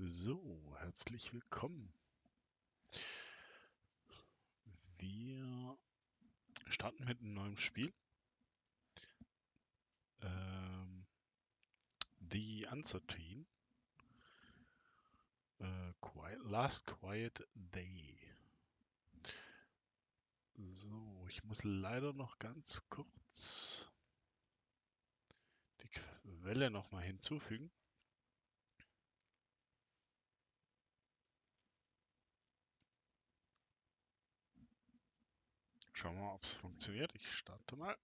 So, herzlich willkommen. Wir starten mit einem neuen Spiel. The Uncertain. Last Quiet Day. So, ich muss leider noch ganz kurz die Quelle nochmal hinzufügen. Schauen wir mal, ob es funktioniert. Ich starte mal.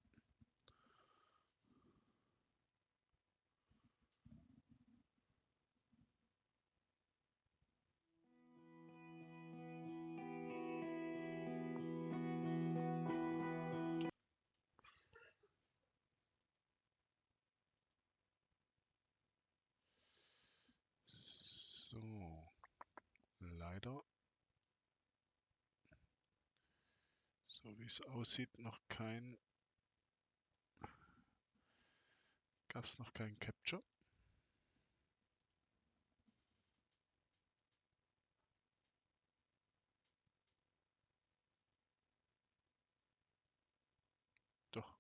So, leider, so wie es aussieht, gab es noch kein Capture. Doch.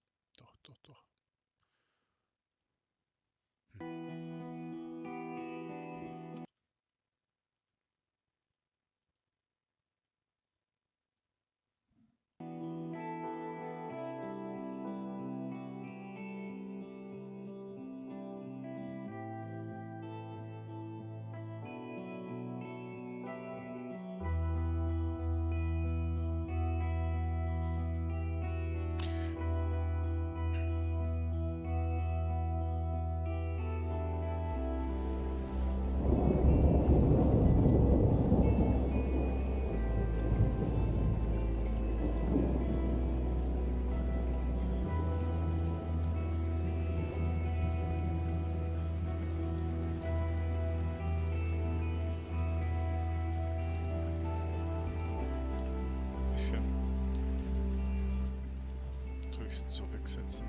Durchs Zurücksetzen.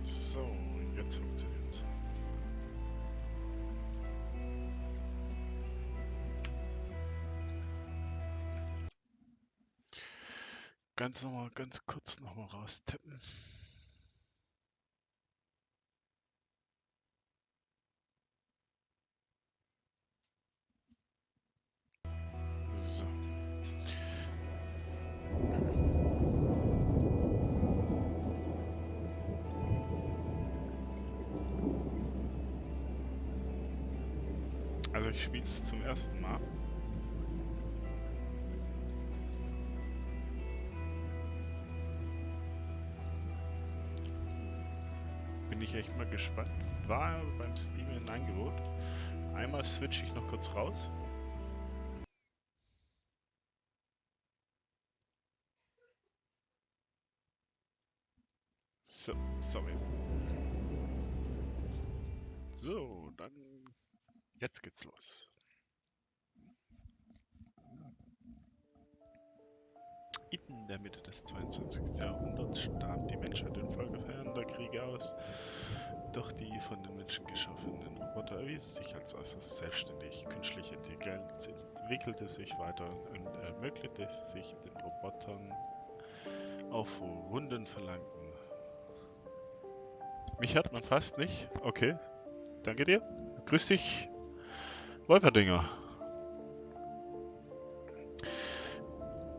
So, jetzt funktioniert's. Ganz kurz nochmal raustappen. So. Also ich spiele es zum ersten Mal. Bin ich echt mal gespannt. War beim Steam ein Angebot. Einmal switche ich noch kurz raus. So, sorry. So, dann jetzt geht's los. In der Mitte des 22. Jahrhunderts starb die Menschheit infolge verheerender Kriege aus. Doch die von den Menschen geschaffenen Roboter erwiesen sich als äußerst selbstständig. Künstliche Intelligenz entwickelte sich weiter und ermöglichte sich den Robotern auf Runden verlangten. Mich hört man fast nicht. Okay, danke dir. Grüß dich, Wolperdinger.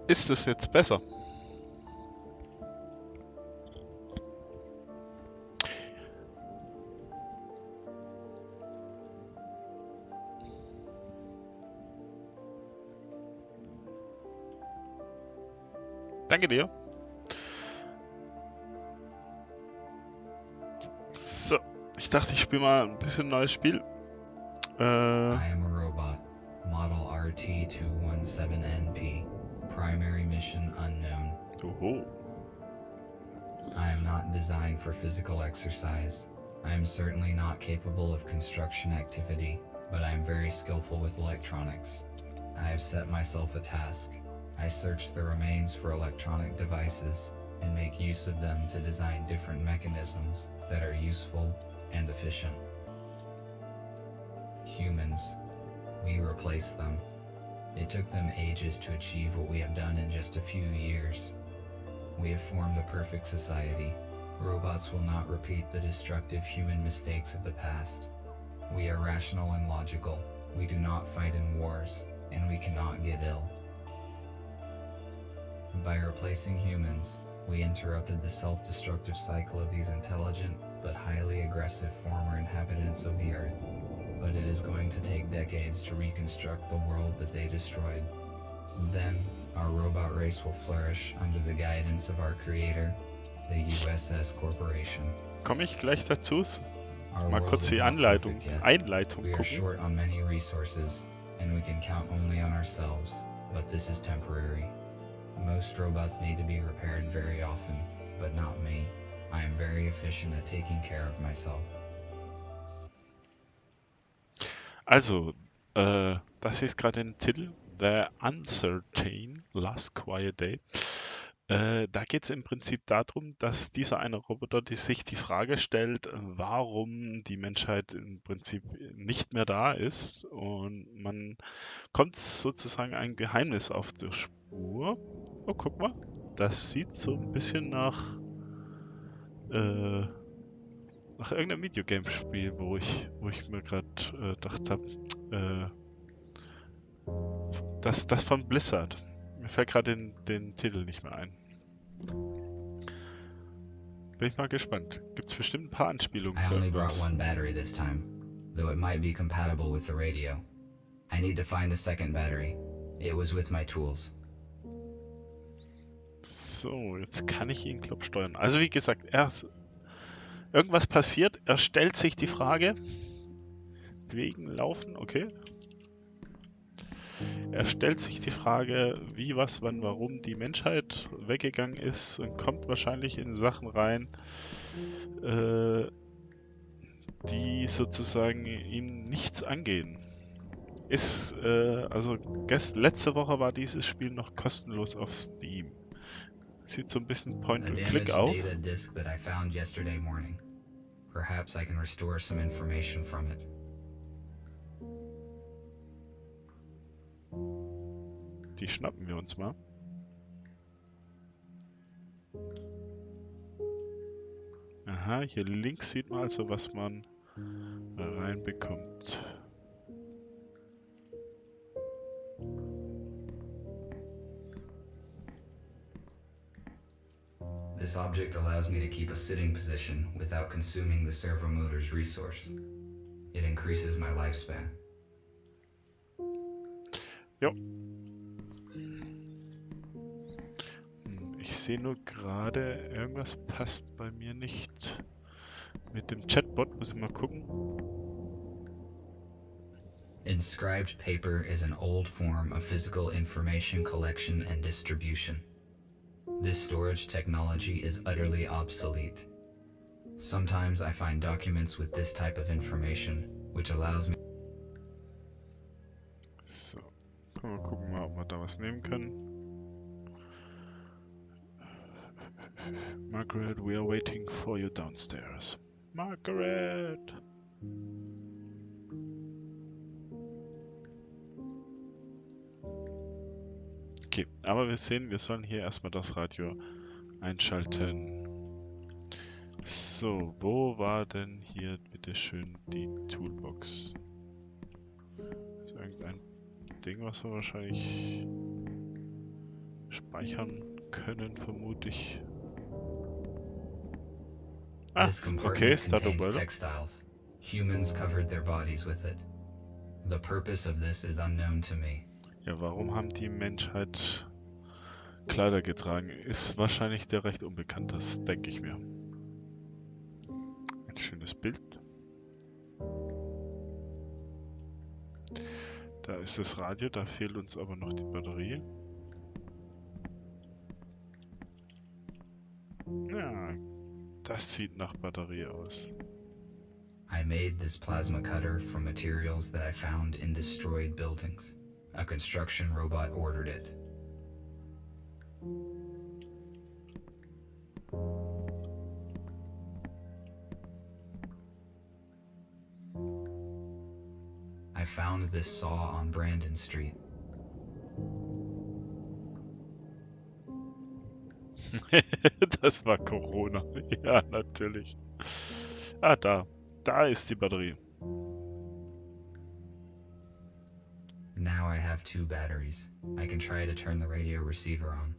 Ist es jetzt besser? Danke dir. So, ich dachte, ich spiele mal ein bisschen neues Spiel. I am a robot. Model RT-217NP. Primary mission unknown. Oho. I am not designed for physical exercise. I am certainly not capable of construction activity, but I am very skillful with electronics. I have set myself a task. I search the remains for electronic devices and make use of them to design different mechanisms that are useful and efficient. Humans, we replace them. It took them ages to achieve what we have done in just a few years. We have formed a perfect society. Robots will not repeat the destructive human mistakes of the past. We are rational and logical. We do not fight in wars, and we cannot get ill. By replacing humans, we interrupted the self-destructive cycle of these intelligent but highly aggressive former inhabitants of the Earth. But it is going to take decades to reconstruct the world that they destroyed. Then, our robot race will flourish under the guidance of our creator, the USS Corporation. Komme ich gleich dazu? Our Mal world kurz is die not perfect yet. Einleitung We are gucken. short on many resources, and we can count only on ourselves, but this is temporary. Most robots need to be repaired very often, but not me. I am very efficient at taking care of myself. Also, das ist gerade ein Titel, The Uncertain Last Quiet Day. Da geht es im Prinzip darum, dass dieser eine Roboter sich die Frage stellt, warum die Menschheit im Prinzip nicht mehr da ist, und man kommt sozusagen ein Geheimnis auf die Spur. Oh, guck mal, das sieht so ein bisschen nach irgendeinem Videogame-Spiel, wo ich mir gerade gedacht habe, das von Blizzard. Mir fällt gerade den Titel nicht mehr ein. Bin ich mal gespannt. Gibt es bestimmt ein paar Anspielungen I für only brought irgendwas. one battery this time, though it might be compatible with the radio. I need to find a second battery. It was with my tools. So, jetzt kann ich ihn, glaube ich, steuern. Also wie gesagt, irgendwas passiert, er stellt sich die Frage, bewegen, laufen, okay. Er stellt sich die Frage, wie, was, wann, warum die Menschheit weggegangen ist, und kommt wahrscheinlich in Sachen rein, die sozusagen ihn nichts angehen. Letzte Woche war dieses Spiel noch kostenlos auf Steam. Sieht so ein bisschen A Point-and-Click damaged auf. data disk that I found yesterday morning. Perhaps I can restore some information from it. Die schnappen wir uns mal. Aha, hier links sieht man also, was man reinbekommt. This object allows me to keep a sitting position without consuming the servo motor's resource. It increases my lifespan. Jo. Ich sehe nur gerade, irgendwas passt bei mir nicht mit dem Chatbot. Muss ich mal gucken. Inscribed paper is an old form of physical information collection and distribution. This storage technology is utterly obsolete. Sometimes I find documents with this type of information, which allows me. So, können wir gucken mal, ob wir da was nehmen können. Margaret, we are waiting for you downstairs. Margaret! Okay, aber wir sehen, wir sollen hier erstmal das Radio einschalten. So, wo war denn hier bitteschön die Toolbox? Ist irgendein Ding, was wir wahrscheinlich speichern können, vermute ich. Ah, This okay, compartment start contains over. textiles. Humans covered their bodies with it. The purpose of this is unknown to me. Ja, warum haben die Menschheit Kleider getragen? Ist wahrscheinlich der recht unbekannt, das denke ich mir. Ein schönes Bild. Da ist das Radio, da fehlt uns aber noch die Batterie. Ja, das sieht nach Batterie aus. I made this plasma cutter from materials that I found in destroyed buildings. A construction robot ordered it. I found this saw on Brandon Street. Das war Corona. Ja, natürlich. Ah, da. Da ist die Batterie. Now I have 2 batteries. I can try to turn the radio receiver on.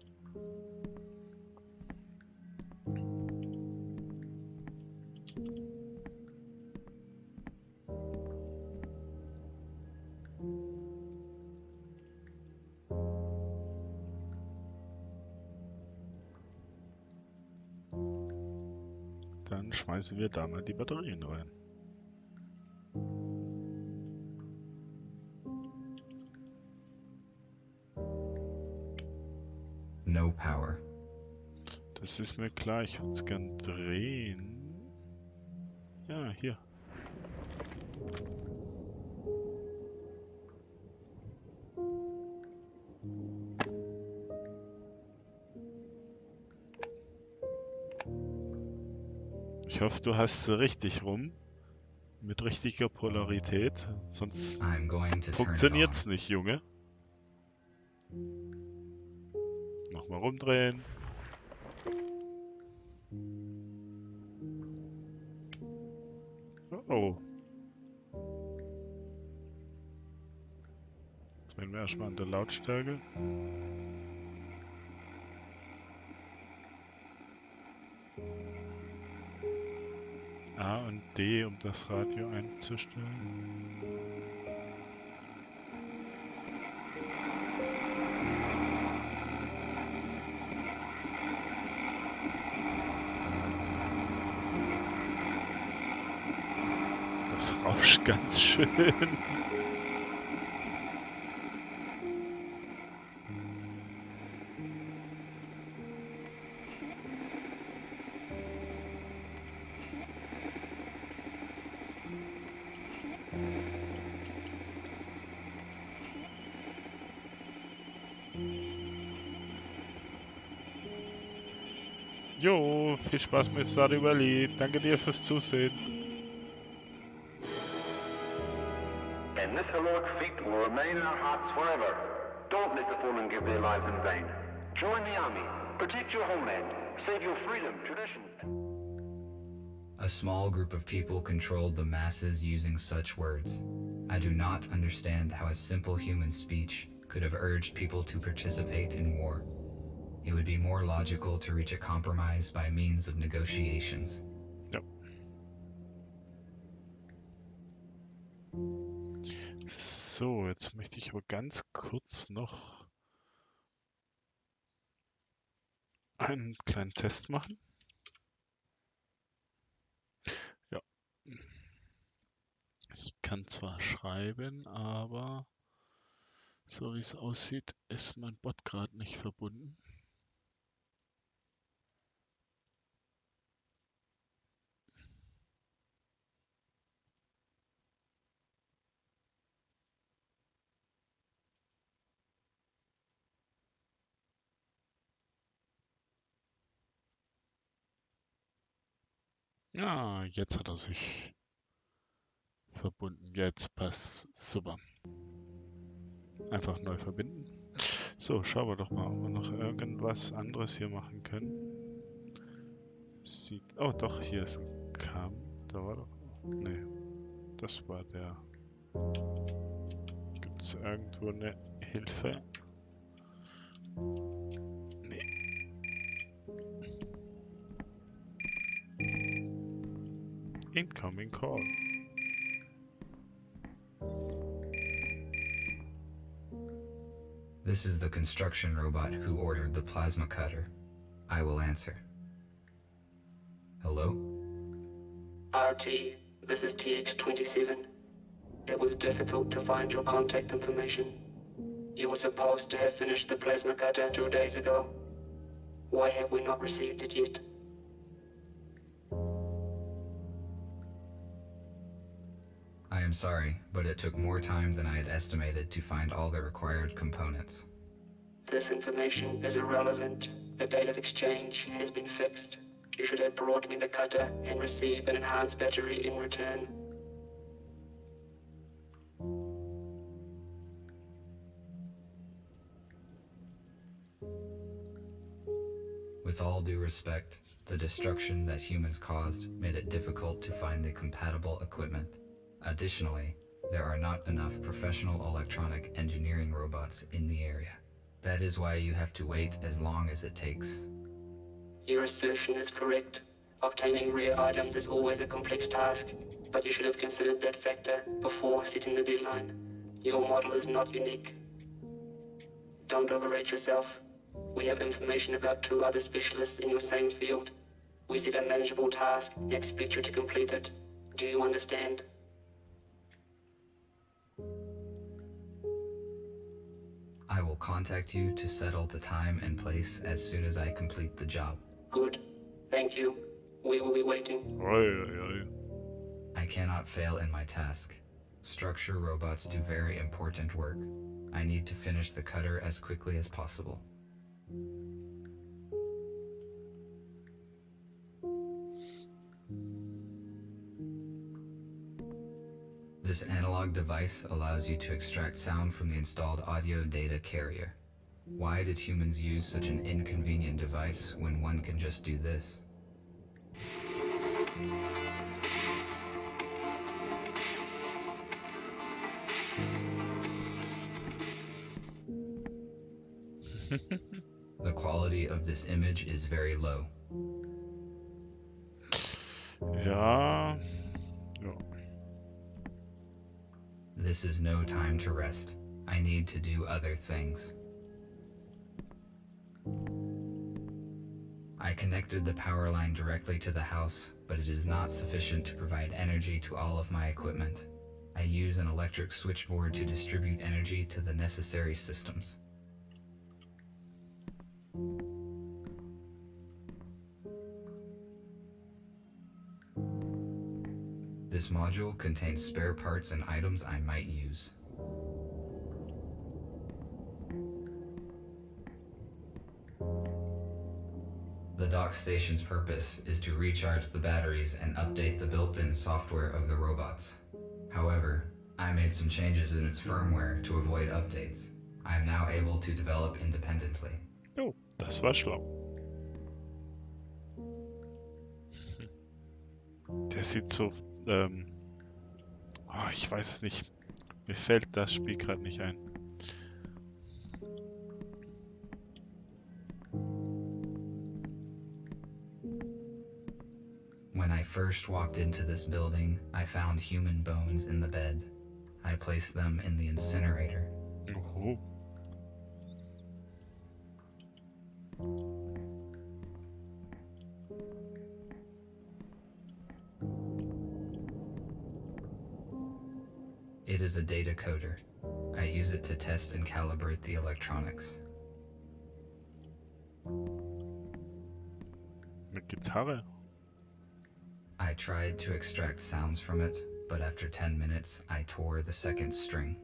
Dann schmeißen wir da mal die Batterien rein. No power. Das ist mir klar, ich würde es gern drehen. Ja, hier. Ich hoffe, du hast sie richtig rum. Mit richtiger Polarität. Sonst I'm going to turn it funktioniert's on. nicht, Junge. Nochmal rumdrehen. Oh. Drehen wir erstmal an der Lautstärke. A und D, um das Radio einzustellen. Das rauscht ganz schön. Jo, viel Spaß mit Stardew Valley. Danke dir fürs Zusehen. And this heroic feat will remain in our hearts forever. Don't let the fallen give their lives in vain. Join the army, protect your homeland, save your freedom, traditions. A small group of people controlled the masses using such words. I do not understand how a simple human speech could have urged people to participate in war. It would be more logical to reach a compromise by means of negotiations. Ja. So, jetzt möchte ich aber ganz kurz noch einen kleinen Test machen. Ja. Ich kann zwar schreiben, aber so wie es aussieht, ist mein Bot gerade nicht verbunden. Ja, jetzt hat er sich verbunden. Jetzt passt super. Einfach neu verbinden. So, schauen wir doch mal, ob wir noch irgendwas anderes hier machen können. Sieht. Oh, doch, hier ist ein Kamm. Da war doch. Nee, das war der. Gibt es irgendwo eine Hilfe? Nee. Incoming call. This is the construction robot who ordered the plasma cutter. I will answer. Hello? RT, this is TX-27. It was difficult to find your contact information. You were supposed to have finished the plasma cutter 2 days ago. Why have we not received it yet? sorry, but it took more time than I had estimated to find all the required components. This information is irrelevant. The date of exchange has been fixed. You should have brought me the cutter and receive an enhanced battery in return. With all due respect, the destruction that humans caused made it difficult to find the compatible equipment. Additionally, there are not enough professional electronic engineering robots in the area. That is why you have to wait as long as it takes. Your assertion is correct. Obtaining rare items is always a complex task, but you should have considered that factor before setting the deadline. Your model is not unique. Don't overrate yourself. We have information about 2 other specialists in your same field. We set a manageable task and expect you to complete it. Do you understand? I will contact you to settle the time and place as soon as I complete the job. Good. Thank you. We will be waiting. I cannot fail in my task. Structure robots do very important work. I need to finish the cutter as quickly as possible. This analog device allows you to extract sound from the installed audio data carrier. Why did humans use such an inconvenient device when one can just do this? The quality of this image is very low. Ja. Ja. This is no time to rest. I need to do other things. I connected the power line directly to the house, but it is not sufficient to provide energy to all of my equipment. I use an electric switchboard to distribute energy to the necessary systems. This module contains spare parts and items I might use. The dock station's purpose is to recharge the batteries and update the built-in software of the robots. However, I made some changes in its firmware to avoid updates. I am now able to develop independently. Oh, das war schlau. Der sieht so, ich weiß es nicht. Mir fällt das Spiel gerade nicht ein. When I first walked into this building, I found human bones in the bed. I placed them in the incinerator. Oh. It is a data coder. I use it to test and calibrate the electronics. Eine Gitarre. I tried to extract sounds from it, but after 10 minutes, I tore the second string.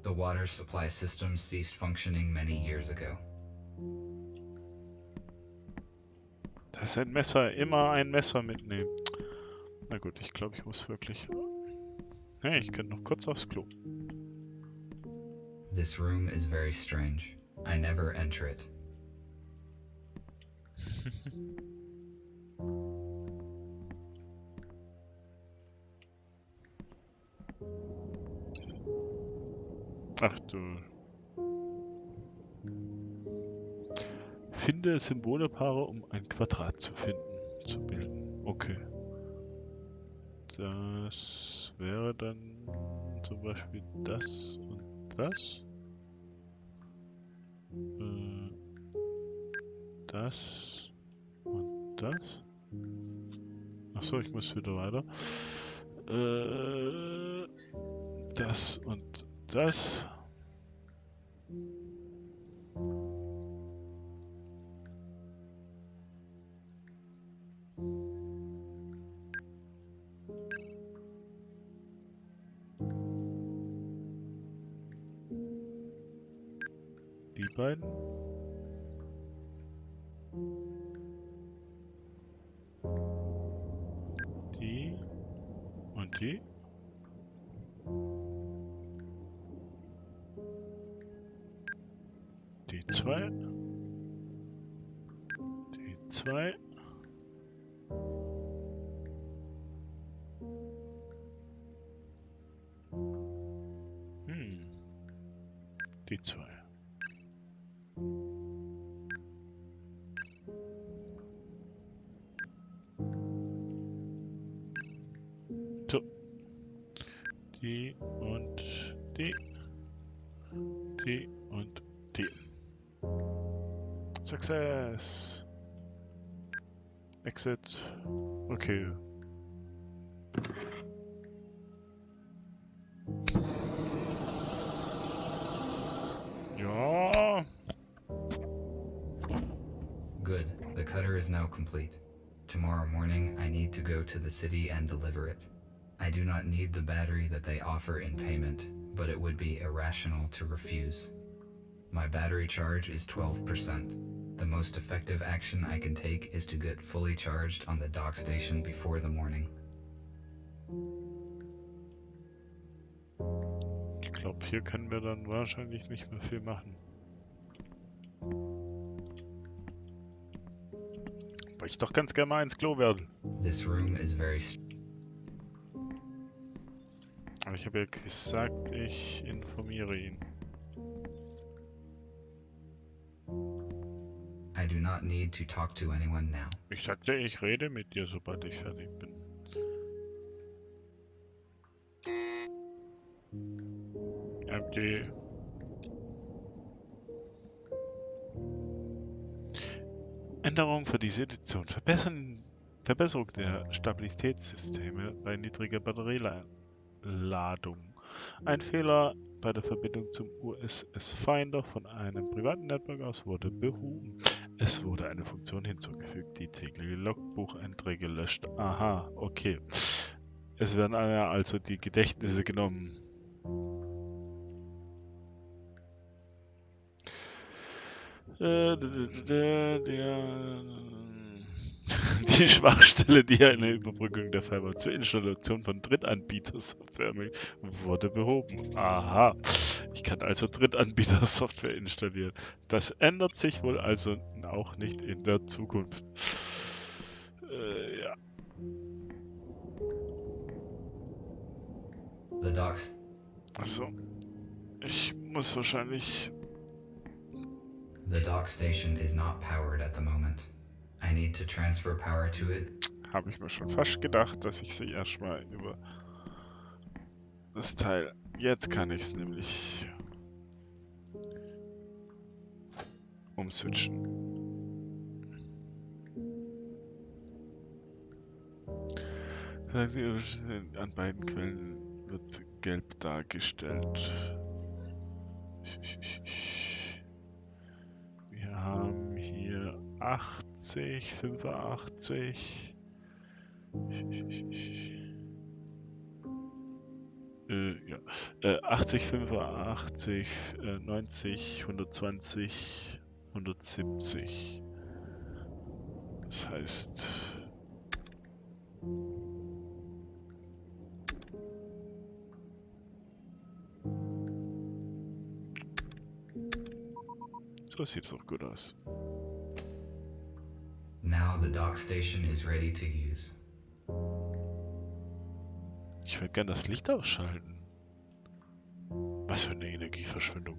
The water supply system ceased functioning many years ago. Das ist ein Messer. Immer ein Messer mitnehmen. Na gut, ich glaube, ich muss wirklich... Hey, ich könnte noch kurz aufs Klo. This room is very strange. I never enter it. Ach du. Finde Symbolepaare, um ein Quadrat zu bilden. Okay. Das wäre dann zum Beispiel das und das. Das und das. Achso, ich muss wieder weiter. Das und das. die beiden. Die und die. Die zwei. Die zwei. Die zwei. So. Die und die. Die und die. Success. Exit. Okay. Ja. Good. The cutter is now complete. Tomorrow morning, I need to go to the city and deliver it. I do not need the battery that they offer in payment, but it would be irrational to refuse. My battery charge is 12%. The most effective action I can take is to get fully charged on the dock station before the morning. Ich glaube, hier können wir dann wahrscheinlich nicht mehr viel machen. Weil ich doch ganz gerne mal ins Klo werde. This room is very Aber ich habe ja gesagt, ich informiere ihn. I do not need to talk to anyone now. Ich sagte, ich rede mit dir, sobald ich fertig bin. Empty. Änderung für diese Edition. Verbesserung der Stabilitätssysteme bei niedriger Batterieladung. Ein Fehler bei der Verbindung zum USS-Finder von einem privaten Network aus wurde behoben. Es wurde eine Funktion hinzugefügt, die tägliche Logbucheinträge löscht. Aha, okay. Es werden also die Gedächtnisse genommen. Die Schwachstelle, die eine Überbrückung der Firewall zur Installation von Drittanbieter-Software ermöglicht, wurde behoben. Aha, ich kann also Drittanbieter-Software installieren. Das ändert sich wohl also auch nicht in der Zukunft. Ja. The docks. Also, ich muss wahrscheinlich... The dock station is not powered at the moment. I need to transfer power to it. Habe ich mir schon fast gedacht, dass ich sie erstmal über das Teil... Jetzt kann ich es nämlich umswitchen. An beiden Quellen wird gelb dargestellt. Wir haben hier 80, 85. Ja. 80, 85, 90, 120, 170. Das heißt... So sieht doch gut aus. Now the dock station is ready to use. Ich würde gerne das Licht ausschalten. Was für eine Energieverschwendung.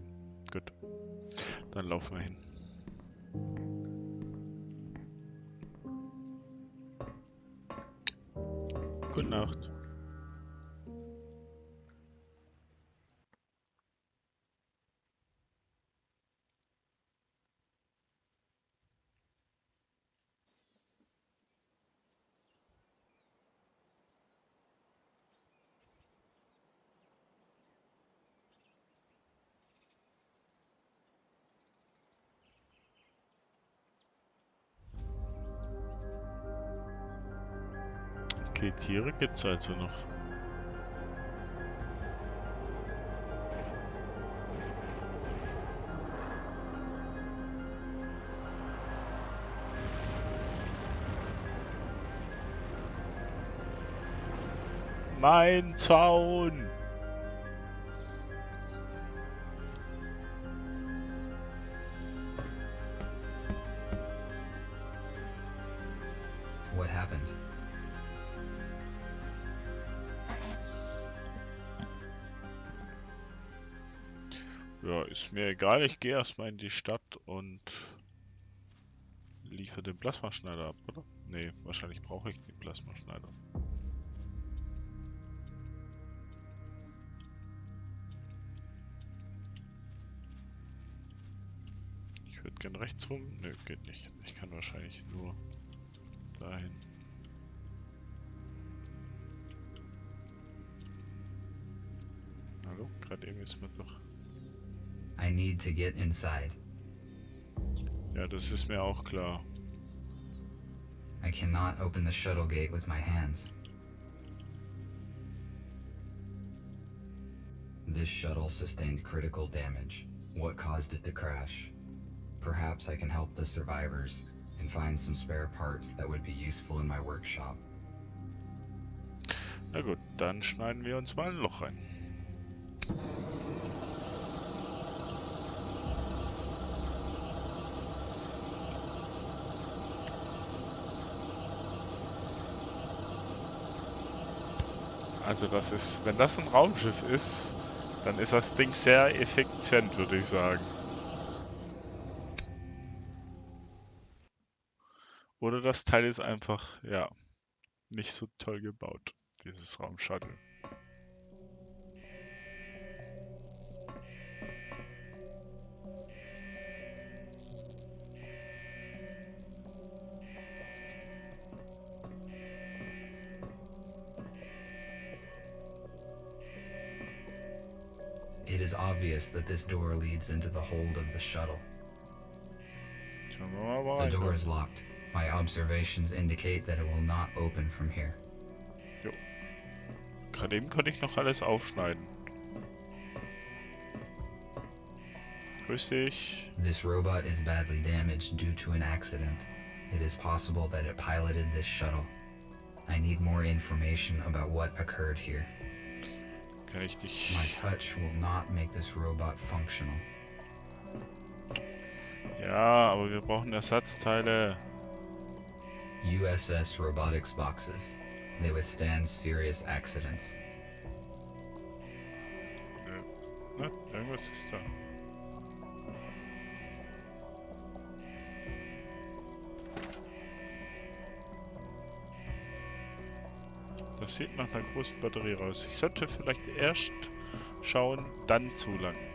Gut. Dann laufen wir hin. Gute Nacht. Okay, Tiere gibt's also noch. Mein Zaun! What happened? Ja, ist mir egal. Ich gehe erstmal in die Stadt und liefere den Plasmaschneider ab, oder? Nee, wahrscheinlich brauche ich den Plasmaschneider. Ich würde gern rechts rum. Nö, geht nicht. Ich kann wahrscheinlich nur dahin. Hallo? Gerade eben ist mir doch... I need to get inside. Ja, das ist mir auch klar. I cannot open the shuttle gate with my hands. This shuttle sustained critical damage. What caused it to crash? Perhaps I can help the survivors and find some spare parts that would be useful in my workshop. Na gut, dann schneiden wir uns mal ein Loch rein. Also das ist, wenn das ein Raumschiff ist, dann ist das Ding sehr effizient, würde ich sagen. Oder das Teil ist einfach, ja, nicht so toll gebaut, dieses Raumshuttle. It is obvious that this door leads into the hold of the shuttle. Schauen wir mal The door weiter. is locked. My observations indicate that it will not open from here. Gerade eben konnte ich noch alles aufschneiden. Grüß dich. This robot is badly damaged due to an accident. It is possible that it piloted this shuttle. I need more information about what occurred here. Kann ich dich... My touch will not make this robot functional. Ja, aber wir brauchen Ersatzteile. USS robotics boxes. They withstand serious accidents. Ne? Irgendwas ist da. Das sieht nach einer großen Batterie raus. Ich sollte vielleicht erst schauen, dann zulangen.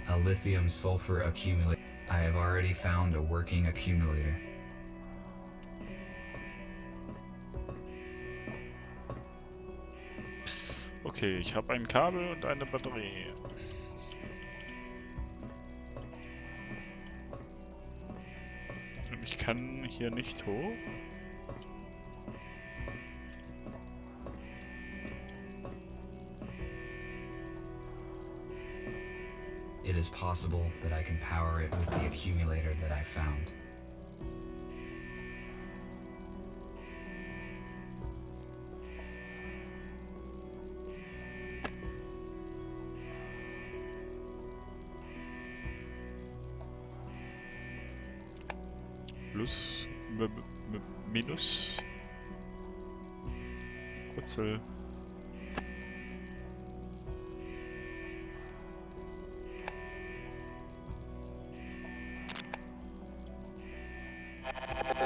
A lithium sulfur accumulator. I have already found a working accumulator. Okay, ich habe ein Kabel und eine Batterie. Und ich kann hier nicht hoch. It is possible that I can power it with the accumulator that I found. Plus, minus. Wurzel.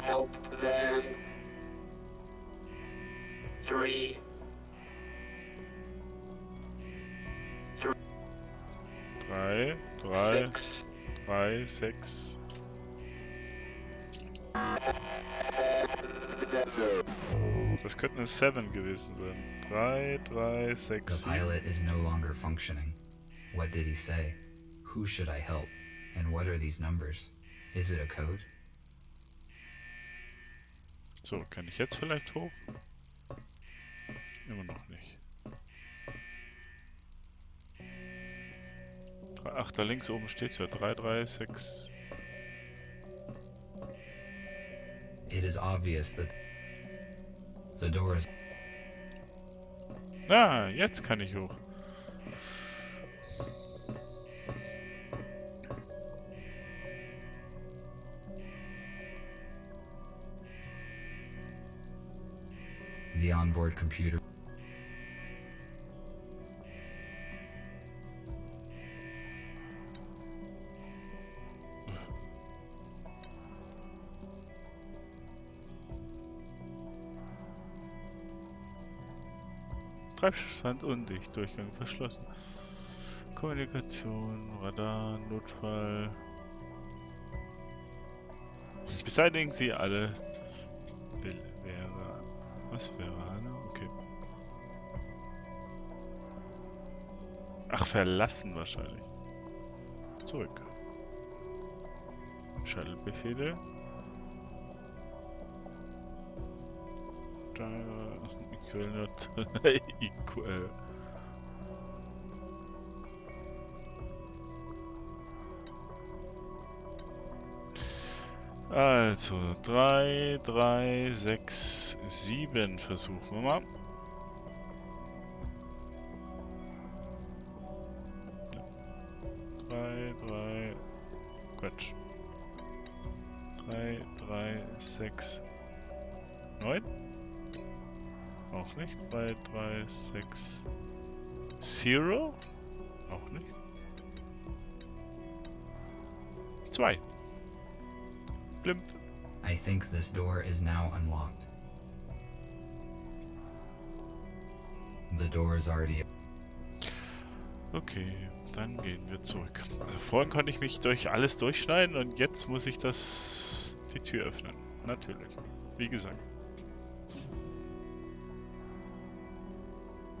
Help them. 3. 3, 6. 3, 6. Das könnte eine 7 gewesen sein. 3, 3, 6, The 7. pilot is no longer functioning. What did he say? Who should I help? And what are these numbers? Is it a code? So, kann ich jetzt vielleicht hoch? Immer noch nicht. Ach, da links oben steht's ja. 336. It is obvious that the door is Ah, jetzt kann ich hoch. the onboard computer. Treibstoffstand undicht, Durchgang verschlossen. Kommunikation, Radar, Notfall. Beseitigen Sie alle. Wäre. Was wäre eine? Okay. Ach, verlassen wahrscheinlich. Zurück. Shuttle-Befehle. Da. Equal not. Equal. Also, 3, 3, 6, 7 versuchen wir mal. Quatsch. 3, 3, 6, 9? Auch nicht. 3, 3, 6, 0? Auch nicht. 2. Blimp. I think this door is now unlocked. The door is already. Okay, dann gehen wir zurück. Vorhin konnte ich mich durch alles durchschneiden und jetzt muss ich die Tür öffnen. Natürlich. Wie gesagt.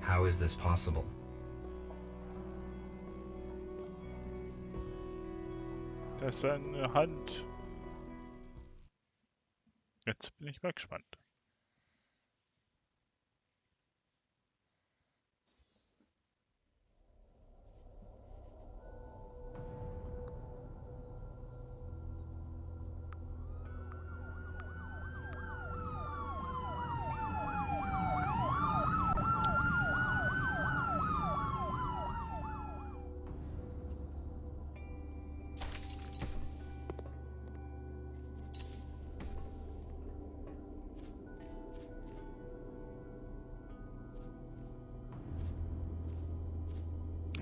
How is this possible? Da ist eine Hand. Jetzt bin ich mal gespannt.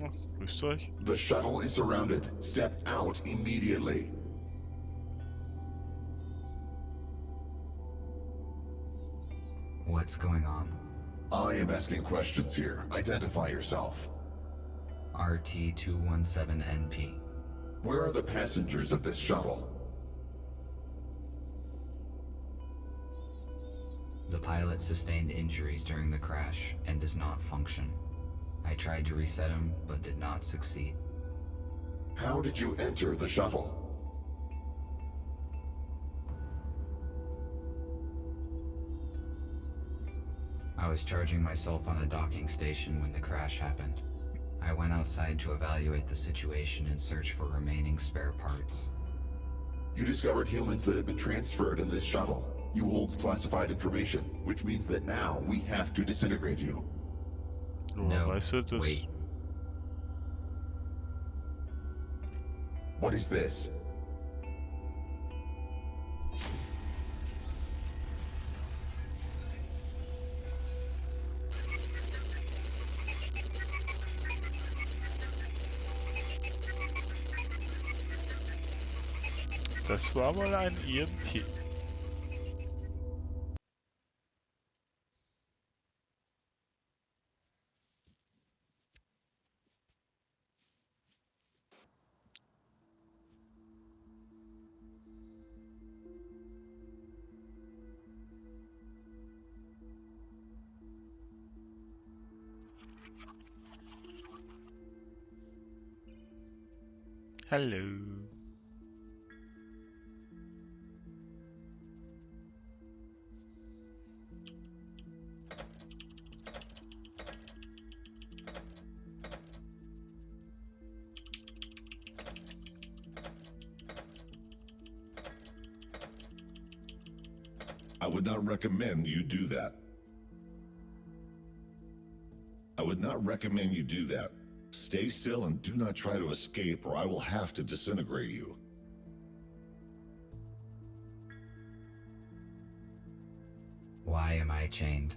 Oh, grüßt euch. The shuttle is surrounded. Step out immediately. What's going on? I am asking questions here. Identify yourself. RT-217NP. Where are the passengers of this shuttle? The pilot sustained injuries during the crash and does not function. I tried to reset him, but did not succeed. How did you enter the shuttle? I was charging myself on a docking station when the crash happened. I went outside to evaluate the situation and search for remaining spare parts. You discovered humans that have been transferred in this shuttle. You hold classified information, which means that now we have to disintegrate you. No, weißt du, das... wait. What is this? Das war mal ein EMP. Hallo. would not recommend you do that. I would not recommend you do that. Stay still and do not try to escape, or I will have to disintegrate you. Why am I chained?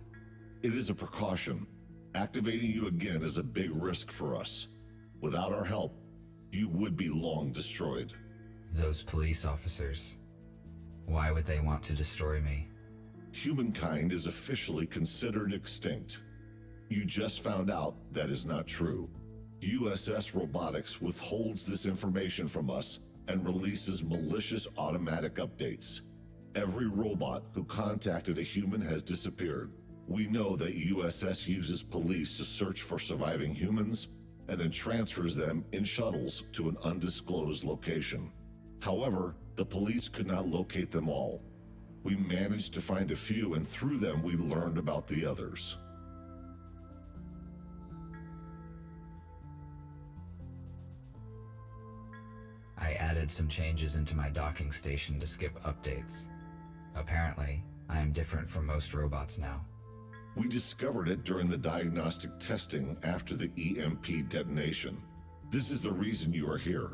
It is a precaution. Activating you again is a big risk for us. Without our help, you would be long destroyed. Those police officers. Why would they want to destroy me? Humankind is officially considered extinct. You just found out that is not true. USS Robotics withholds this information from us and releases malicious automatic updates. Every robot who contacted a human has disappeared. We know that USS uses police to search for surviving humans and then transfers them in shuttles to an undisclosed location. However, the police could not locate them all. We managed to find a few, and through them we learned about the others. I added some changes into my docking station to skip updates. Apparently, I am different from most robots now. We discovered it during the diagnostic testing after the EMP detonation. This is the reason you are here.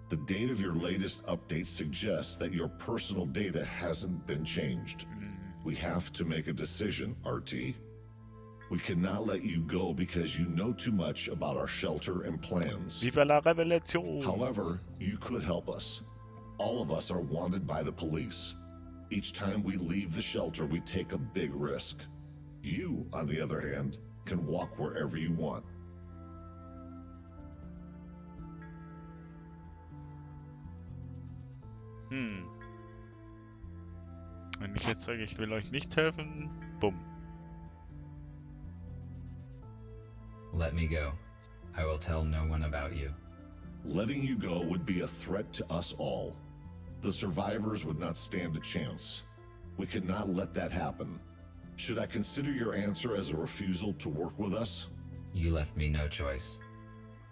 The date of your latest update suggests that your personal data hasn't been changed. We have to make a decision, RT. We cannot let you go because you know too much about our shelter and plans. Viva la Revelation! However, you could help us. All of us are wanted by the police. Each time we leave the shelter, we take a big risk. You, on the other hand, can walk wherever you want. Wenn ich jetzt sage, ich will euch nicht helfen, bumm. Let me go. I will tell no one about you. Letting you go would be a threat to us all. The survivors would not stand a chance. We cannot let that happen. Should I consider your answer as a refusal to work with us? You left me no choice.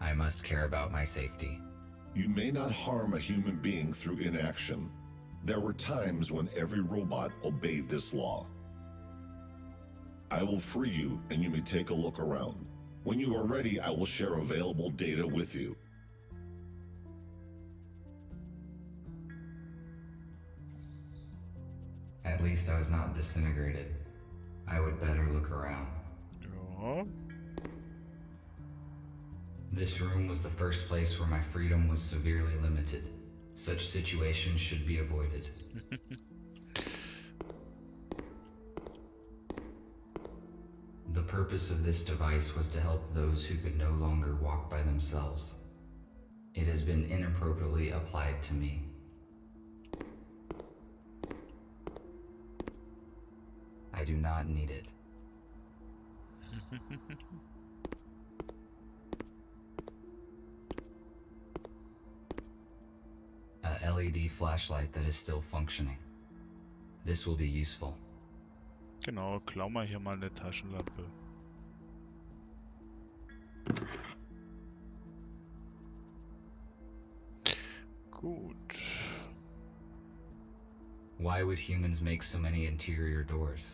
I must care about my safety. You may not harm a human being through inaction. There were times when every robot obeyed this law. I will free you and you may take a look around. When you are ready, I will share available data with you. At least I was not disintegrated. I would better look around. Ja. This room was the first place where my freedom was severely limited. Such situations should be avoided. The purpose of this device was to help those who could no longer walk by themselves. It has been inappropriately applied to me. I do not need it. A LED flashlight that is still functioning. This will be useful. Genau, klau mal hier mal eine Taschenlampe. Gut. Why would humans make so many interior doors?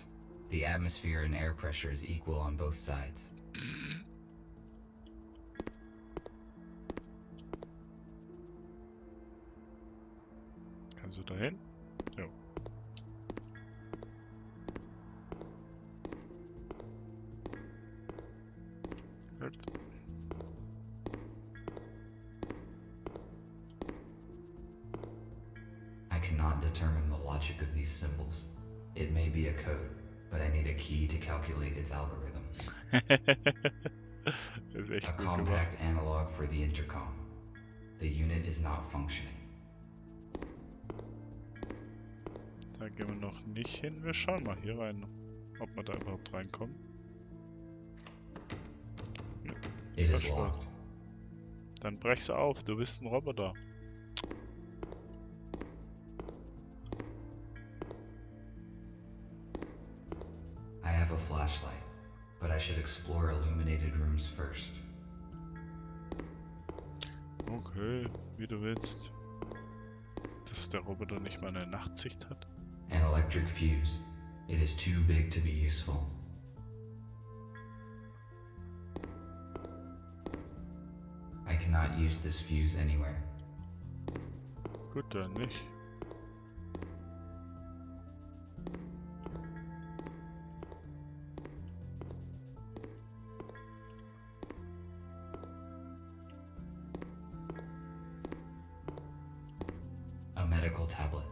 The atmosphere and air pressure is equal on both sides. Kannst du dahin? Ja. Gut. I cannot determine the logic of these symbols. It may be a code, but I need a key to calculate its algorithm. Das ist echt A gut gemacht. compact analog for the intercom. The unit is not functioning. Da gehen wir noch nicht hin. Wir schauen mal hier rein, ob wir da überhaupt reinkommen. Ne, It is verschlossen. locked. Dann brech's auf, du bist ein Roboter. I have a flashlight, but I should explore illuminated rooms first. Okay, wie du willst. Dass der Roboter nicht mal eine Nachtsicht hat. An electric fuse. It is too big to be useful. I cannot use this fuse anywhere. Gut, dann nicht. A medical tablet.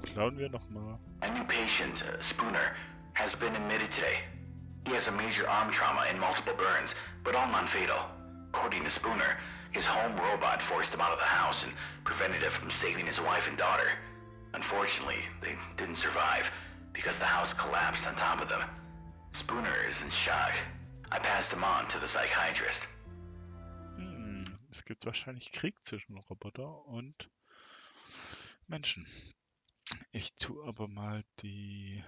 Schauen wir nochmal. A new patient, Spooner, has been admitted today. He has a major arm trauma and multiple burns, but all non-fatal. According to Spooner, his home robot forced him out of the house and prevented him from saving his wife and daughter. Unfortunately, they didn't survive because the house collapsed on top of them. Spooner is in shock. I passed him on to the psychiatrist. Es gibt wahrscheinlich Krieg zwischen Roboter und Menschen. Ich tue aber mal die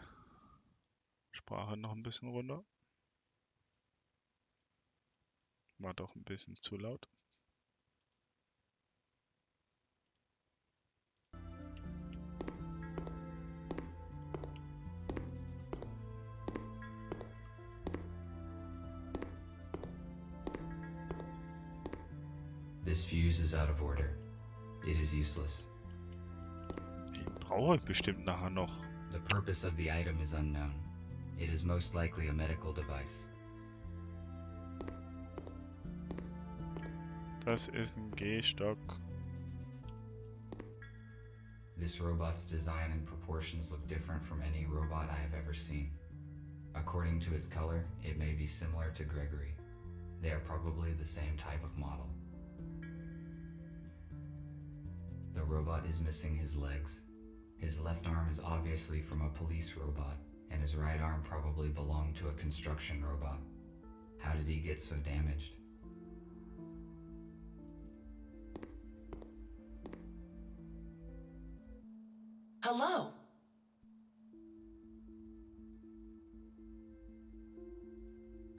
Sprache noch ein bisschen runter. War doch ein bisschen zu laut. This fuse is out of order. It is useless. Den brauche ich bestimmt nachher noch. The purpose of the item is unknown. It is most likely a medical device. Das ist ein Gehstock. This robot's design and proportions look different from any robot I have ever seen. According to its color, it may be similar to Gregory. They are probably the same type of model. The robot is missing his legs. His left arm is obviously from a police robot, and his right arm probably belonged to a construction robot. How did he get so damaged? Hello.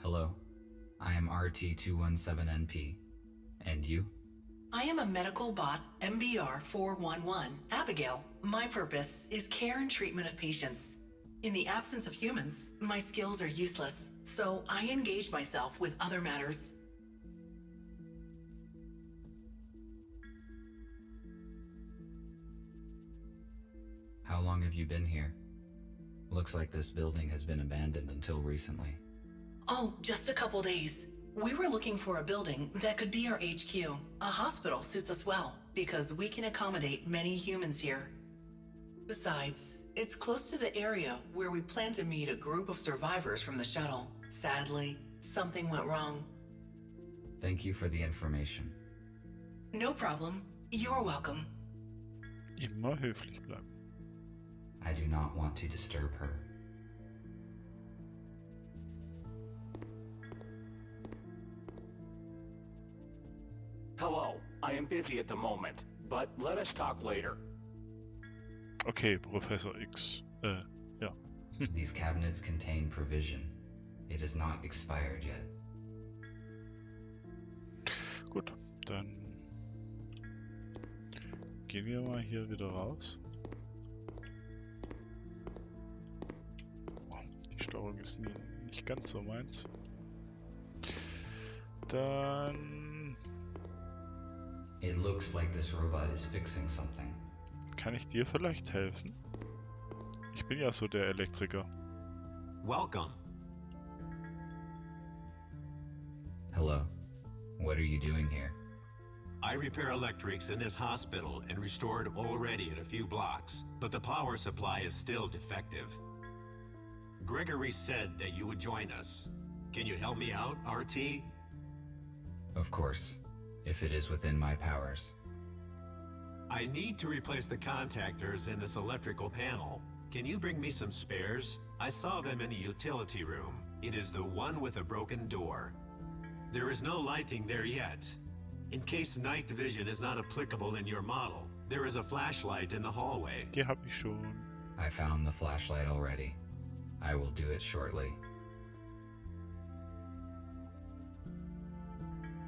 Hello, I am RT217NP. And you? I am a medical bot, MBR 411, Abigail. My purpose is care and treatment of patients. In the absence of humans, my skills are useless, so I engage myself with other matters. How long have you been here? Looks like this building has been abandoned until recently. Oh, just a couple days. We were looking for a building that could be our HQ. A hospital suits us well, because we can accommodate many humans here. Besides, it's close to the area where we plan to meet a group of survivors from the shuttle. Sadly, something went wrong. Thank you for the information. No problem. You're welcome. Immer höflich bleiben. I do not want to disturb her. Hello, I am busy at the moment, but let us talk later. Okay, Professor X. Ja. These cabinets contain provision. It is not expired yet. Gut, dann gehen wir mal hier wieder raus. Die Steuerung ist nicht ganz so meins. Dann It looks like this robot is fixing something. kann ich dir vielleicht helfen. Ich bin ja so der Elektriker. Welcome. Hello. What are you doing here? I repair electrics in this hospital and restored already in a few blocks, but the power supply is still defective. Gregory said that you would join us. Can you help me out, RT? Of course, if it is within my powers. I need to replace the contactors in this electrical panel. Can you bring me some spares? I saw them in the utility room. It is the one with a broken door. There is no lighting there yet. In case night vision is not applicable in your model, there is a flashlight in the hallway. Die hab ich schon. I found the flashlight already. I will do it shortly.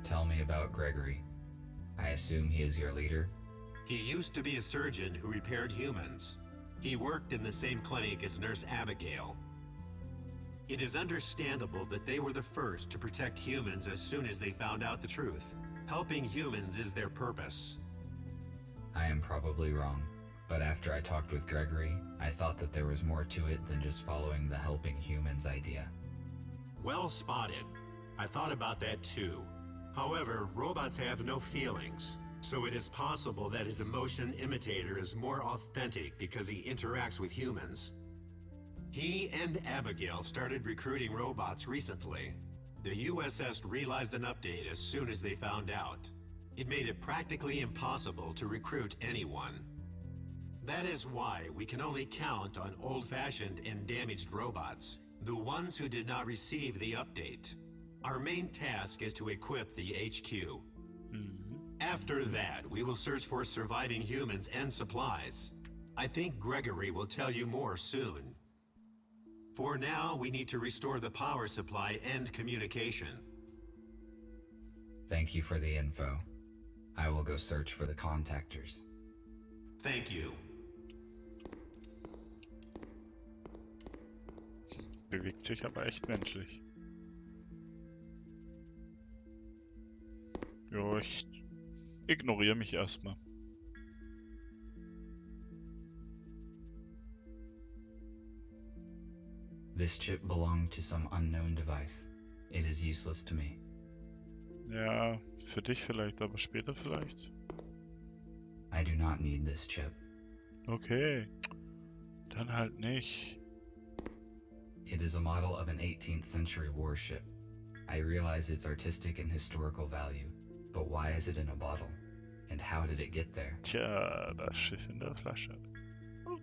Tell me about Gregory. I assume he is your leader? He used to be a surgeon who repaired humans. He worked in the same clinic as Nurse Abigail. It is understandable that they were the first to protect humans as soon as they found out the truth. Helping humans is their purpose. I am probably wrong, but after I talked with Gregory, I thought that there was more to it than just following the helping humans idea. Well spotted. I thought about that too. However, robots have no feelings, so it is possible that his emotion imitator is more authentic because he interacts with humans. He and Abigail started recruiting robots recently. The USS realized an update as soon as they found out. It made it practically impossible to recruit anyone. That is why we can only count on old-fashioned and damaged robots, the ones who did not receive the update. Our main task is to equip the HQ. After that, we will search for surviving humans and supplies. I think Gregory will tell you more soon. For now, we need to restore the power supply and communication. Thank you for the info. I will go search for the contactors. Thank you. Bewegt sich aber echt menschlich. Ja, ich ignoriere mich erstmal. This chip belonged to some unknown device. It is useless to me. Ja, für dich vielleicht, aber später vielleicht. I do not need this chip. Okay, dann halt nicht. It is a model of an 18th century warship. I realize its artistic and historical value, but why is it in a bottle? And how did it get there? Tja, das Schiff in der Flasche. Oh,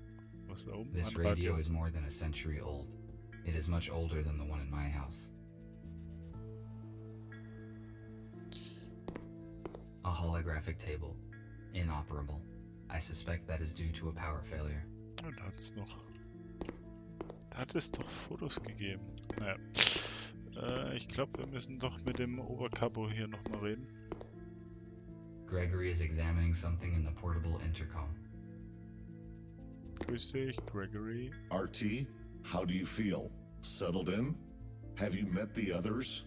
was da oben? This Ein radio is more than a century old. It is much older than the one in my house. A holographic table. Inoperable. I suspect that is due to a power failure. Und hat es doch Fotos gegeben. Naja. Ich glaube, wir müssen doch mit dem Oberkabo hier nochmal reden. Gregory is examining something in the portable intercom. Grüß dich, Gregory. RT, how do you feel? Settled in? Have you met the others?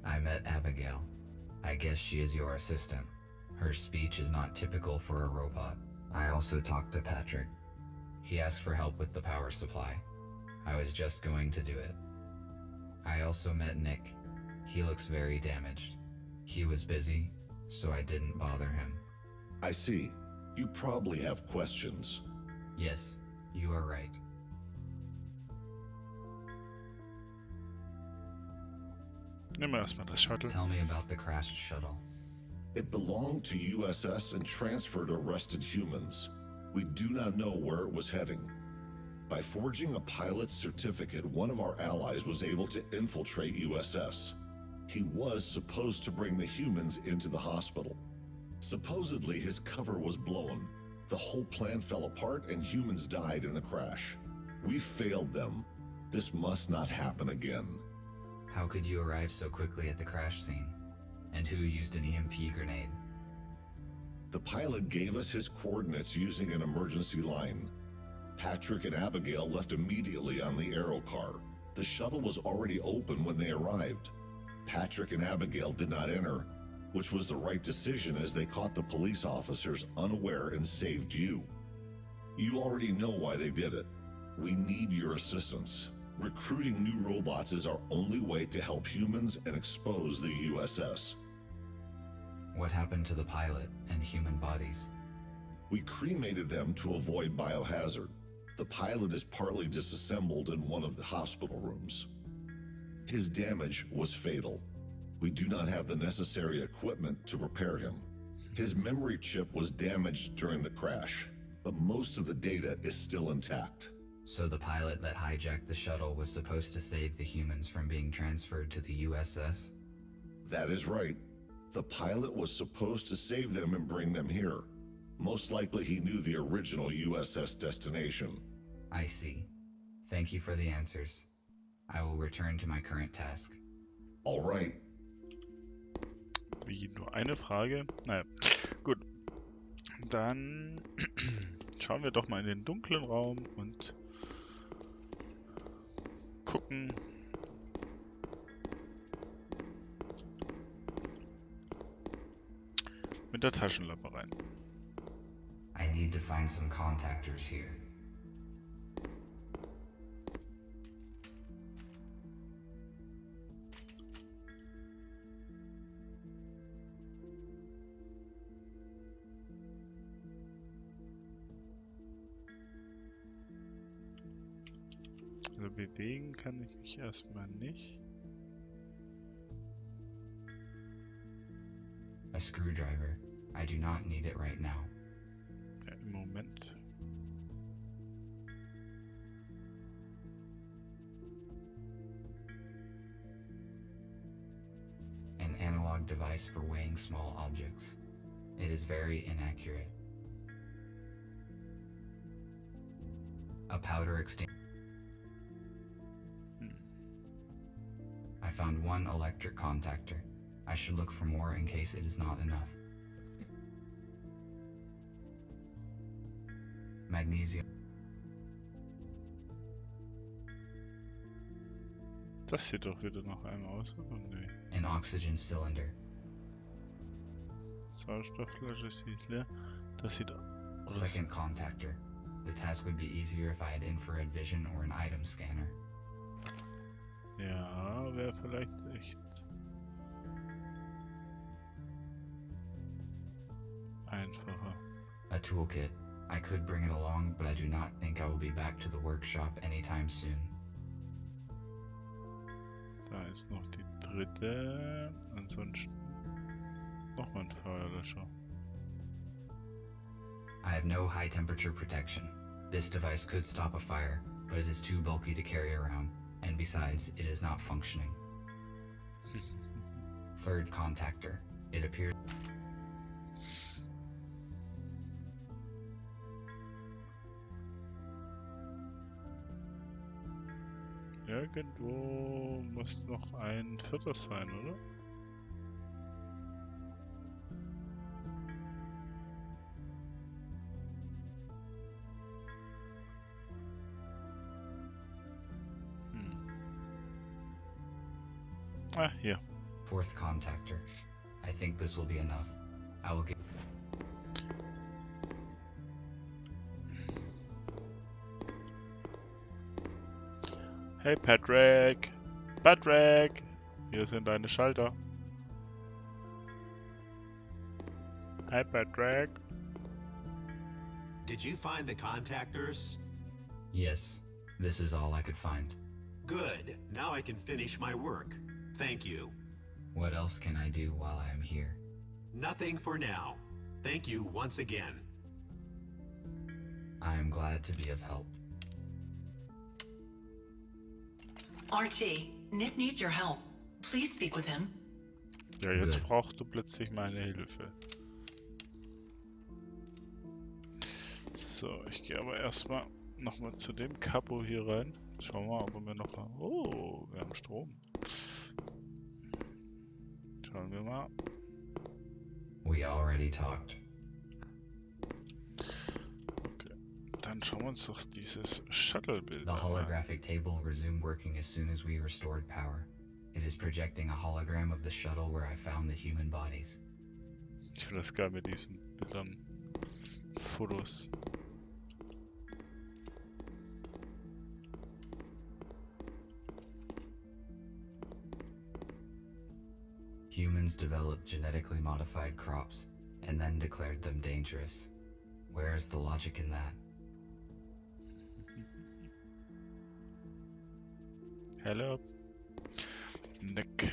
I met Abigail. I guess she is your assistant. Her speech is not typical for a robot. I also talked to Patrick. He asked for help with the power supply. I was just going to do it. I also met Nick. He looks very damaged. He was busy, so I didn't bother him. I see. You probably have questions. Yes, you are right. Nehmen wir erstmal das Shuttle. Tell me about the crashed shuttle. It belonged to USS and transferred arrested humans. We do not know where it was heading. By forging a pilot's certificate, one of our allies was able to infiltrate USS. He was supposed to bring the humans into the hospital. Supposedly, his cover was blown. The whole plan fell apart and humans died in the crash. We failed them. This must not happen again. How could you arrive so quickly at the crash scene? And who used an EMP grenade? The pilot gave us his coordinates using an emergency line. Patrick and Abigail left immediately on the aero car. The shuttle was already open when they arrived. Patrick and Abigail did not enter, which was the right decision as they caught the police officers unaware and saved you. You already know why they did it. We need your assistance. Recruiting new robots is our only way to help humans and expose the USS. What happened to the pilot and human bodies? We cremated them to avoid biohazard. The pilot is partly disassembled in one of the hospital rooms. His damage was fatal. We do not have the necessary equipment to repair him. His memory chip was damaged during the crash, but most of the data is still intact. So the pilot that hijacked the shuttle was supposed to save the humans from being transferred to the USS? That is right. The pilot was supposed to save them and bring them here. Most likely he knew the original USS destination. I see. Thank you for the answers. I will return to my current task. All right. Wie, nur eine Frage? Naja, gut. Dann schauen wir doch mal in den dunklen Raum und gucken. Mit der Taschenlampe rein. I need to find some contactors here. Also bewegen kann ich mich erstmal nicht. A screwdriver. I do not need it right now. Ja, im Moment. An analog device for weighing small objects. It is very inaccurate. A powder extinguisher. I found one electric contactor. I should look for more in case it is not enough. Magnesium. Das sieht doch wieder nach einem aus, oder? Nee. An oxygen cylinder. Sauerstoffflasche ist leer. Das sieht aus. Second contactor. The task would be easier if I had infrared vision or an item scanner. Ja, wäre vielleicht echt einfacher. A toolkit. I could bring it along, but I do not think I will be back to the workshop anytime soon. Da ist noch die dritte. Ansonsten nochmal ein Feuerlöscher. I have no high temperature protection. This device could stop a fire, but it is too bulky to carry around, and besides, it is not functioning. Third contactor. It appears... Irgendwo muss noch ein vierter sein, oder? Ah, hier. Fourth contactor. I think this will be enough. I will get... Hey Patrick! Patrick! Hier sind deine Schalter. Hi Patrick! Did you find the contactors? Yes, this is all I could find. Good. Now I can finish my work. Thank you. What else can I do while I am here? Nothing for now. Thank you once again. I am glad to be of help. RT, Nip needs your help. Please speak with him. Ja, jetzt Good. brauchst du plötzlich meine Hilfe. So, ich gehe aber erstmal nochmal zu dem Kapo hier rein. Schauen wir mal, ob wir noch haben. Oh, wir haben Strom. Schauen wir mal. We already talked. Okay. Dann schauen wir uns doch dieses Shuttle-Bild The an. holographic table resumed working as soon as we restored power. It is projecting a hologram of the shuttle where I found the human bodies. Ich finde das geil mit diesen Bildern. Fotos. Humans developed genetically modified crops and then declared them dangerous. Where is the logic in that? Hello. Nick.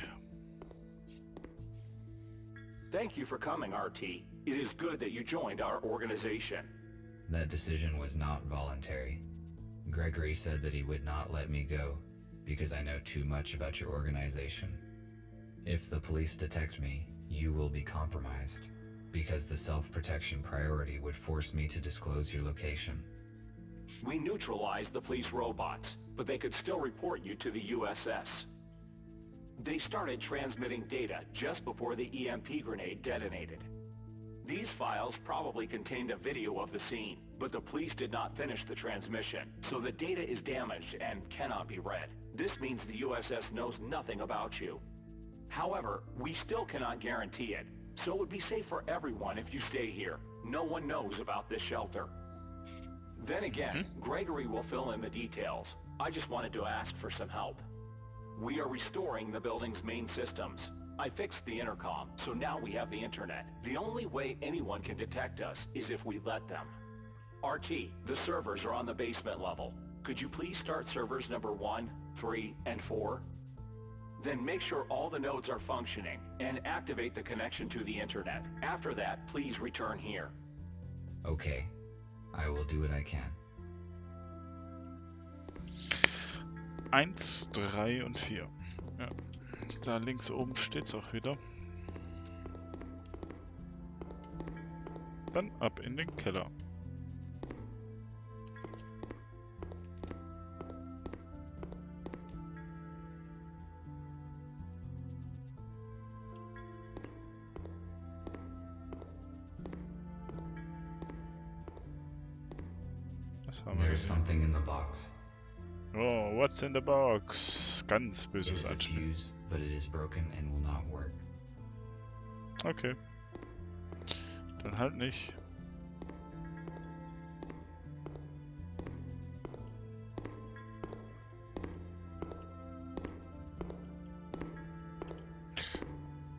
Thank you for coming, RT. It is good that you joined our organization. That decision was not voluntary. Gregory said that he would not let me go because I know too much about your organization. If the police detect me, you will be compromised because the self-protection priority would force me to disclose your location. We neutralized the police robots, but they could still report you to the USS. They started transmitting data just before the EMP grenade detonated. These files probably contained a video of the scene. But the police did not finish the transmission, so the data is damaged and cannot be read. This means the USS knows nothing about you. However, we still cannot guarantee it, so it would be safe for everyone if you stay here. No one knows about this shelter. Then again, Gregory will fill in the details. I just wanted to ask for some help. We are restoring the building's main systems. I fixed the intercom, so now we have the internet. The only way anyone can detect us is if we let them. RT, the servers are on the basement level. Could you please start servers number 1, 3, and 4? Then make sure all the nodes are functioning, and activate the connection to the internet. After that, please return here. Okay. I will do what I can. 1, 3 und 4. Ja. Da links oben steht's auch wieder. Dann ab in den Keller. There's something in the box. Oh, what's in the box? Ganz It böses is a Anspiel. fuse, but it is broken and will not work. Okay. Dann halt nicht.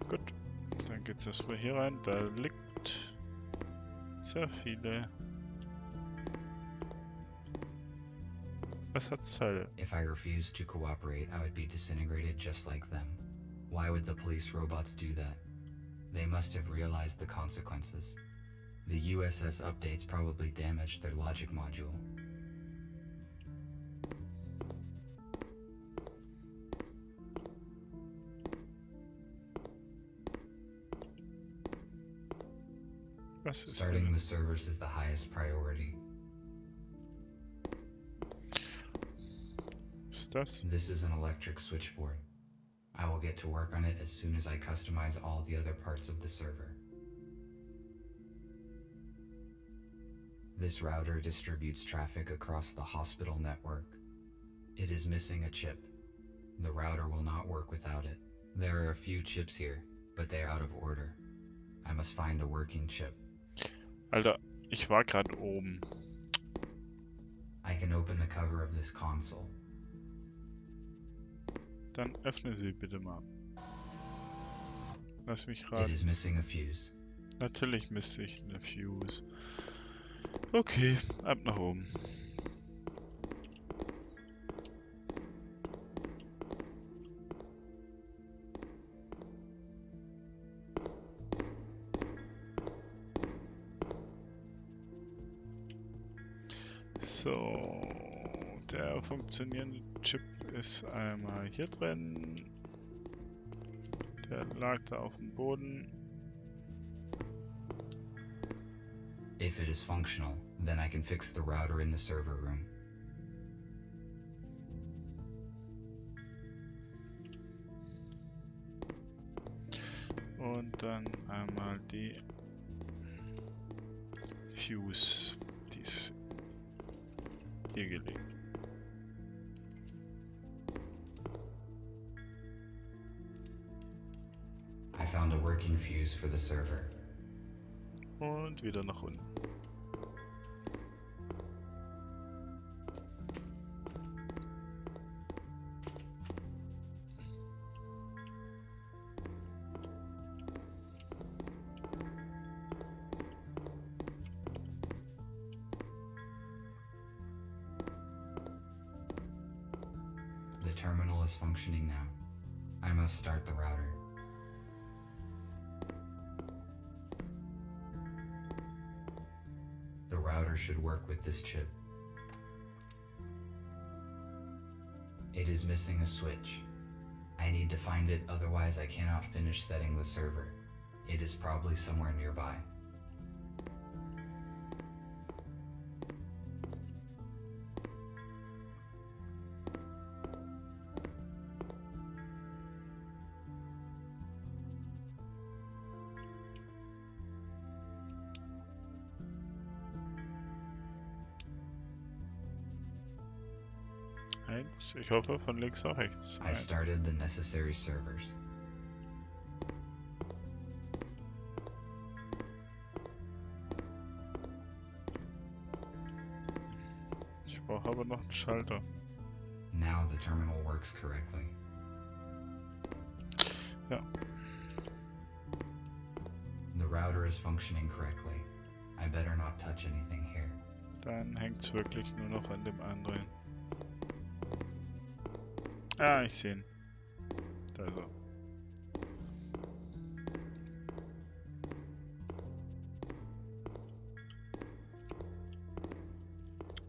Gut. Dann geht's erstmal hier rein. Da liegt sehr viele. Ersatzteile. If I refused to cooperate, I would be disintegrated just like them. Why would the police robots do that? They must have realized the consequences. The USS updates probably damaged their logic module. Was ist Starting denn? the servers is the highest priority. Ist das? This is an electric switchboard. I will get to work on it as soon as I customize all the other parts of the server. This router distributes traffic across the hospital network. It is missing a chip. The router will not work without it. There are a few chips here, but they are out of order. I must find a working chip. Alter, ich war gerade oben. I can open the cover of this console. Dann öffne sie bitte mal. Lass mich It raten. is missing a fuse. Natürlich misste ich eine Fuse. Okay, ab nach oben. So, der funktionierende Chip ist einmal hier drin. Der lag da auf dem Boden. If it is functional, then I can fix the router in the server room. Und dann einmal die Fuse, die ist hier gelegt. I found a working fuse for the server. Und wieder nach unten. The terminal is functioning now. I must start the router. The router should work with this chip. It is missing a switch. I need to find it, otherwise I cannot finish setting the server. It is probably somewhere nearby. Ich hoffe von links nach rechts. I started the necessary servers. Ich brauche aber noch einen Schalter. Now the terminal works correctly. Ja. The router is functioning correctly. I better not touch anything here. Dann hängt es wirklich nur noch an dem anderen. Ah, ich sehe ihn. Da ist er.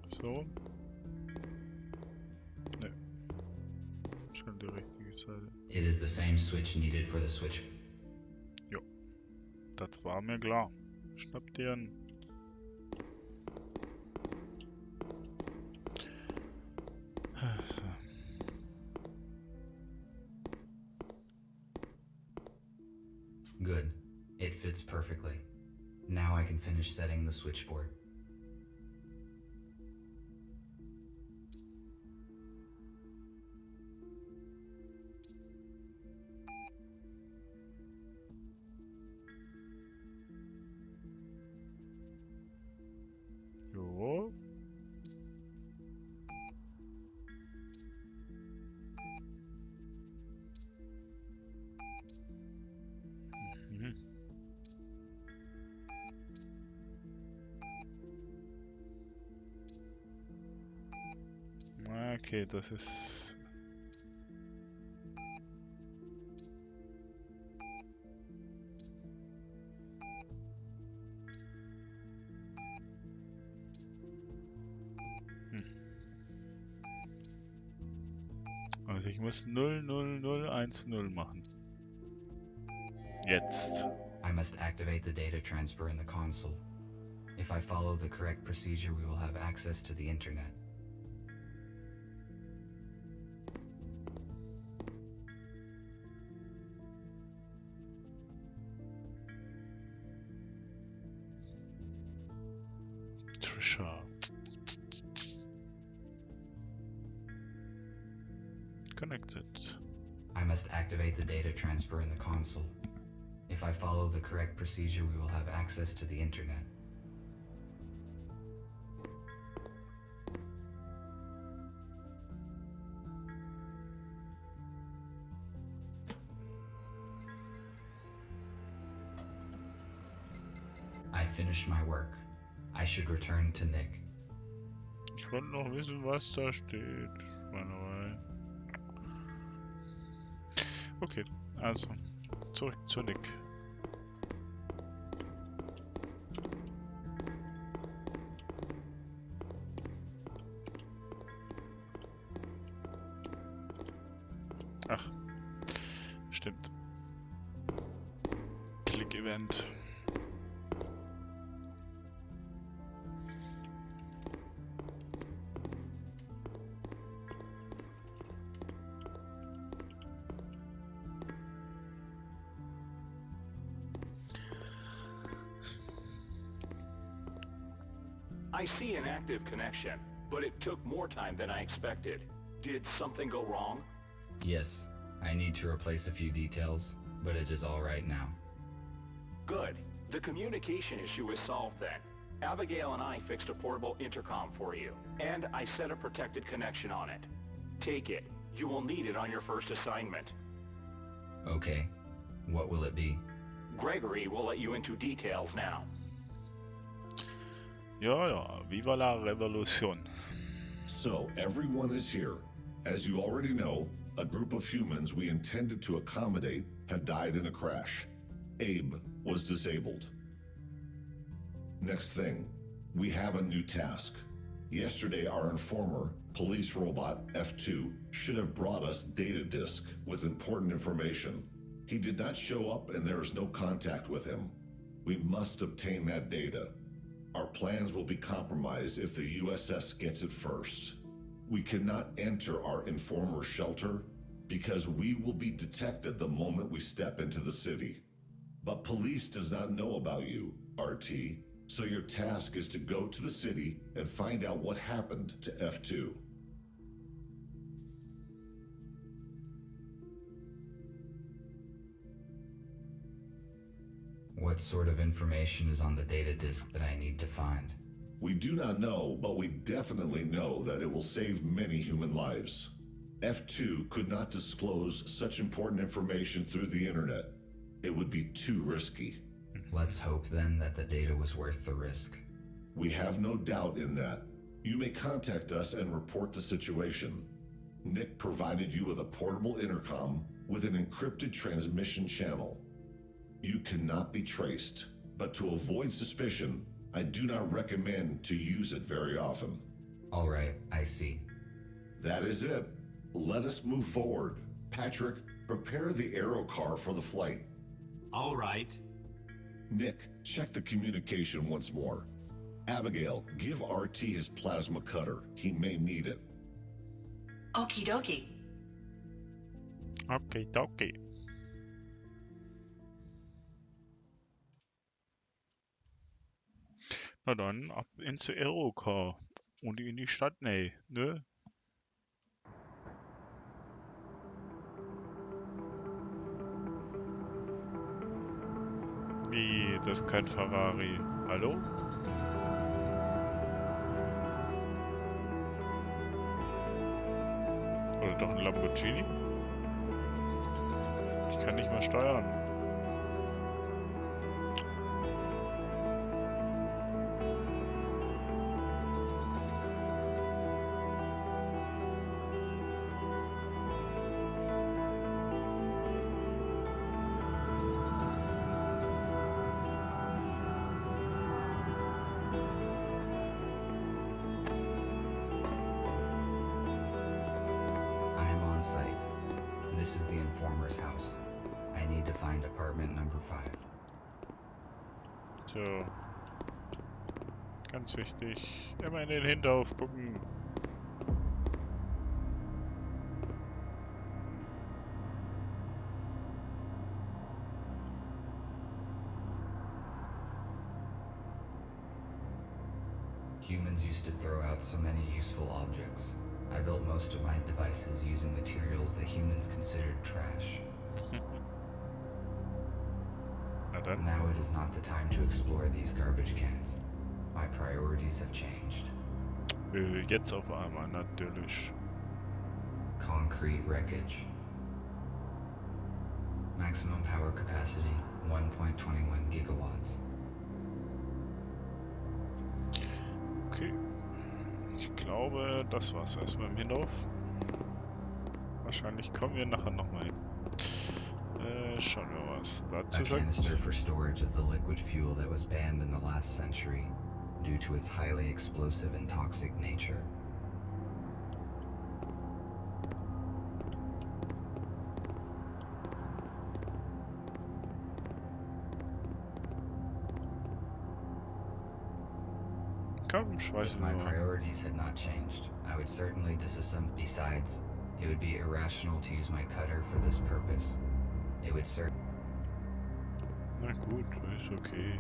So. Ne. Schon die richtige Seite. It is the same switch needed for the switch. Jo. Das war mir klar. Schnapp dir an. Good. It fits perfectly. Now I can finish setting the switchboard. Jo. Mhm. Okay, das ist... Also ich muss 00010 machen. Jetzt. I must activate the data transfer in the console. If I follow the correct procedure, we will have access to the internet. Trisha. Connected. I must activate the data transfer in the console. If I follow the correct procedure, we will have access to the internet. I finished my work. I should return to Nick. Ich wollte noch wissen, was da steht. Schweinerei. Okay, also zurück zu Nick. Ach, stimmt. Click-Event. I see an active connection, but it took more time than I expected. Did something go wrong? Yes, I need to replace a few details, but it is all right now. Good. The communication issue is solved then. Abigail and I fixed a portable intercom for you, and I set a protected connection on it. Take it. You will need it on your first assignment. Okay, what will it be? Gregory will let you into details now. Ja, ja, viva la revolution. So, everyone is here. As you already know, a group of humans we intended to accommodate have died in a crash. Abe was disabled. Next thing, we have a new task. Yesterday, our informer, police robot F2, should have brought us data disk with important information. He did not show up and there is no contact with him. We must obtain that data. Our plans will be compromised if the USS gets it first. We cannot enter our informer's shelter because we will be detected the moment we step into the city. But police does not know about you, RT, so your task is to go to the city and find out what happened to F2. What sort of information is on the data disk that I need to find? We do not know, but we definitely know that it will save many human lives. F2 could not disclose such important information through the internet. It would be too risky. Let's hope then that the data was worth the risk. We have no doubt in that. You may contact us and report the situation. Nick provided you with a portable intercom with an encrypted transmission channel. You cannot be traced, but to avoid suspicion, I do not recommend to use it very often. All right, I see. That is it. Let us move forward. Patrick, prepare the aero car for the flight. All right. Nick, check the communication once more. Abigail, give RT his plasma cutter. He may need it. Okie dokie. Okay, okay. Na dann, ab ins Aerocar und in die Stadt, ne? Wie, das ist kein Ferrari. Hallo? Oder doch ein Lamborghini? Ich kann nicht mehr steuern. This is the informer's house. I need to find apartment number 5. So. Ganz wichtig. Immer in den Hinterhof gucken. Humans used to throw out so many useful objects. I built most of my devices using materials that humans considered trash. Now it is not the time to explore these garbage cans. My priorities have changed. Jetzt auf einmal, natürlich. Concrete wreckage. Maximum power capacity, 1.21 gigawatts. Okay. Ich glaube, das war's erstmal im Hinterhof. Wahrscheinlich kommen wir nachher nochmal hin. Schauen wir, was dazu A sagt. canister for storage of the liquid fuel that was banned in the last century due to its highly explosive and toxic nature. Komm, schweiß If my mal. priorities had not changed, I would certainly disassemble. Besides, it would be irrational to use my cutter for this purpose. It would Na gut, ist okay.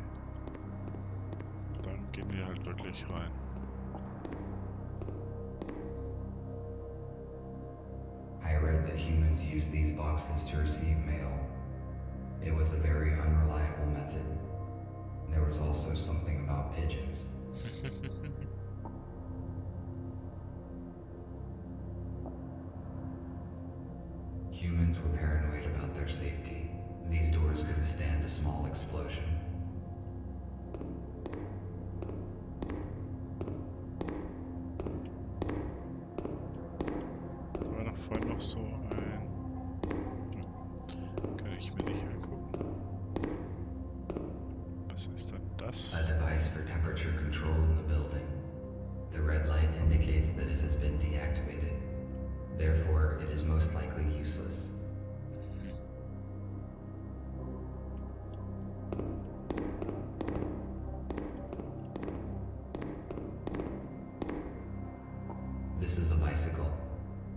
Dann gehen wir halt wirklich rein. I read that humans use these boxes to receive mail. It was a very unreliable method. There was also something about pigeons. Humans were paranoid about their safety. These doors could withstand a small explosion. War doch vorhin noch so ein... Kann ich mir nicht angucken. Was ist denn das? A device for temperature control in the building. The red light indicates that it has been deactivated. Therefore, it is most likely useless. This is a bicycle,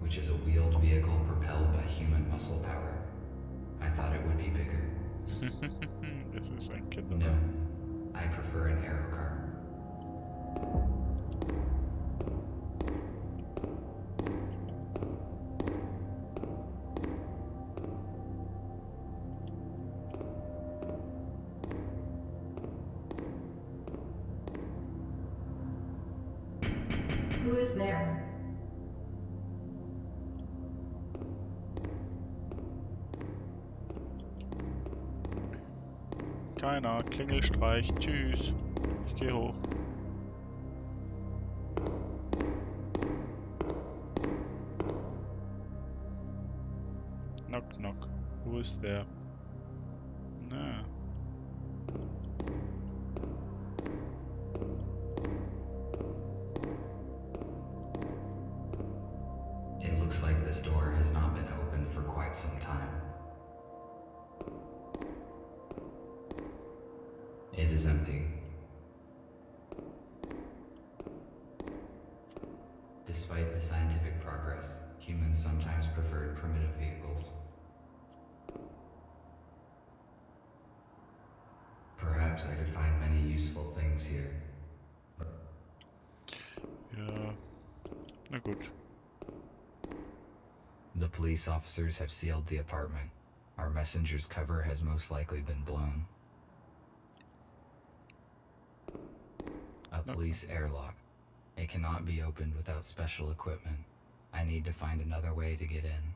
which is a wheeled vehicle propelled by human muscle power. I thought it would be bigger. Das ist ein No, Kinderwagen. I prefer an aero car. is there? Keiner. Klingelstreich. Tschüss. Ich gehe hoch. Knock, knock. Wo ist der? Na. It looks like this door has not been opened for quite some time. It is empty. Despite the scientific progress, humans sometimes preferred primitive vehicles. Perhaps I could find many useful things here. Ja. Na gut. The police officers have sealed the apartment. Our messenger's cover has most likely been blown. A police airlock. It cannot be opened without special equipment. I need to find another way to get in.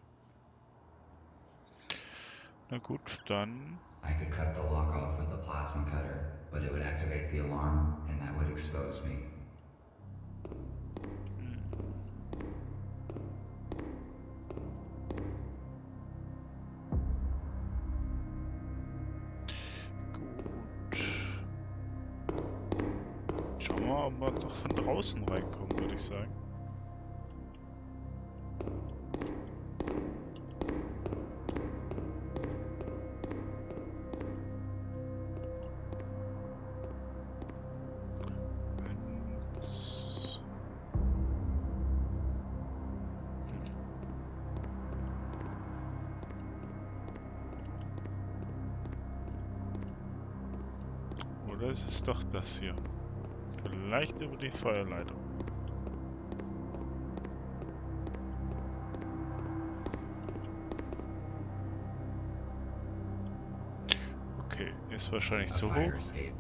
Na gut, dann. I could cut the lock off with a plasma cutter, but it would activate the alarm, and that would expose me. Gut. Schauen wir mal, ob wir doch von draußen reinkommen, würde ich sagen. Oder ist es doch das hier? Vielleicht über die Feuerleitung. Okay, ist wahrscheinlich A zu fire hoch. escape.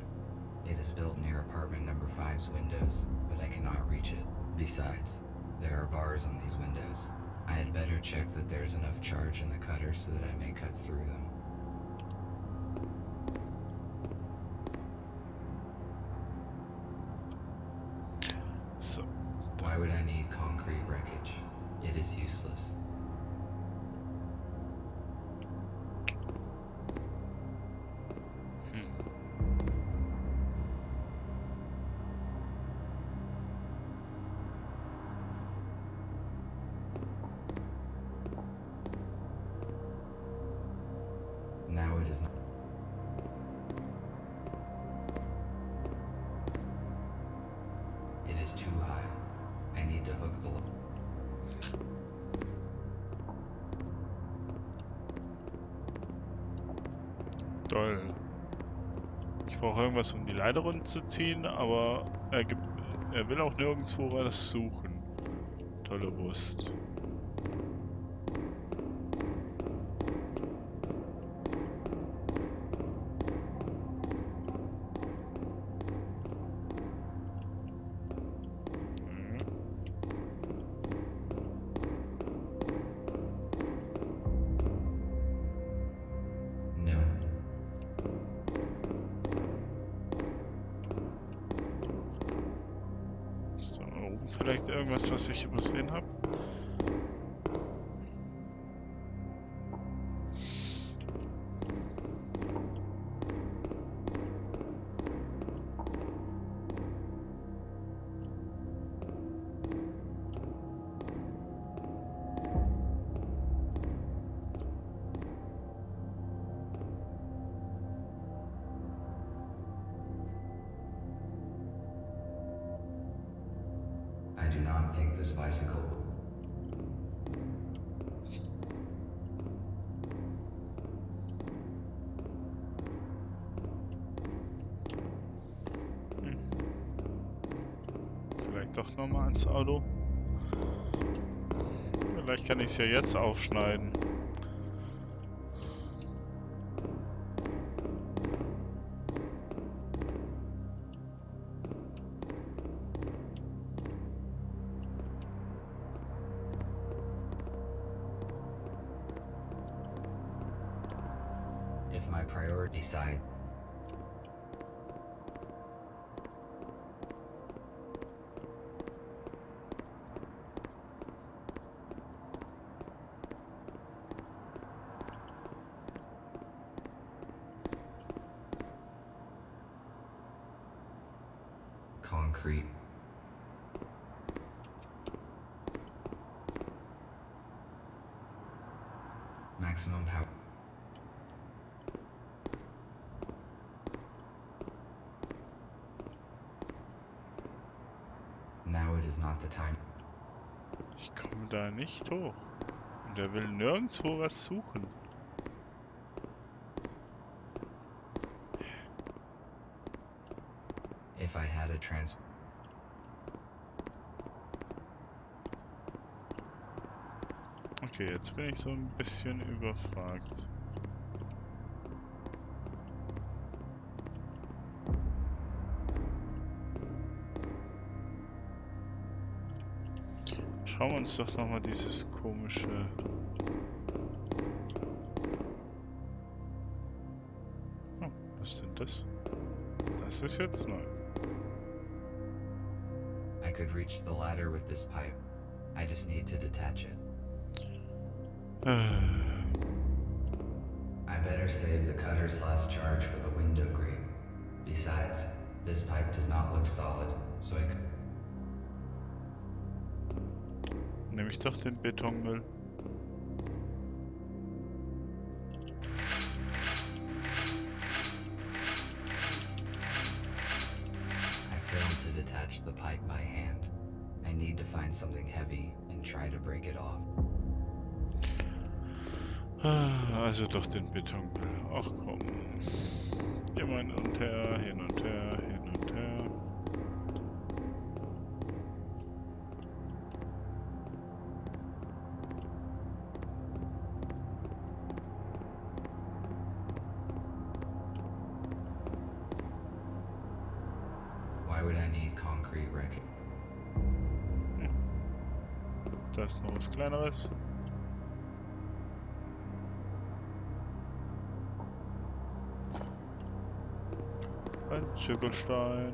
It is built near apartment number 5's windows, but I cannot reach it. Besides, there are bars on these windows. I had better check that there's enough charge in the cutter so that I may cut through them. So. Why would I need concrete wreckage? It is useless. Now it is not. It is too high. I need to hook the Toll. Ich brauche irgendwas, um die Leiter runterzuziehen, aber er will auch nirgendwo was suchen. Tolle Wurst. No. So, oben vielleicht irgendwas, was ich übersehen habe. I do not think this bicycle will. Vielleicht doch nochmal ans Auto. Vielleicht kann ich es ja jetzt aufschneiden. my priority side. Concrete. Maximum power. Now it is not the time. Ich komme da nicht hoch. Und er will nirgendwo was suchen. If I had a Okay, jetzt bin ich so ein bisschen überfragt. Schauen wir uns doch nochmal dieses komische... Oh, was ist denn das? Das ist jetzt neu. I could reach the ladder with this pipe. I just need to detach it. I better save the cutter's last charge for the window grate. Besides, this pipe does not look solid, so I could... Nehme ich doch den Betonmüll. I failed to detach the pipe by hand. I need to find something heavy and try to break it off. Also doch den Betonmüll. Ach komm. Immer hin und her, hin und her, hin und her. Why would I need concrete wrecking? Da ist noch was Kleineres. Ein Zirkelstein.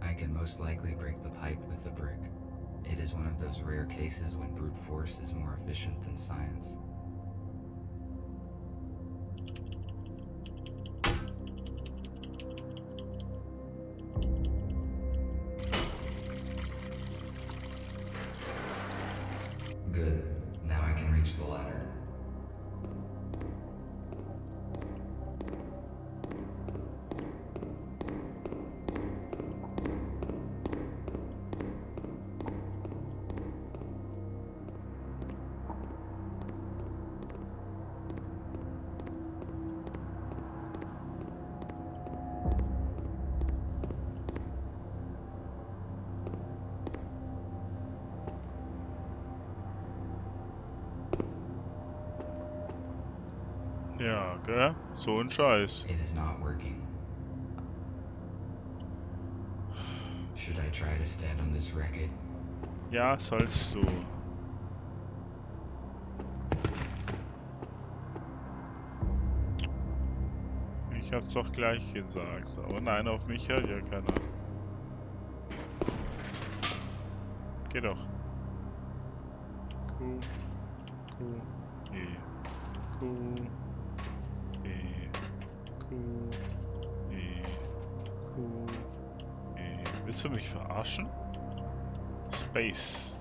I can most likely break the pipe with the brick. It is one of those rare cases when brute force is more efficient than science. Good. Now I can reach the ladder. Ja, gell? So ein Scheiß. It is not working. Should I try to stand on this wreckage? Ja, sollst du. Ich hab's doch gleich gesagt. Aber nein, auf mich hört ja keiner. Geh doch. Q. Q. E. Q. E. Q. E. Q. E. Willst du mich verarschen? Space.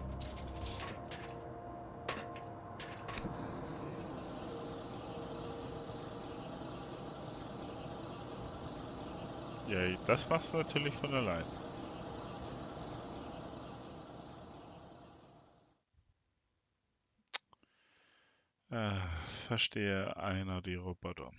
Ja, das machst du natürlich von allein. Verstehe einer die Roboter.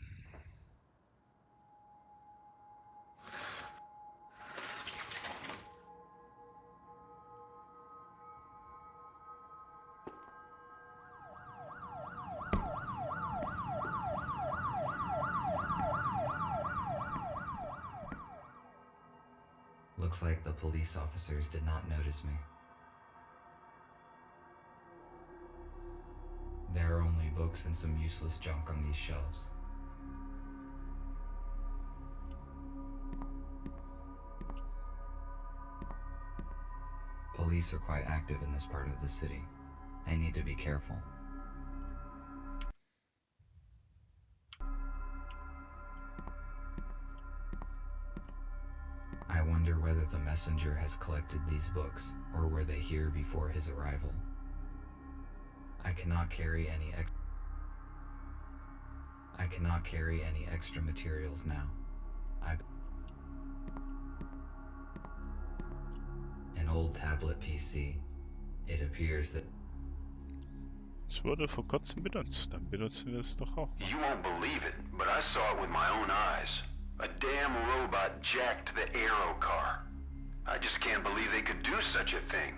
Looks like the police officers did not notice me. There are only books and some useless junk on these shelves. Police are quite active in this part of the city. I need to be careful. I wonder whether the messenger has collected these books, or were they here before his arrival. I cannot carry any extra materials now. An old tablet PC. It appears that Es wurde vor kurzem benutzt, dann benutzen wir es doch auch. You won't believe it, but I saw it with my own eyes. A damn robot jacked the Aero car. I just can't believe they could do such a thing.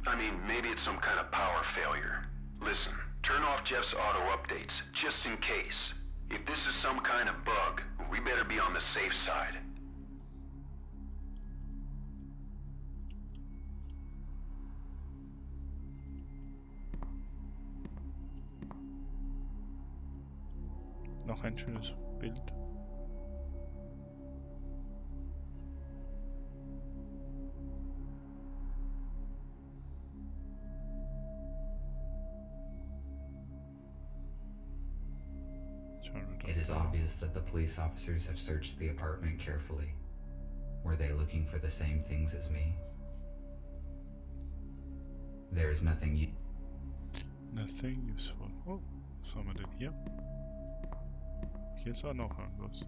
I mean, maybe it's some kind of power failure. Listen, turn off Jeff's auto updates, just in case. If this is some kind of bug, we better be on the safe side. Noch ein schönes Bild. it is obvious that the police officers have searched the apartment carefully. Were they looking for the same things as me? There is nothing Nothing useful. Oh, was haben wir denn hier? Hier ist auch noch irgendwas.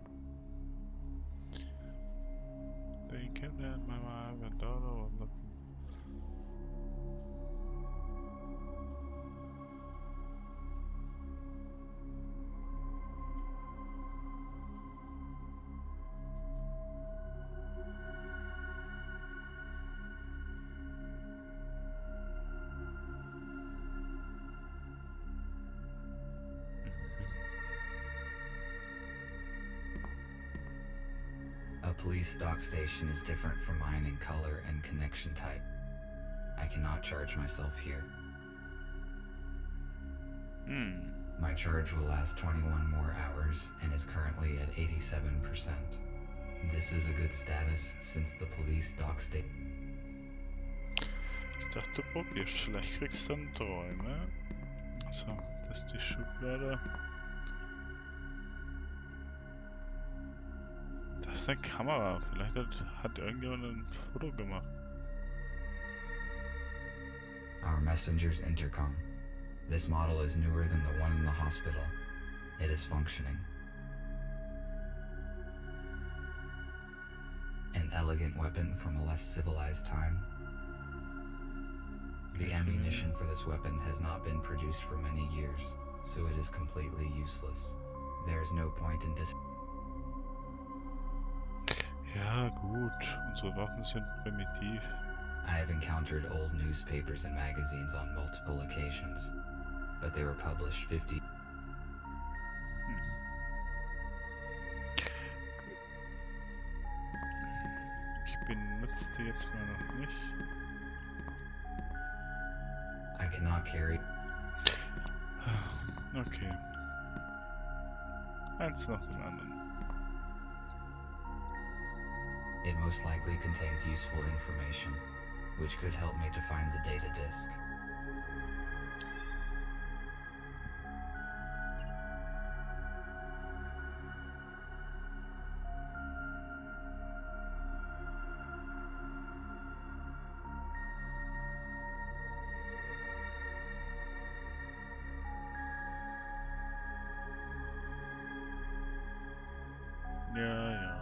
Thinking that my wife and daughter were looking. A police dock station is different from mine in color and connection type. I cannot charge myself here. My charge will last 21 more hours and is currently at 87%. This is a good status since the police dock station. Ich dachte, probierst, vielleicht kriegst du dann Träume. So, das ist die Schublade. Das ist eine Kamera. Vielleicht hat irgendjemand ein Foto gemacht. Our messenger's intercom. This model is newer than the one in the hospital. It is functioning. An elegant weapon from a less civilized time. The ammunition for this weapon has not been produced for many years, so it is completely useless. There is no point in Ja, gut. Unsere Waffen sind primitiv. I have encountered old newspapers and magazines on multiple occasions, but they were published 50. Ich benutze die jetzt mal noch nicht. I cannot carry. Okay. Eins nach dem anderen. It most likely contains useful information, which could help me to find the data disk. Ja, ja.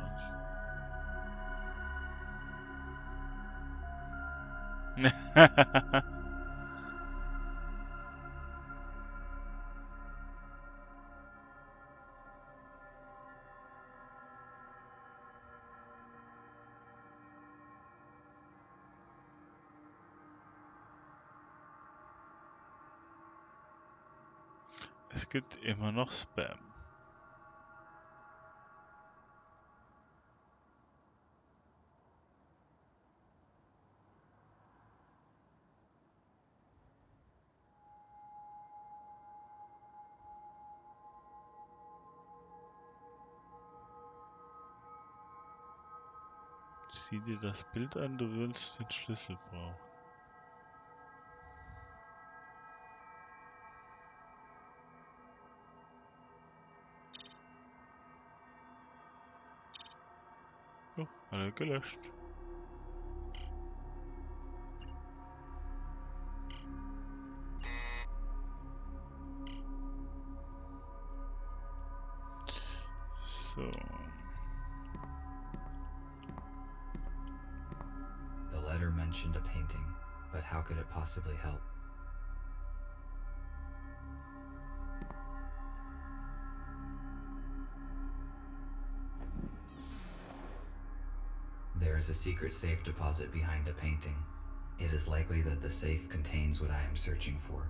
Es gibt immer noch Spam. Sieh dir das Bild an, du willst den Schlüssel brauchen. Oh, hat er gelöscht. So. The letter mentioned a painting, but how could it possibly help? There is a secret safe deposit behind a painting. It is likely that the safe contains what I am searching for.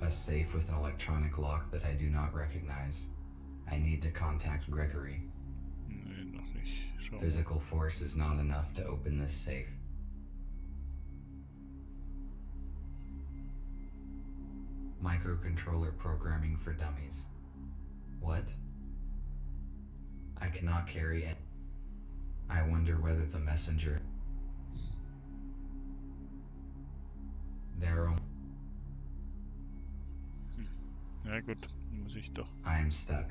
A safe with an electronic lock that I do not recognize. I need to contact Gregory. Nee, noch nicht. Schau mal. Physical force is not enough to open this safe. Microcontroller programming for dummies. What? I cannot carry it. I wonder whether the messenger... There are... Ja gut, muss ich doch. I am stuck.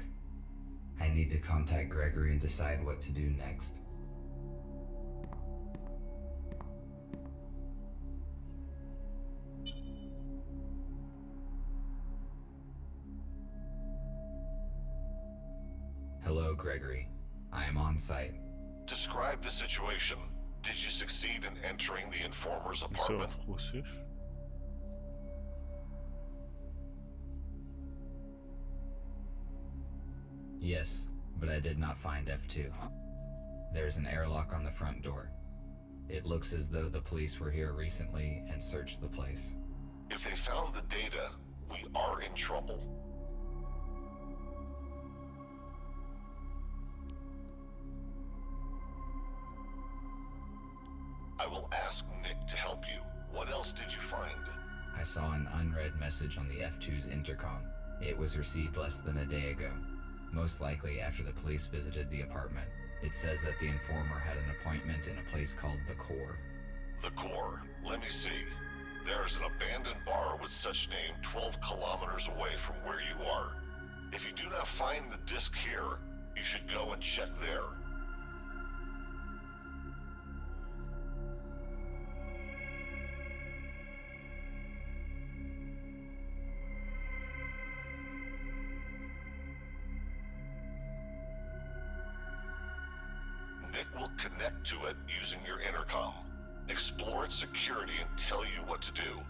I need to contact Gregory and decide what to do next. Hello, Gregory. I am on site. Describe the situation. Did you succeed in entering the informer's So apartment? auf Russisch. Yes, but I did not find F2. There's an airlock on the front door. It looks as though the police were here recently and searched the place. If they found the data, we are in trouble. I will ask Nick to help you. What else did you find? I saw an unread message on the F2's intercom. It was received less than a day ago. Most likely after the police visited the apartment. It says that the informer had an appointment in a place called The Core. The Core. Let me see. There's an abandoned bar with such name 12 kilometers away from where you are. If you do not find the disc here, you should go and check there. Nick will connect to it using your intercom, explore its security, and tell you what to do.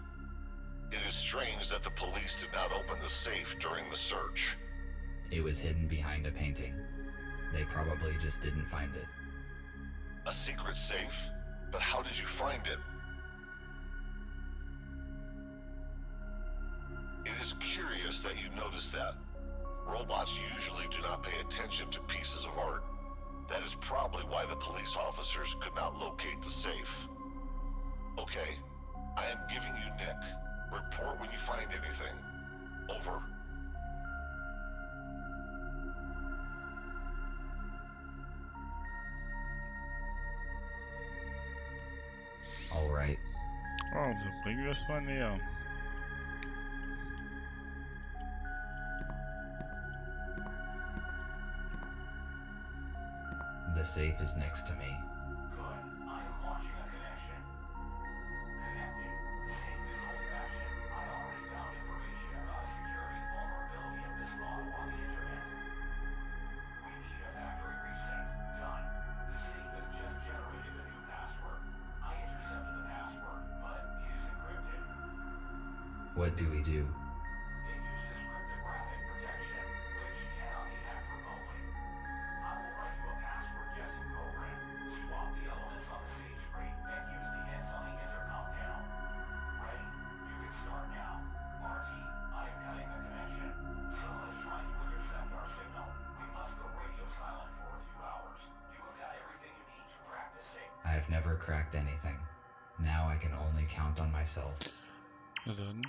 It is strange that the police did not open the safe during the search. It was hidden behind a painting. They probably just didn't find it. A secret safe? But how did you find it? It is curious that you noticed that. Robots usually do not pay attention to pieces of art. That is probably why the police officers could not locate the safe. Okay, I am giving you Nick. Report when you find anything. Over. All right. Also, bringen wir es mal näher. The safe is next to me. Good. I am launching a connection. Connected. The safe is old-fashioned. I already found information about a security vulnerability of this model on the internet. We need a factory reset. Done. The safe has just generated a new password. I intercepted the password, but it is encrypted. What do we do? It uses cryptographic protection, which cannot be hacked remotely. I will write you a password guessing program. Swap the elements on the stage screen and use the hits on the intercom panel. Ready? You can start now. RT, I am cutting the connection. Someone is trying to intercept our signal. We must go radio silent for a few hours. You have got everything you need to crack the safe. I have never cracked anything. Now I can only count on myself. Na dann.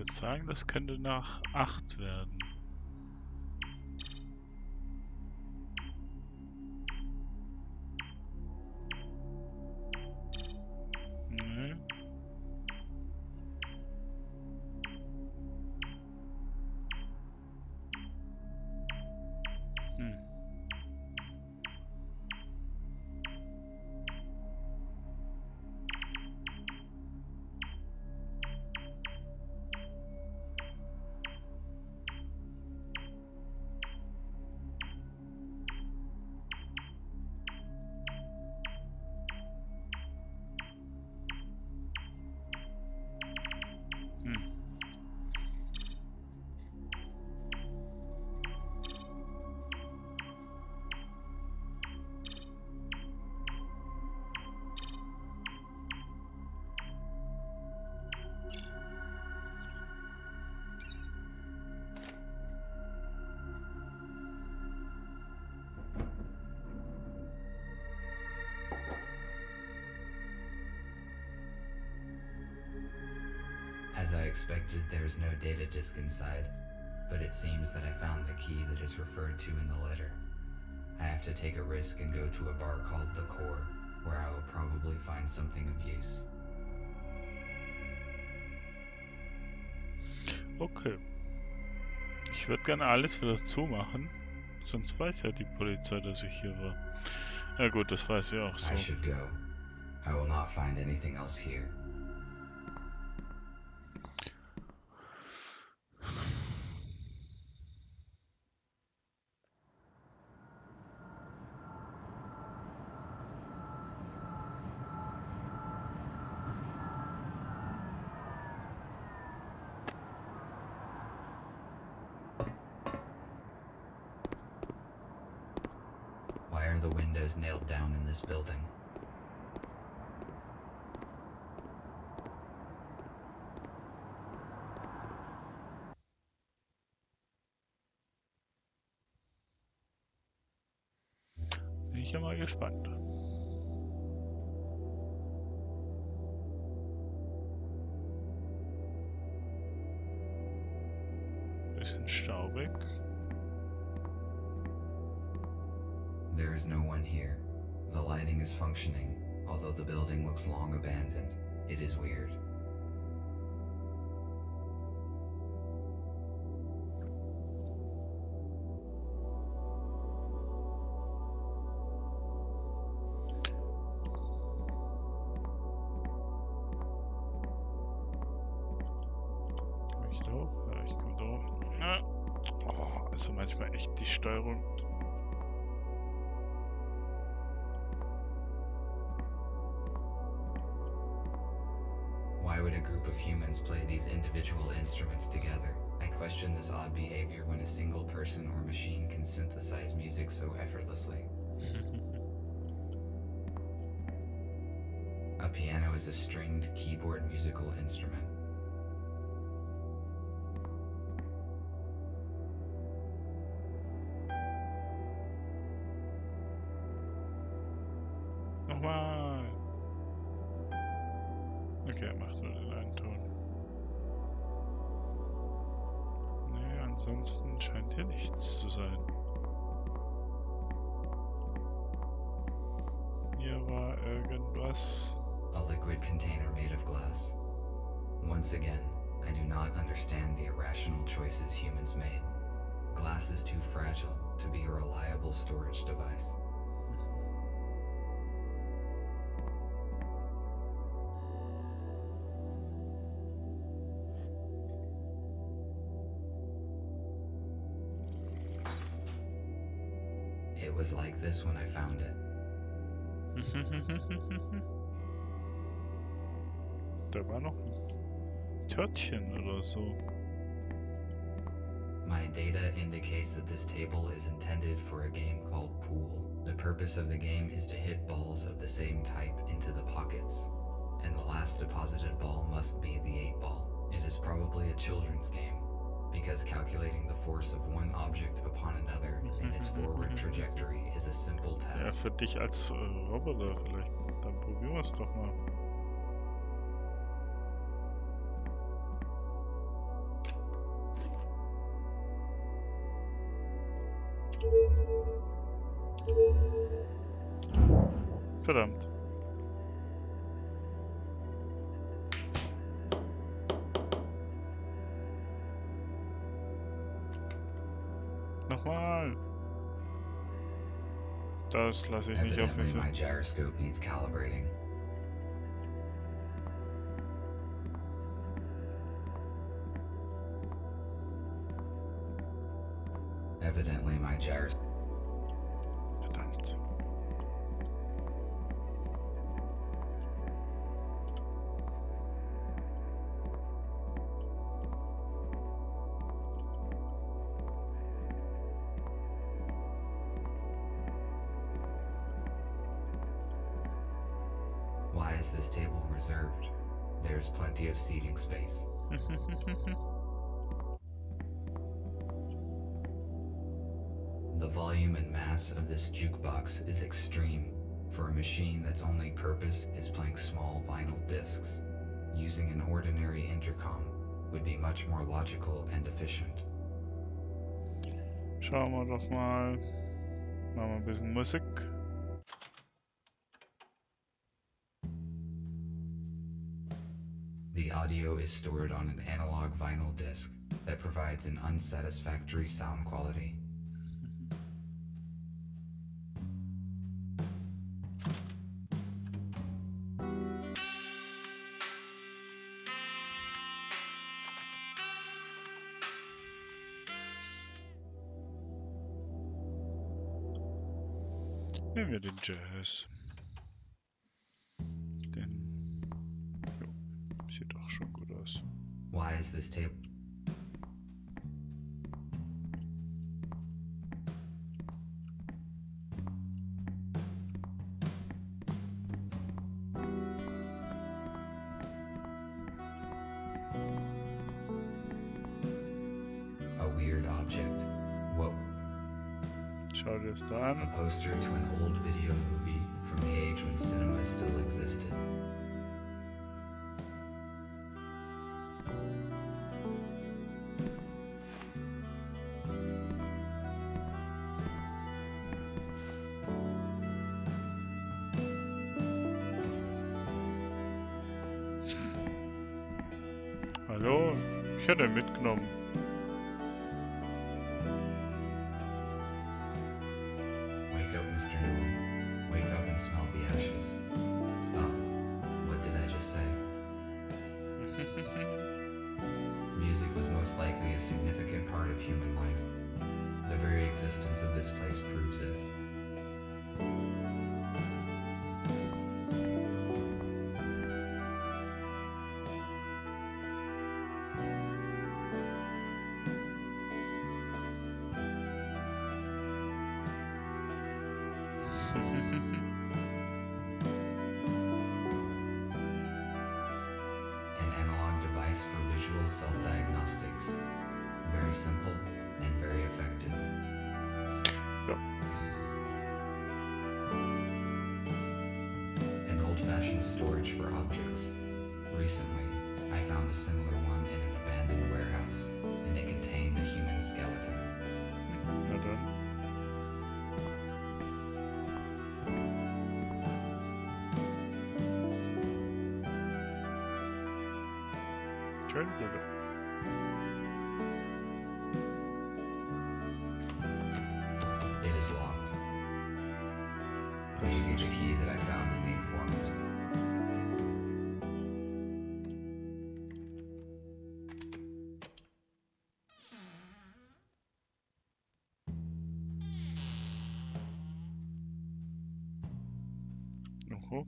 würde sagen, das könnte nach 8 werden. Nee. As I expected, there's no data disk inside, but it seems that I found the key that is referred to in the letter. I have to take a risk and go to a bar called The Core, where I will probably find something of use. Okay. Ich würde gerne alles wieder zumachen, sonst weiß ja die Polizei, dass ich hier war. Ja gut, das weiß ich auch so. I should go. I will not find anything else here. Why are the windows nailed down in this building? Bin ich ja mal gespannt. Bisschen staubig. There is no one here. The lighting is functioning, although the building looks long abandoned. It is weird. Komm ich da hoch? Ja, ich komme da hoch. Ja. Oh, also manchmal echt die Steuerung. Why would a group of humans play these individual instruments together? I question this odd behavior when a single person or machine can synthesize music so effortlessly. A piano is a stringed keyboard musical instrument. Nochmal. Okay, er macht nur den einen Ton. Nee, ansonsten scheint hier nichts zu sein. Hier war irgendwas. A liquid container made of glass. Once again, I do not understand the irrational choices humans made. Glass is too fragile to be a reliable storage device. It was like this when I found it. Da war noch ein Törtchen oder so. My data indicates that this table is intended for a game called Pool. The purpose of the game is to hit balls of the same type into the pockets, and the last deposited ball must be the 8-ball. It is probably a children's game, because calculating the force of one object upon another in its forward trajectory is a simple Ja, task. für dich als Roboter vielleicht. Dann probieren wir es doch mal. Verdammt. Nochmal. Das lasse ich nicht auf mich Evidently, my sitzen. gyroscope needs calibrating. Evidently, my gyroscope. Verdammt. Why is this table reserved? There's plenty of seating space. The volume and mass of this jukebox is extreme for a machine that's only purpose is playing small vinyl discs. Using an ordinary intercom would be much more logical and efficient. Schauen wir doch mal. Machen wir ein bisschen Musik. The audio is stored on an analog vinyl disc that provides an unsatisfactory sound quality. Nehmen wir den Jazz. Den. Jo, sieht doch schon gut aus. Why is this table? A weird object. Whoa. Schau dir das da A an. poster to an old video movie from the age when cinema still existed. Hallo? Ich hätte ihn mitgenommen. Wake up, Mr. Newell. Wake up and smell the ashes. Stop. What did I just say? Music was most likely a significant part of human life. The very existence of this place proves it. An analog device for visual self-diagnostics. Very simple and very effective. Ja. An old-fashioned storage for objects. Recently, I found a similar one in an abandoned warehouse, and it contained a human skeleton. Na dann. Schön, Bruder. It is locked. Maybe the key that I found in the informant's. Oho.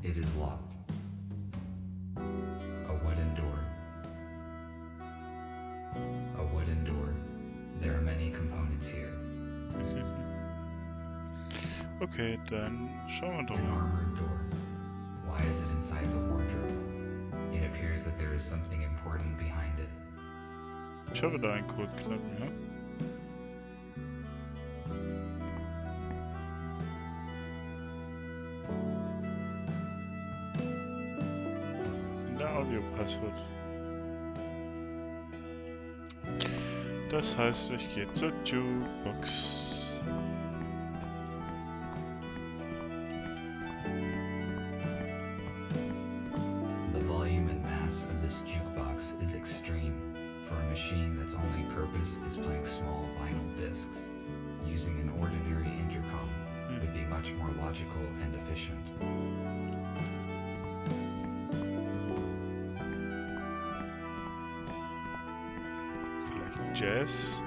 It is locked. A wooden door. A wooden door. There are many components here. Okay, dann schauen wir doch An mal. armored door. Why is it inside the wardrobe? It appears that there is something important behind it. Ich hoffe, da einen Code knacken, ja? In der Audiobox. Passwort. Das heißt, ich gehe zur Jukebox. The volume and mass of this jukebox is extreme for a machine that's only purpose is playing small vinyl discs. Using an ordinary intercom would be much more logical and efficient. Vielleicht Jazz.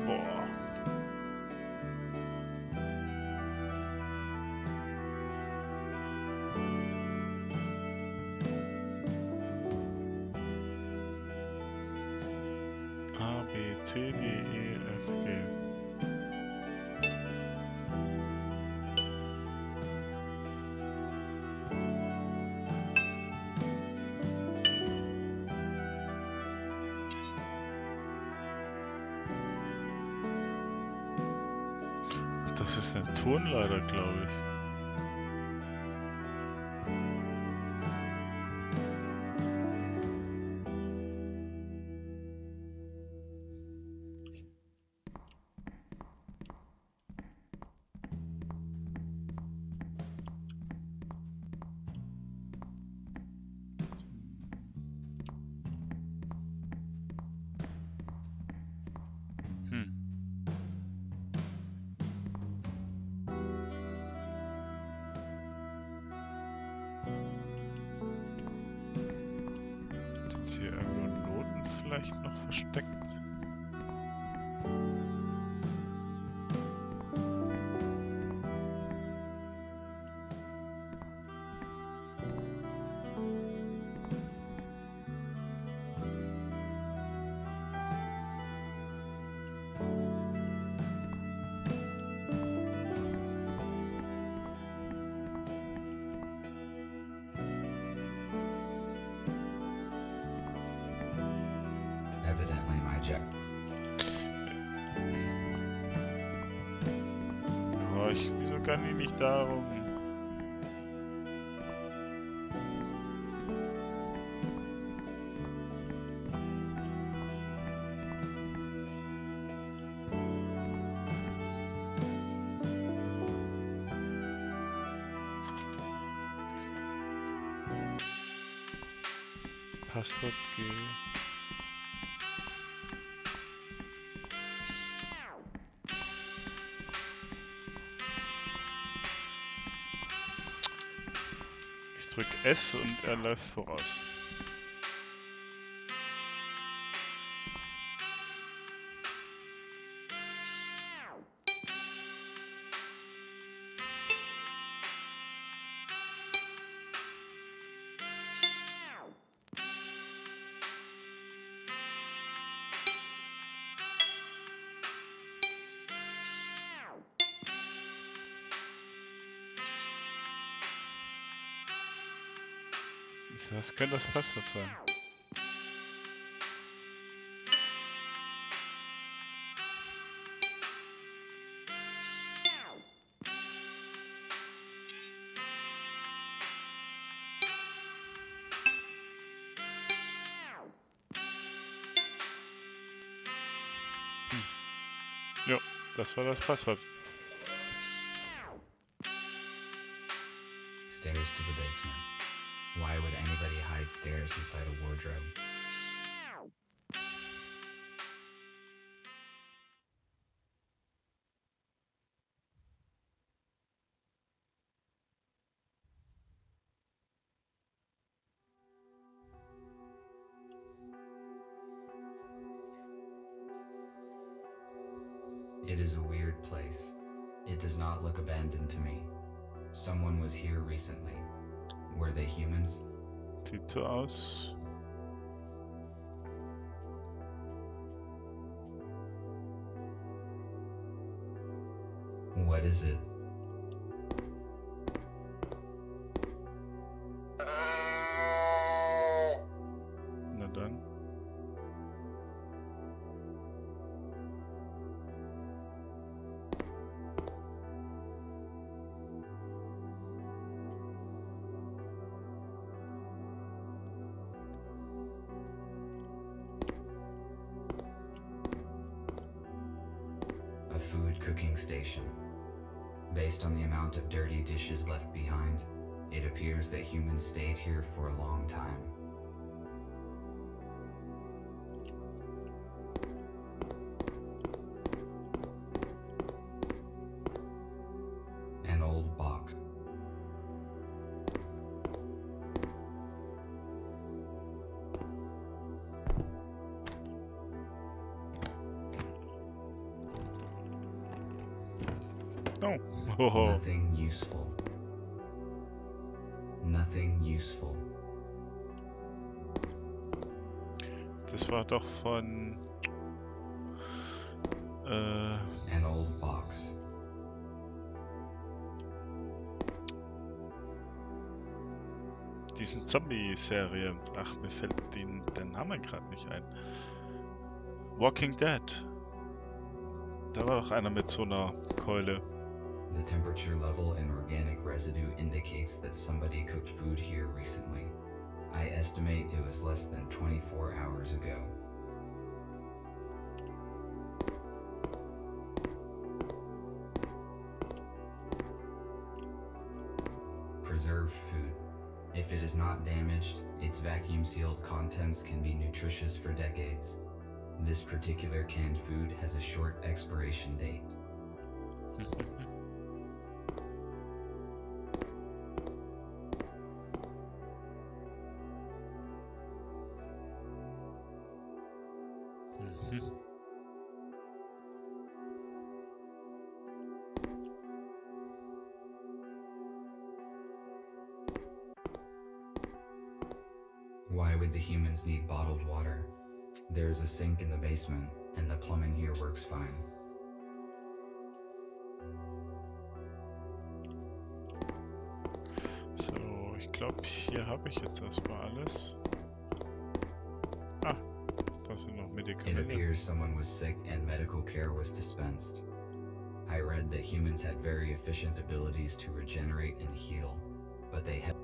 Boah. A, B, C, D, E, F, G. Das ist ein Tonleiter, glaube ich. Hm. Sind hier irgendwo Noten vielleicht noch versteckt? Evidently my jack. Oh, wieso kann ich nicht darum? Passwort G. Ich drück S und er läuft voraus. Was könnte das Passwort sein? Ja, das war das Passwort. Stairs to the basement. Why would anybody hide stairs inside a wardrobe? It is a weird place. It does not look abandoned to me. Someone was here recently. Were they humans? Sieht so aus. What is it? cooking station. Based on the amount of dirty dishes left behind, it appears that humans stayed here for a long time. An old box. Oh. Oh. Nothing useful. Nothing useful. Das war doch von... An old box. diesen Zombie-Serie. Ach, mir fällt der Name gerade nicht ein. Walking Dead. Da war doch einer mit so einer Keule. The temperature level in organic residue indicates that somebody cooked food here recently. I estimate it was less than 24 hours ago. Preserved food. If it is not damaged, its vacuum-sealed contents can be nutritious for decades. This particular canned food has a short expiration date. Why would the humans need bottled water? There's a sink in the basement, and the plumbing here works fine. So, ich glaube, hier habe ich jetzt erstmal alles. Ah, da sind noch It Medikamente. appears someone was sick and medical care was dispensed. I read that humans had very efficient abilities to regenerate and heal, but they have...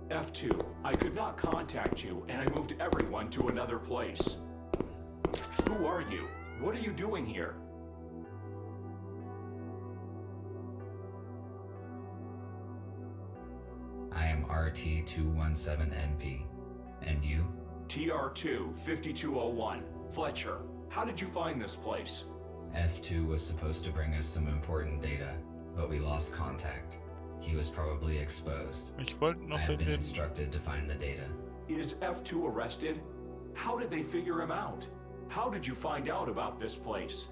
F2, I could not contact you, and I moved everyone to another place. Who are you? What are you doing here? I am RT-217NP. And you? TR2 5201. Fletcher, how did you find this place? F2 was supposed to bring us some important data, but we lost contact. He was probably exposed. Ich wollte I noch have in been den... instructed to find the data. Is F2 arrested? How did they figure him out? How did you find out about this place?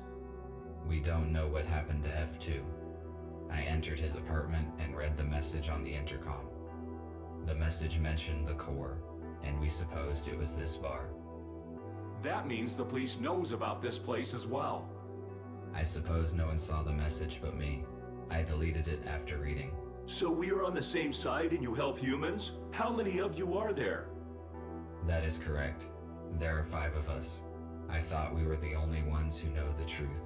We don't know what happened to F2. I entered his apartment and read the message on the intercom. The message mentioned the core, and we supposed it was this bar. That means the police knows about this place as well. I suppose no one saw the message but me. I deleted it after reading. So we are on the same side and you help humans? How many of you are there? That is correct. There are 5 of us. I thought we were the only ones who know the truth.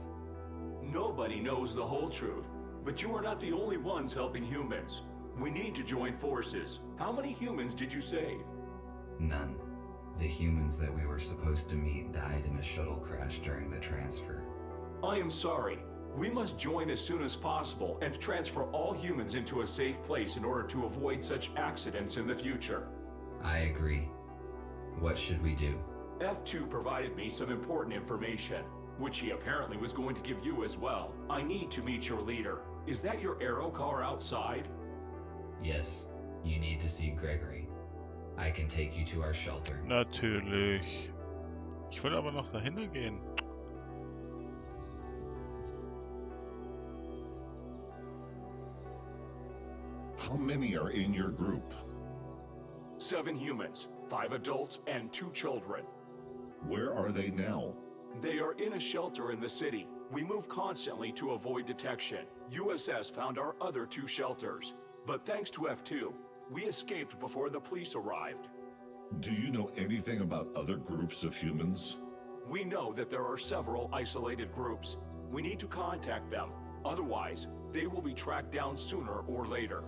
Nobody knows the whole truth, but you are not the only ones helping humans. We need to join forces. How many humans did you save? None. The humans that we were supposed to meet died in a shuttle crash during the transfer. I am sorry. We must join as soon as possible and transfer all humans into a safe place in order to avoid such accidents in the future. I agree. What should we do? F2 provided me some important information, which he apparently was going to give you as well. I need to meet your leader. Is that your aero car outside? Yes, you need to see Gregory. I can take you to our shelter. Natürlich. Ich wollte aber noch dahinter gehen. How many are in your group? 7 humans, 5 adults, and 2 children. Where are they now? They are in a shelter in the city. We move constantly to avoid detection. USS found our other 2 shelters. But thanks to F2, we escaped before the police arrived. Do you know anything about other groups of humans? We know that there are several isolated groups. We need to contact them. Otherwise, they will be tracked down sooner or later.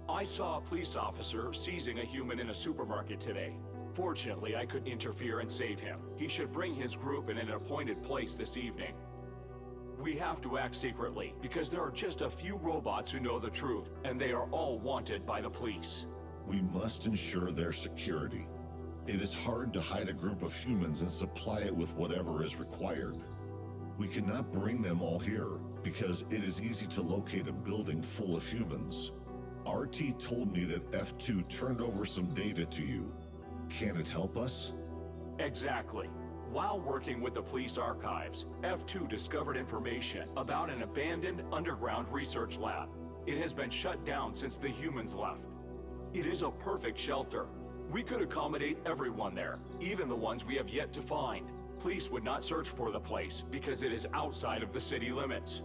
I saw a police officer seizing a human in a supermarket today. Fortunately, I could interfere and save him. He should bring his group in an appointed place this evening. We have to act secretly, because there are just a few robots who know the truth, and they are all wanted by the police. We must ensure their security. It is hard to hide a group of humans and supply it with whatever is required. We cannot bring them all here, because it is easy to locate a building full of humans. RT told me that F2 turned over some data to you. Can it help us? Exactly. While working with the police archives, F2 discovered information about an abandoned underground research lab. It has been shut down since the humans left. It is a perfect shelter. We could accommodate everyone there, even the ones we have yet to find. Police would not search for the place because it is outside of the city limits.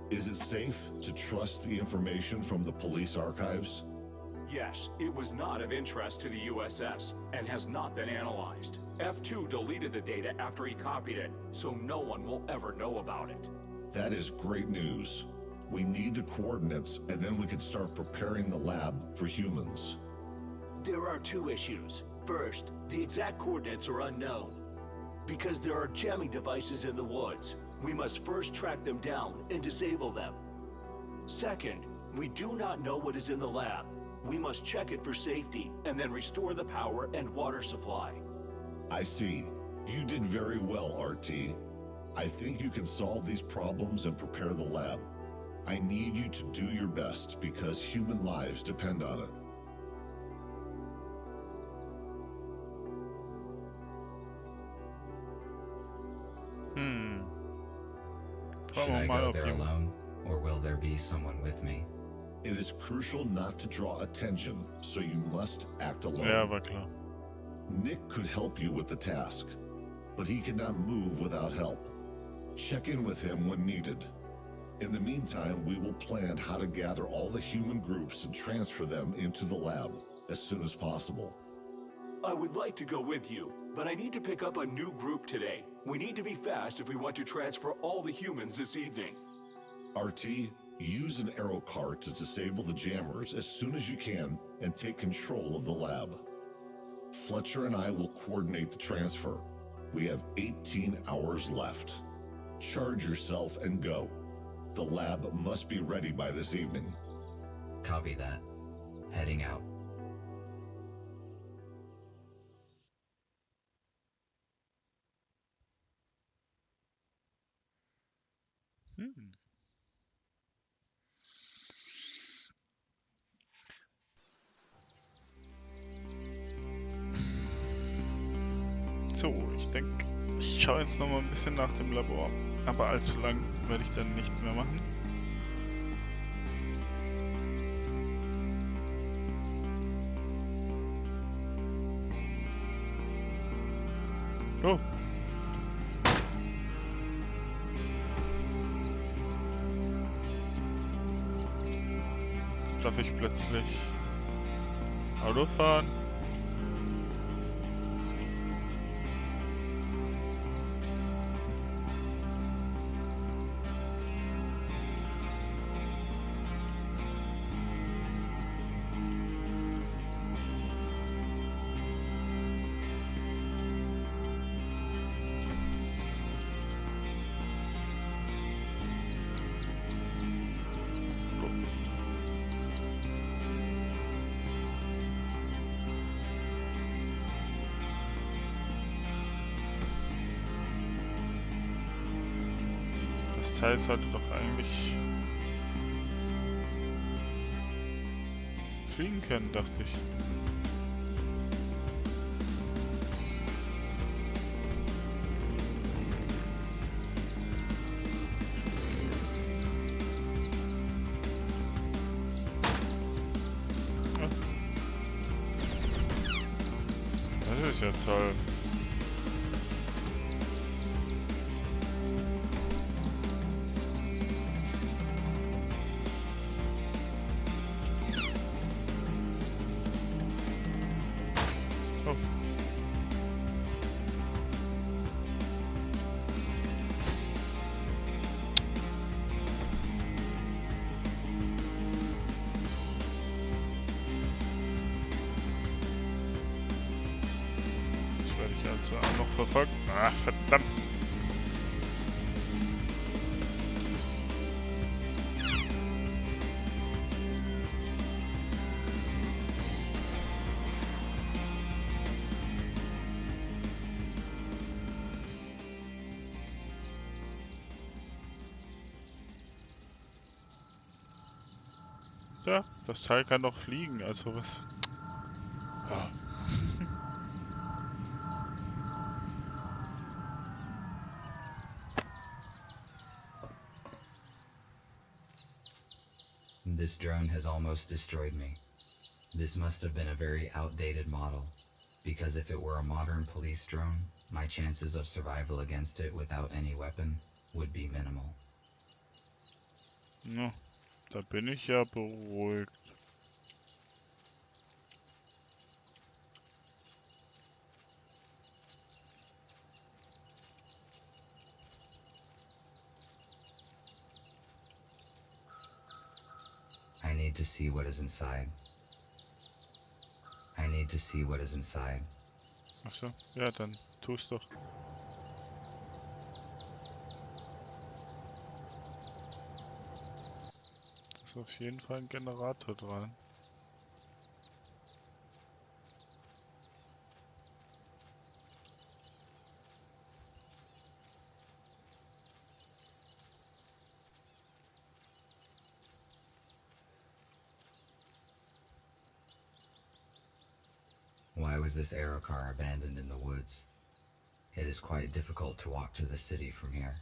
Is it safe to trust the information from the police archives? Yes, it was not of interest to the USS and has not been analyzed. F2 deleted the data after he copied it, so no one will ever know about it. That is great news. We need the coordinates, and then we can start preparing the lab for humans. There are two issues. First, the exact coordinates are unknown. Because there are jamming devices in the woods, we must first track them down and disable them. Second, we do not know what is in the lab. We must check it for safety and then restore the power and water supply. I see. You did very well, RT. I think you can solve these problems and prepare the lab. I need you to do your best because human lives depend on it. Should I go there alone, or will there be someone with me? It is crucial not to draw attention, so you must act alone. Ja, war klar. Nick could help you with the task, but he cannot move without help. Check in with him when needed. In the meantime, we will plan how to gather all the human groups and transfer them into the lab as soon as possible. I would like to go with you, but I need to pick up a new group today. We need to be fast if we want to transfer all the humans this evening. RT, use an arrow cart to disable the jammers as soon as you can and take control of the lab. Fletcher and I will coordinate the transfer. We have 18 hours left. Charge yourself and go. The lab must be ready by this evening. Copy that. Heading out. So, ich denke, ich schaue jetzt noch mal ein bisschen nach dem Labor, aber allzu lang werde ich dann nicht mehr machen. Oh! Jetzt darf ich plötzlich Auto fahren. Das Teil sollte doch eigentlich fliegen können, dachte ich. Ja. Das ist ja toll. verfolgt. Ach, verdammt. Ja, das Teil kann doch fliegen, also was. Ja. This drone has almost destroyed me. This must have been a very outdated model, because if it were a modern police drone, my chances of survival against it without any weapon would be minimal. Na, da bin ich ja beruhigt. I need to see what is inside. I need to see what is inside. Ach so, ja, dann tu's doch. Da ist auf jeden Fall ein Generator dran. Why was this aerocar abandoned in the woods? It is quite difficult to walk to the city from here.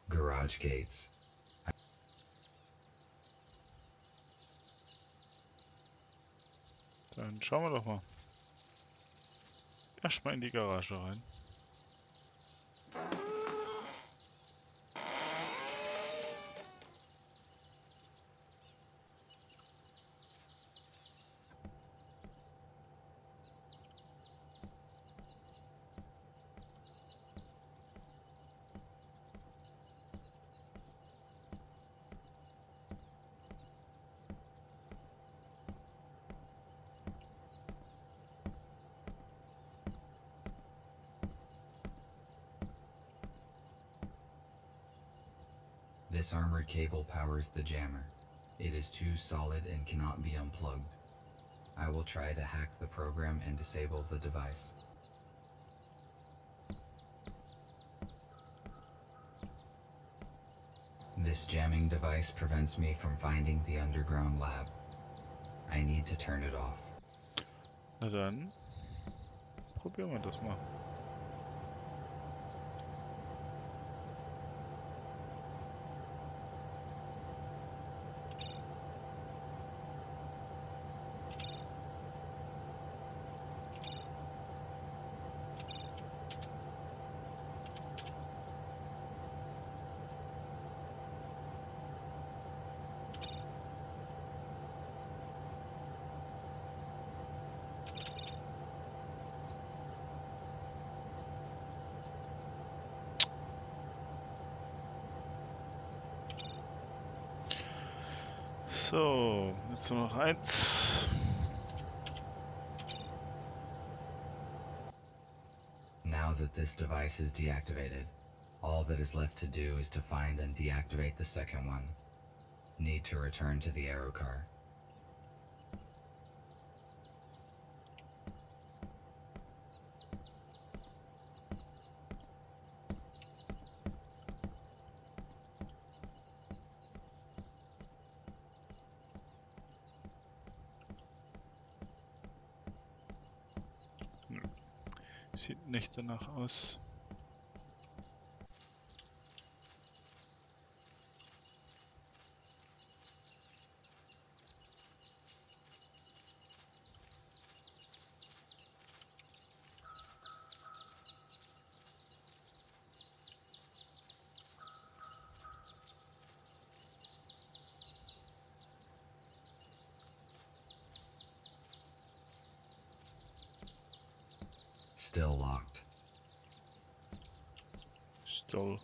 Garage gates. Dann schauen wir doch mal. Erstmal in die Garage rein. This armored cable powers the jammer. It is too solid and cannot be unplugged. I will try to hack the program and disable the device. This jamming device prevents me from finding the underground lab. I need to turn it off. Na dann, probieren wir das mal. So, jetzt nur noch eins. Now that this device is deactivated, all that is left to do is to find and deactivate the second one. Need to return to the aerocar. Sieht nicht danach aus. Still locked. Still.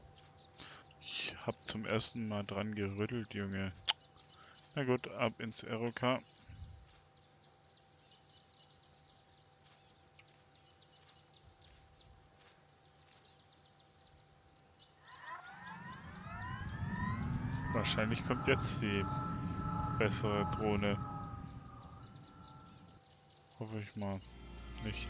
Ich hab zum ersten Mal dran gerüttelt, Junge. Na gut, ab ins ROK. Wahrscheinlich kommt jetzt die bessere Drohne. Hoffe ich mal nicht.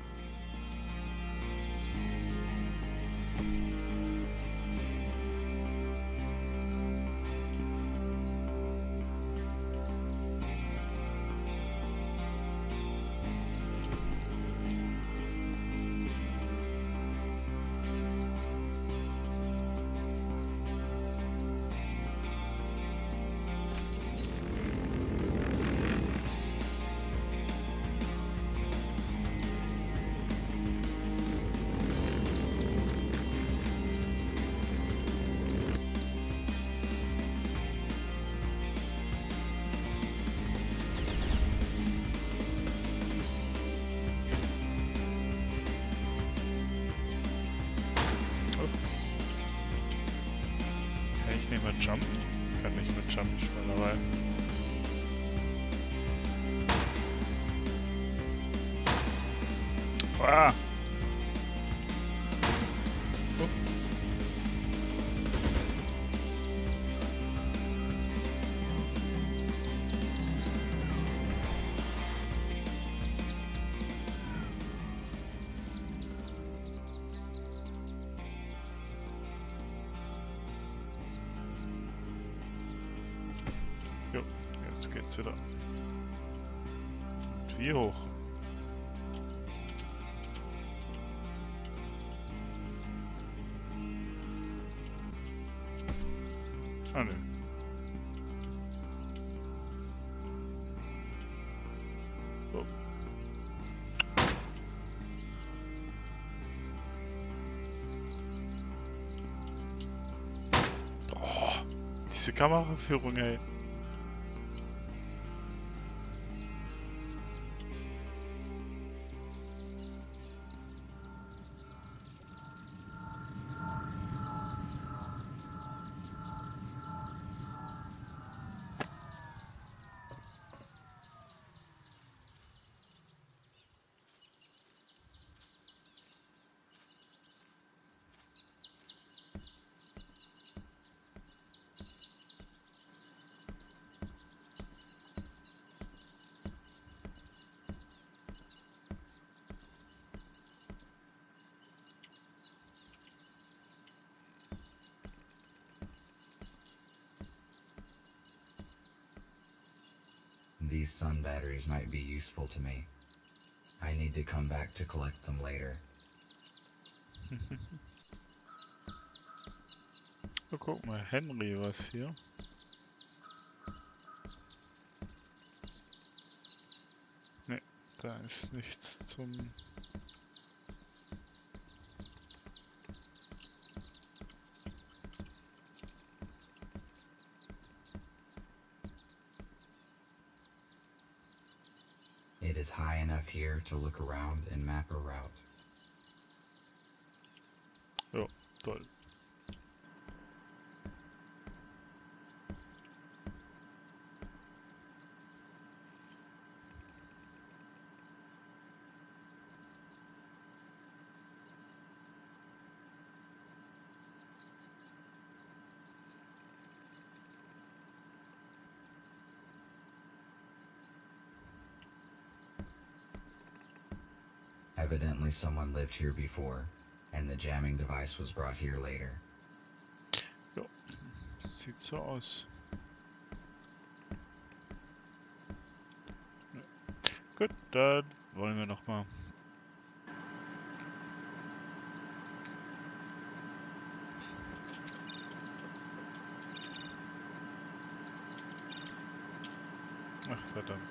Kann ich nicht mehr jumpen? Kann nicht mehr jumpen, Schweinerei. Ah! Oh. Jo, jetzt geht's wieder. Und wie hoch? Ah, ne. So. Boah, diese Kameraführung, ey. These sun batteries might be useful to me. I need to come back to collect them later. So, guck mal, Henry, was hier? Ne, da ist nichts zum... It is high enough here to look around and map a route. Jo, toll. Evidently someone lived here before, and the jamming device was brought here later. Jo, sieht so aus. Ja. Gut, dann wollen wir noch mal. Ach, verdammt.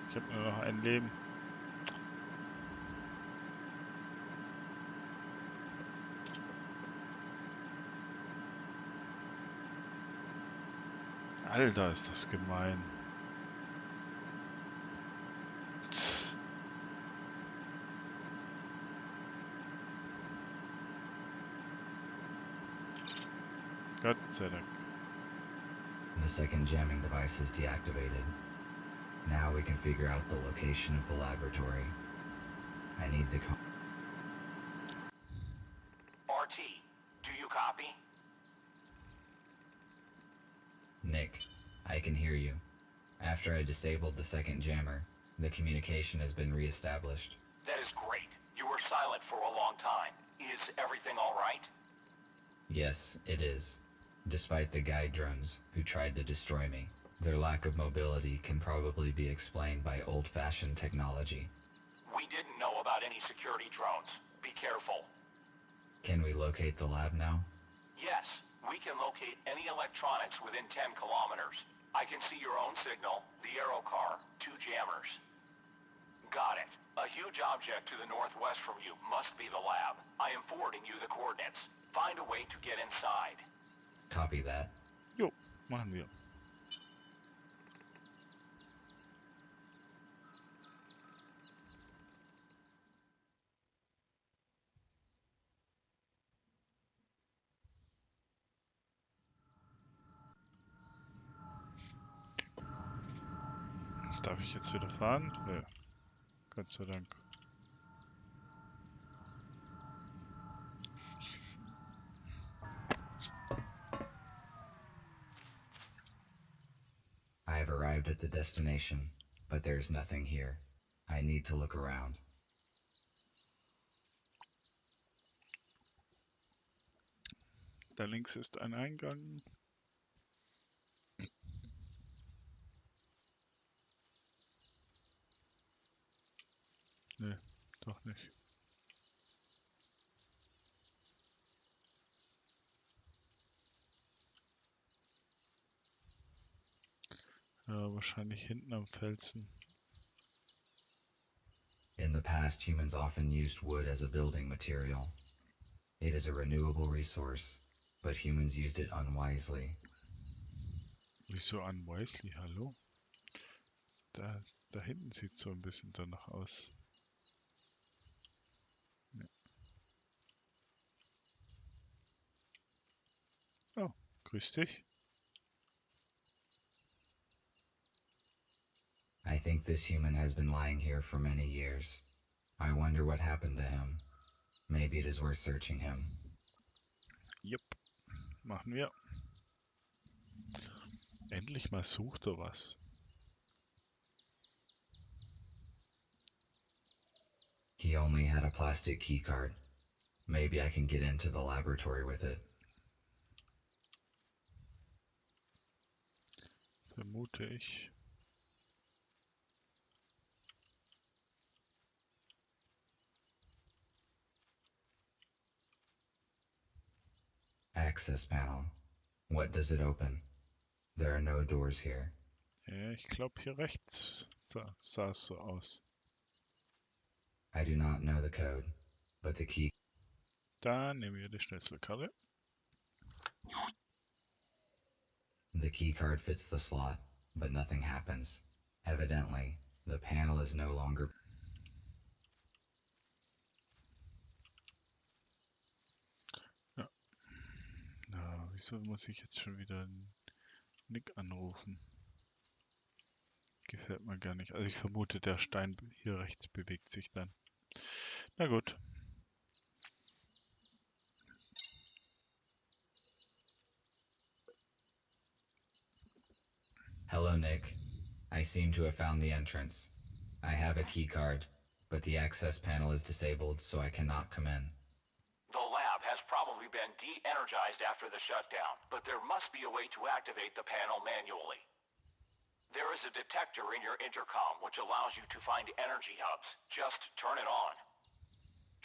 Ich habe nur noch ein Leben. Alter, ist das gemein. Tss. Gott sei Dank. The second jamming device is deactivated. Now we can figure out the location of the laboratory. I need to RT, do you copy? Nick, I can hear you. After I disabled the second jammer, the communication has been reestablished. That is great. You were silent for a long time. Is everything all right? Yes, it is. Despite the guide drones who tried to destroy me, their lack of mobility can probably be explained by old-fashioned technology. We didn't know about any security drones. Be careful. Can we locate the lab now? Yes, we can locate any electronics within 10 kilometers. I can see your own signal, the aero car, 2 jammers. Got it. A huge object to the northwest from you must be the lab. I am forwarding you the coordinates. Find a way to get inside. Copy that. Jo, machen wir. Darf ich jetzt wieder fahren? Nö. Gott sei Dank. I have arrived at the destination, but there's nothing here. I need to look around. Da links ist ein Eingang. Nee, doch nicht. Ja, wahrscheinlich hinten am Felsen. In the past, humans often used wood as a building material. It is a renewable resource, but humans used it unwisely. Wieso unwisely? Hallo? Da hinten sieht so ein bisschen danach aus. Ja. Oh, grüß dich. I think this human has been lying here for many years. I wonder what happened to him. Maybe it is worth searching him. Jupp, machen wir. Endlich mal sucht er was. He only had a plastic keycard. Maybe I can get into the laboratory with it. Vermute ich. Access panel. What does it open? There are no doors here. Ja, ich glaube hier rechts sah es so aus. I do not know the code, but the key. Da nehmen wir die Schlüsselkarte. The key card fits the slot, but nothing happens. Evidently, the panel is no longer. Ja. Na, wieso muss ich jetzt schon wieder einen Nick anrufen? Gefällt mir gar nicht. Also ich vermute, der Stein hier rechts bewegt sich dann. Na gut. Hello, Nick. I seem to have found the entrance. I have a key card, but the access panel is disabled, so I cannot come in. The lab has probably been de-energized after the shutdown, but there must be a way to activate the panel manually. There is a detector in your intercom which allows you to find energy hubs. Just turn it on.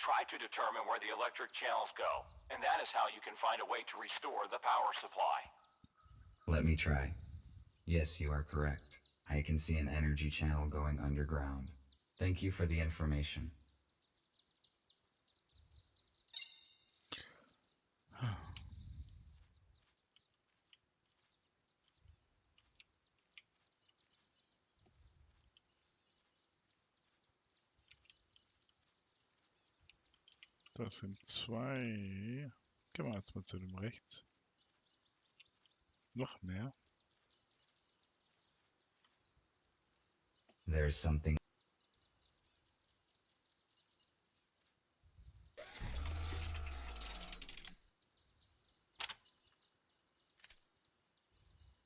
Try to determine where the electric channels go, and that is how you can find a way to restore the power supply. Let me try. Yes, you are correct. I can see an energy channel going underground. Thank you for the information. Das sind zwei. Gehen wir jetzt mal zu dem rechts. Noch mehr. There's something.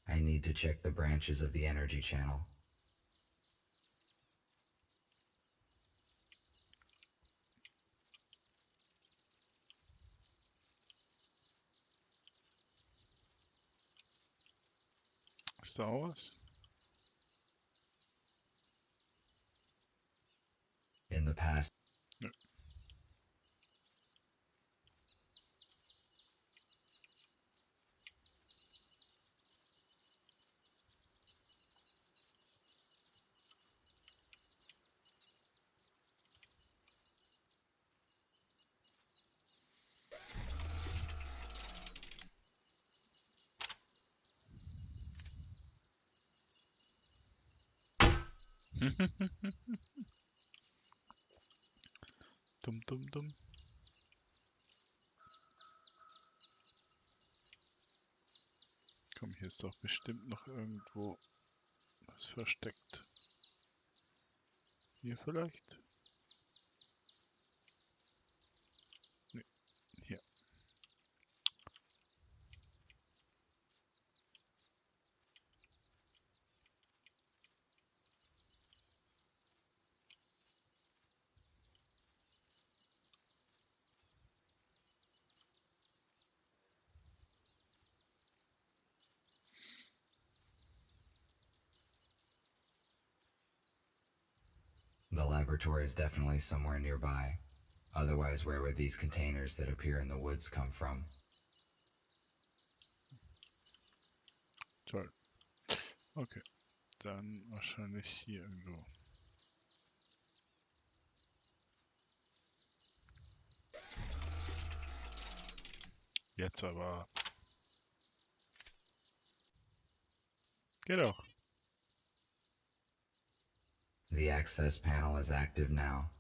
I need to check the branches of the energy channel. Ist da auch was? In the past. Ja. Dumm, dumm, dumm. Komm, hier ist doch bestimmt noch irgendwo was versteckt. Hier vielleicht? Nee, hier. The laboratory is definitely somewhere nearby. Otherwise, where would these containers that appear in the woods come from? Toll. Okay, dann wahrscheinlich hier irgendwo. Jetzt aber. Geht auch. The access panel is active now.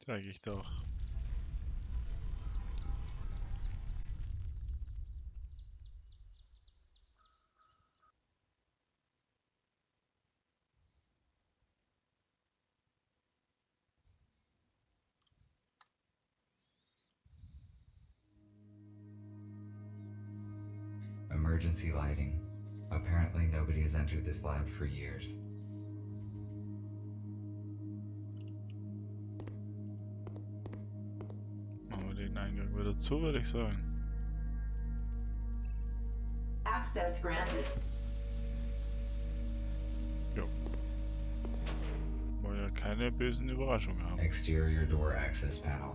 Sag ich doch. Emergency lighting. Apparently nobody has entered this lab for years. Machen wir den Eingang wieder zu, würde ich sagen. Access granted. Jo. Wollen ja keine bösen Überraschungen haben. Exterior door access panel.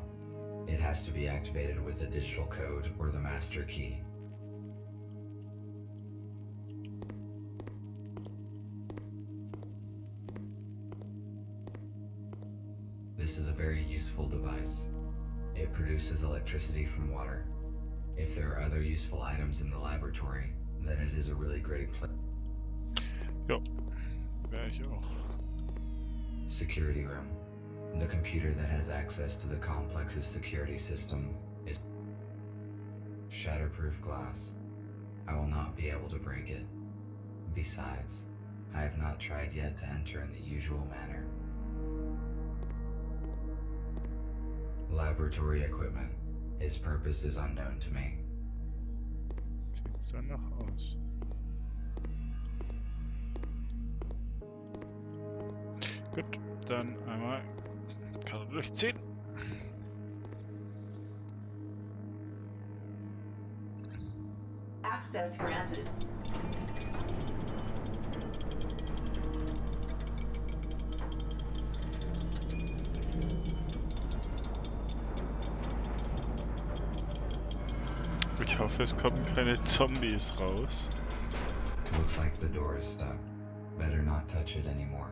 It has to be activated with a digital code or the master key. This is a very useful device. It produces electricity from water. If there are other useful items in the laboratory, then it is a really great place. Jo, wäre ich auch. Security room. The computer that has access to the complex's security system is shatterproof glass. I will not be able to break it. Besides, I have not tried yet to enter in the usual manner. Laboratory equipment. Its purpose is unknown to me. Sieht's danach aus. Gut, dann einmal Karte durchziehen. Access granted. Ich hoffe, es kommen keine Zombies raus. Looks like the door is stuck. Better not touch it anymore.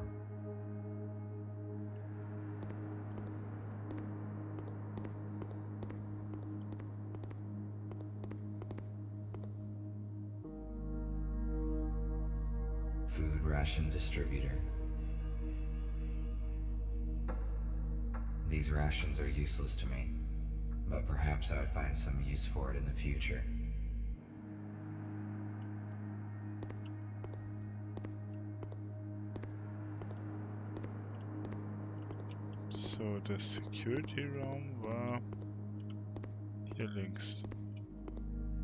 Food ration distributor. These rations are useless to me, but perhaps I would find some use for it in the future. So, der Security Raum war hier links.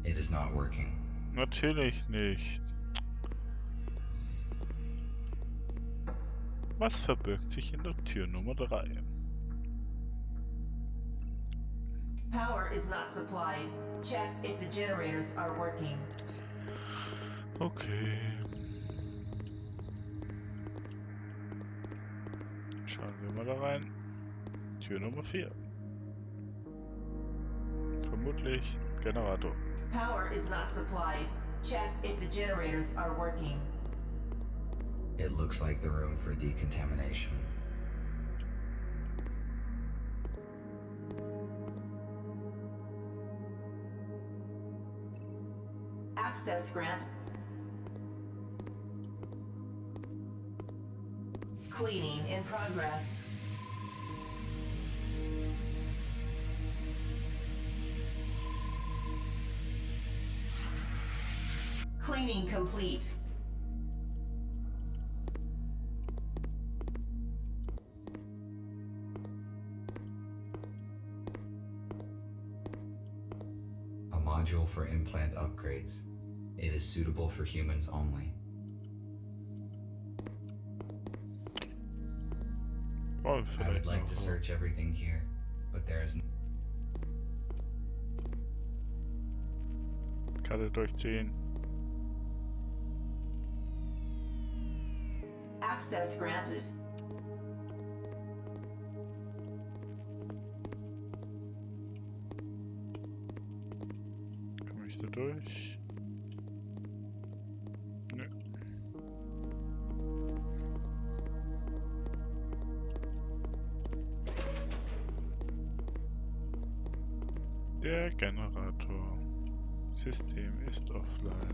It is not working. Natürlich nicht. Was verbirgt sich in der Tür Nummer 3? Power is not supplied. Check if the generators are working. Okay. Schauen wir mal da rein. Tür Nummer 4. Vermutlich Generator. Power is not supplied. Check if the generators are working. It looks like the room for decontamination. Access grant. Cleaning in progress. Cleaning complete. A module for implant upgrades. It is suitable for humans only. Oh, I would like to search everything here, but there is no... Karte durchziehen. Access granted. Komme ich da durch? Nö. Der Generator. System ist offline.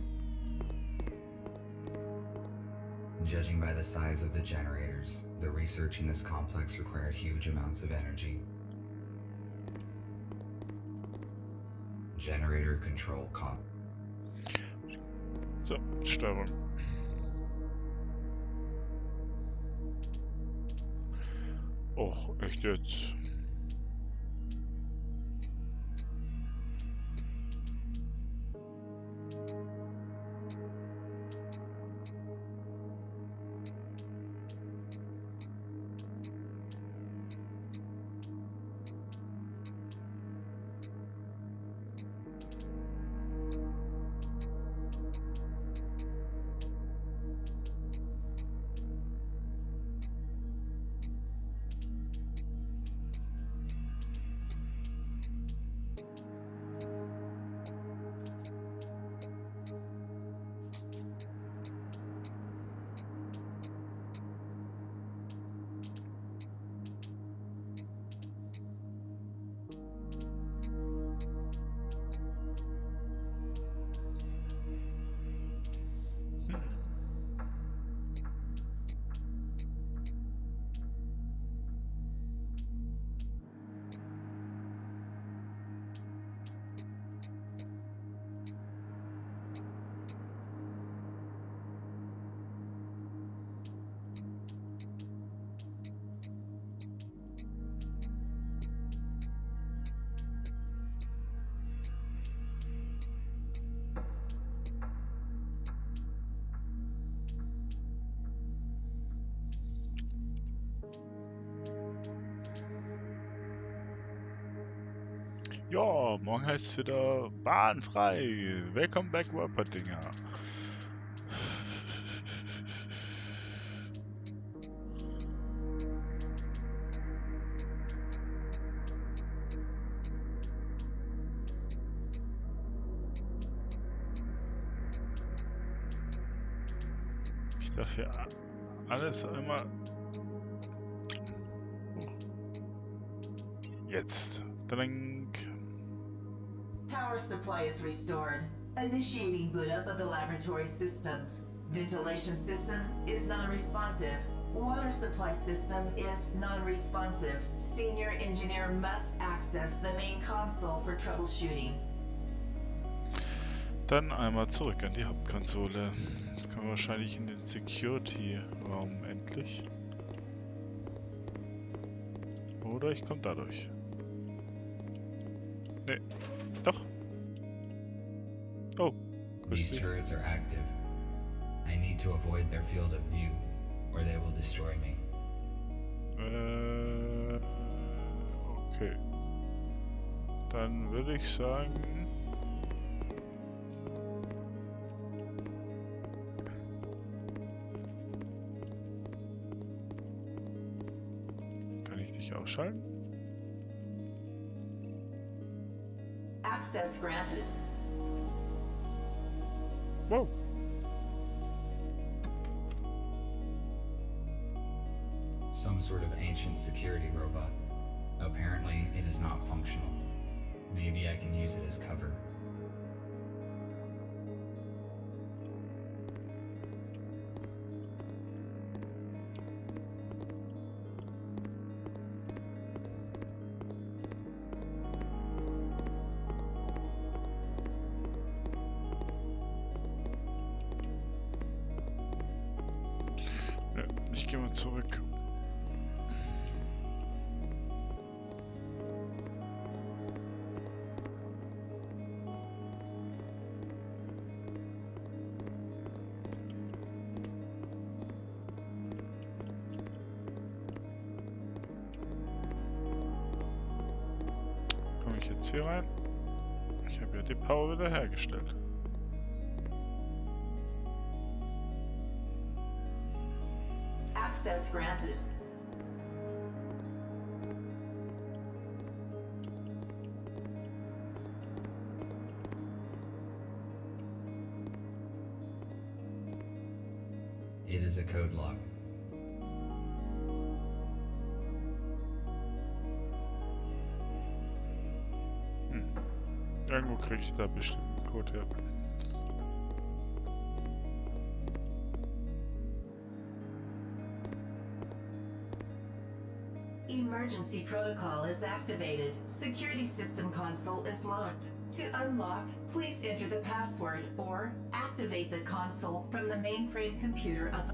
Judging by the size of the generators, the research in this complex required huge amounts of energy. Generator control So, Steuerung. Och, echt jetzt? Ja, morgen heißt es wieder Bahn frei. Welcome back, Wapperdinger. Ich darf hier alles einmal... Jetzt. Drink. Power supply is restored. Initiating boot up of the laboratory systems. Ventilation system is non-responsive. Water supply system is non-responsive. Senior engineer must access the main console for troubleshooting. Dann einmal zurück an die Hauptkonsole. Jetzt können wir wahrscheinlich in den Security-Raum endlich. Oder ich komme dadurch. Nee, doch. Oh, grüß These dich. turrets are active. I need to avoid their field of view, or they will destroy me. Okay. Dann würde ich sagen... Kann ich dich ausschalten? Access granted. Wow. Some sort of ancient security robot. Apparently, it is not functional. Maybe I can use it as cover. Ja, ich gehe mal zurück. Komme ich jetzt hier rein? Ich habe ja die Power wieder hergestellt. Access granted. It is a code lock. Irgendwo kriege ich da bestimmt einen Code her. Emergency protocol is activated. Security system console is locked. To unlock, please enter the password or activate the console from the mainframe computer of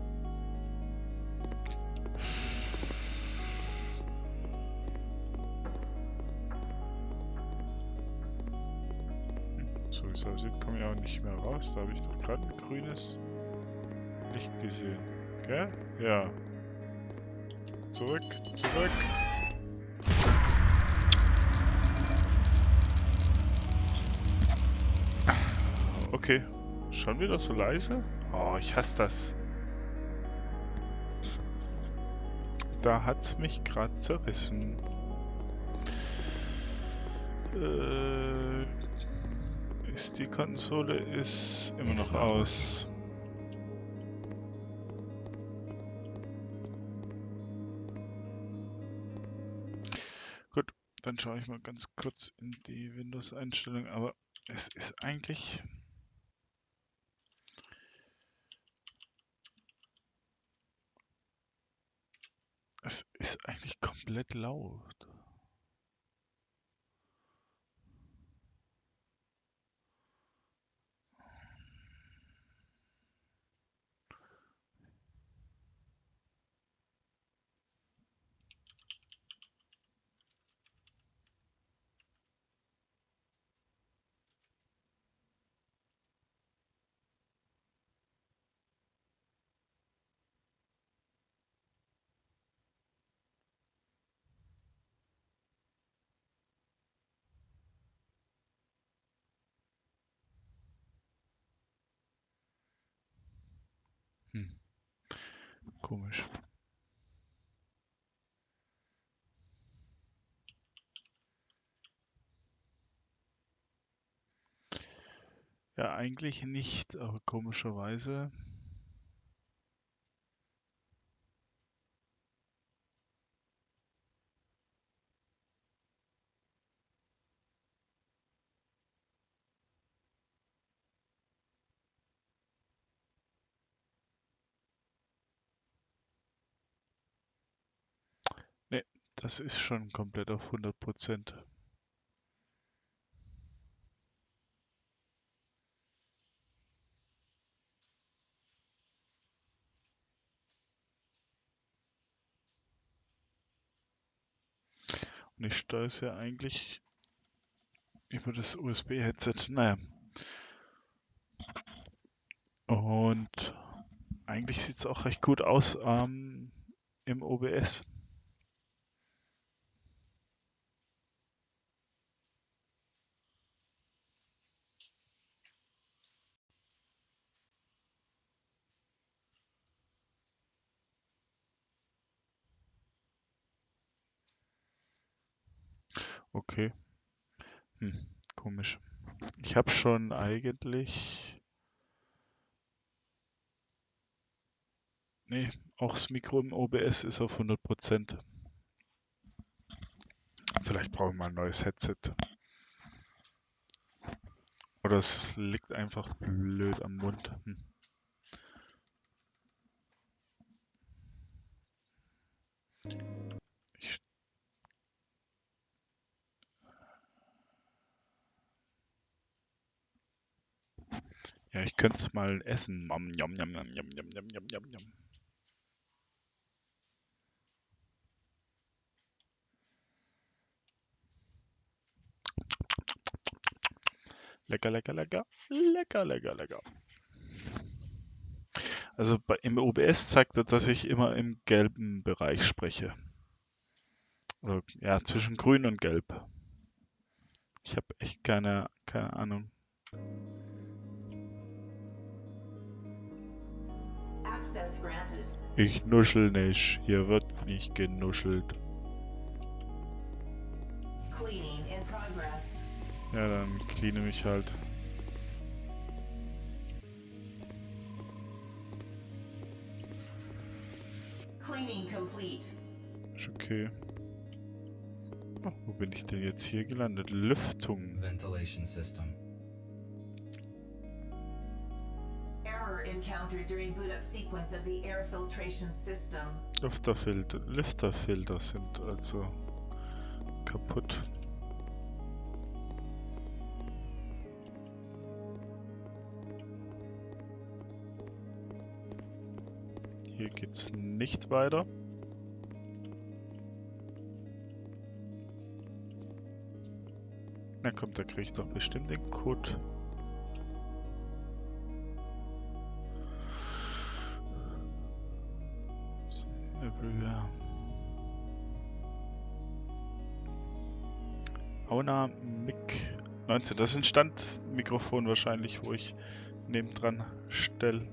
So wie es aussieht, komme ich auch nicht mehr raus. Da habe ich doch gerade ein grünes Licht gesehen. Gell? Ja. Zurück, zurück. Okay. Schon wieder so leise? Oh, ich hasse das. Da hat's mich gerade zerrissen. Ist die Konsole ist immer noch aus. Gut, dann schaue ich mal ganz kurz in die Windows-Einstellung, aber es ist eigentlich... Es ist eigentlich komplett laut. Hm, komisch. Ja, eigentlich nicht, aber komischerweise. Ne, das ist schon komplett auf 100%. Und ich steuere es ja eigentlich über das USB-Headset. Naja. Und eigentlich sieht es auch recht gut aus im OBS. Okay. Komisch. Ich habe schon eigentlich... Nee, auch das Mikro im OBS ist auf 100%. Vielleicht brauche ich mal ein neues Headset. Oder es liegt einfach blöd am Mund. Ich, ja, ich könnte es mal essen. Yum, yum, yum, yum, yum, yum, yum, yum, yum, yum. Lecker, lecker, lecker. Lecker, lecker, lecker. Also im OBS zeigt er, dass ich immer im gelben Bereich spreche. Oder, ja, zwischen grün und gelb. Ich habe echt keine Ahnung. Ich nuschel nicht. Hier wird nicht genuschelt. Ja, dann cleane mich halt. Ist okay. Oh, wo bin ich denn jetzt hier gelandet? Lüftung. Ventilation system. Error encountered during boot up sequence of the air filtration system. Lüfterfilter sind also kaputt. Hier geht's nicht weiter. Na komm, da kriege ich doch bestimmt den Code. Everywhere. Auna Mic 19. Das ist ein Standmikrofon wahrscheinlich, wo ich nebendran stelle.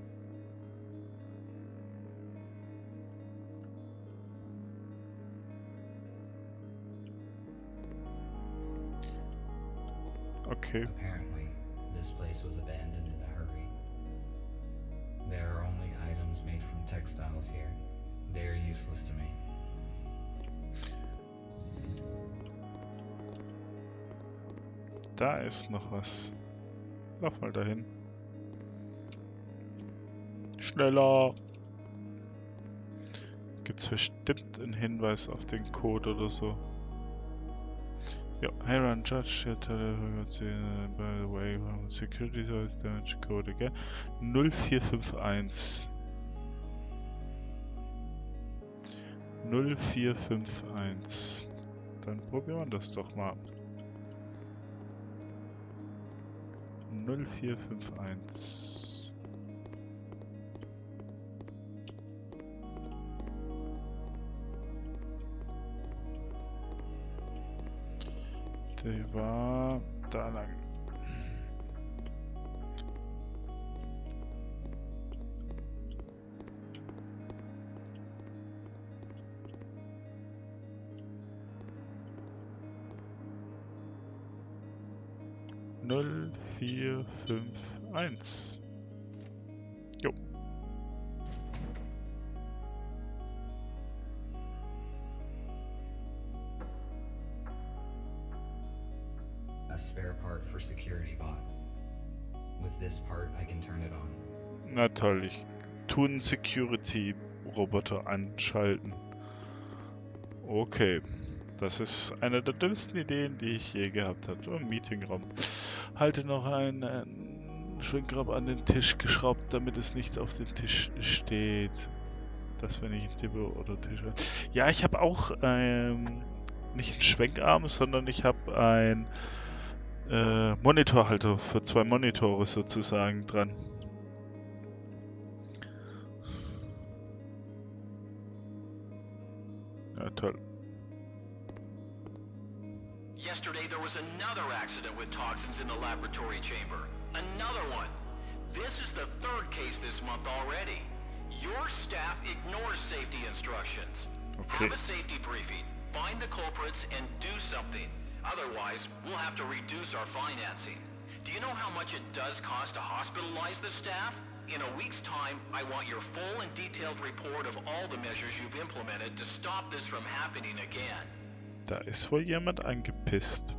Okay. Apparently, this place was abandoned in a hurry. There are only items made from textiles here. They are useless to me. Da ist noch was. Lauf mal dahin. Schneller! Gibt's bestimmt einen Hinweis auf den Code oder so. Ja, hey run, judge, by the way, security service damage code again. 0451. 0451. Dann probieren wir das doch mal. 0451. Der war da lang. 0451. Jo. A spare part for security bot. With this part, I can turn it on. Na toll, ich tun Security-Roboter anschalten. Okay. Das ist eine der dümmsten Ideen, die ich je gehabt habe. So ein Meetingraum. Halte noch einen Schwingrad an den Tisch geschraubt, damit es nicht auf den Tisch steht. Das, wenn ich ihn tippe oder Tisch. Ja, ich habe auch nicht einen Schwenkarm, sondern ich habe ein Monitorhalter für 2 Monitore sozusagen dran. Ja, toll. Yesterday there was another accident with toxins in the laboratory chamber. Another one. This is the 3rd case this month already. Your staff ignores safety instructions. Okay. Have a safety briefing. Find the culprits and do something. Otherwise, we'll have to reduce our financing. Do you know how much it does cost to hospitalize the staff? In a week's time, I want your full and detailed report of all the measures you've implemented to stop this from happening again. Da ist wohl jemand angepisst.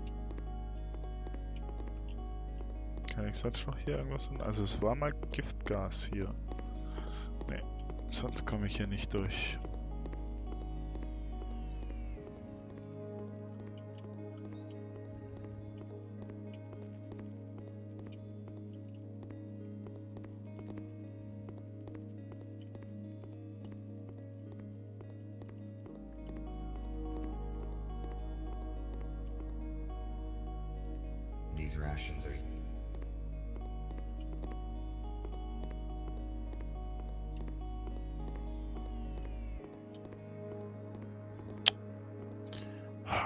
Kann ich sonst noch hier irgendwas tun? Also es war mal Giftgas hier. Nee, sonst komme ich hier nicht durch. These rations are...